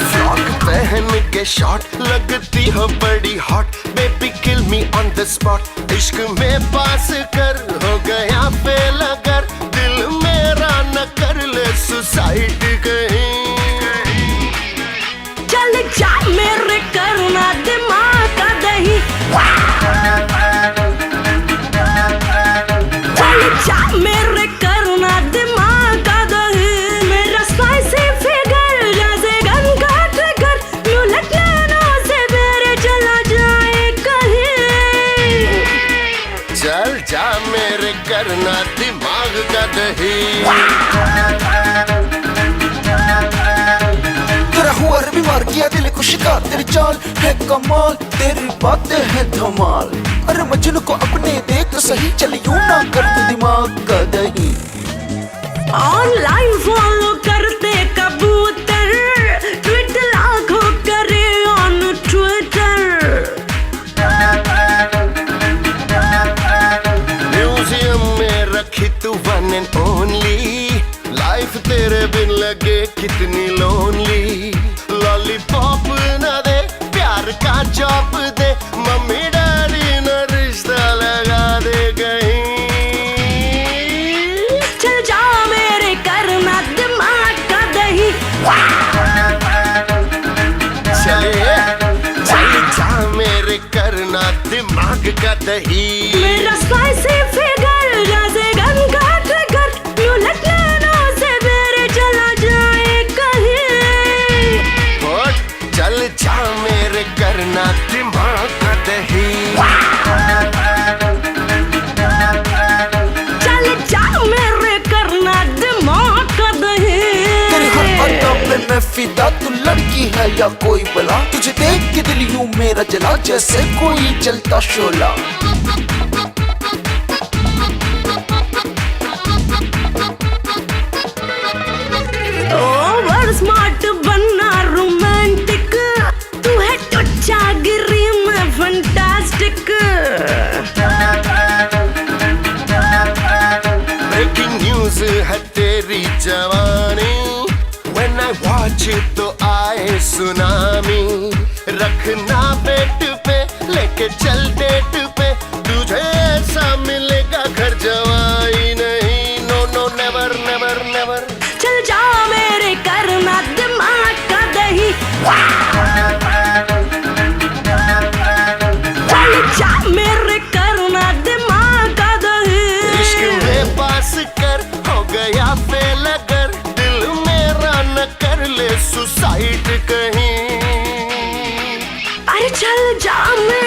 Frock पहन के शॉट लगती है बड़ी hot, baby kill me on the spot. इश्क में पास कर हो गया फेल अगर दिल मेरा न कर ले सुसाइड कहीं। चल जा मेरे करुणा दिमाग का दही, चल जा मेरे करुणा दिमाग का दही। मेरा स्पाइसी फिगर जैसे गन का ट्रिगर, यूं लटलनों से मेरे चला जाए कहीं। चल जा मेरे करना दिमाग का दही। हुआ भी मार किया दिल को शिकार, तेरी चाल है कमाल, तेरी बातें है धमाल। अरे मजनू को अपने देख तो सही, चल यूं ना कर तू दिमाग का दही। ऑनलाइन फॉलो करते कबूतर, ट्वीट लाखों करे ऑन ट्विटर। म्यूजियम में रखी तू वन एंड ओनली, लाइफ तेरे बिन लगे कितनी लोनली। लॉलीपॉप न दे, प्यार का चॉप दे, मम्मी डैडी न रिश्ता लगा दे कहीं। चल जा मेरे करना दिमाग का दही, चले चल जा मेरे करना दिमाग का दही। मेरा स्पाइसी फिगर जैसे गन का ट्रिगर, यूं लटलनों से मेरे चला जाए कहीं। चल जा मेरे करना दिमाग का दही। चल जा मेरे करना दिमाग का दही। तेरे हर अदा पे मैं फिदा, तू लड़की है या कोई बला, तुझे देख के दिल यूं मेरा जला जैसे कोई जलता शोला। ओवर स्मार्ट बनना रोमांटिक, तू है टुच्चा गिरी में फंटास्टिक। ब्रेकिंग न्यूज है तेरी जवानी, When I watch it तो आए सुनामी। रखना पेट पे लेके चल डेट पे, तुझे ऐसा मिले चल जा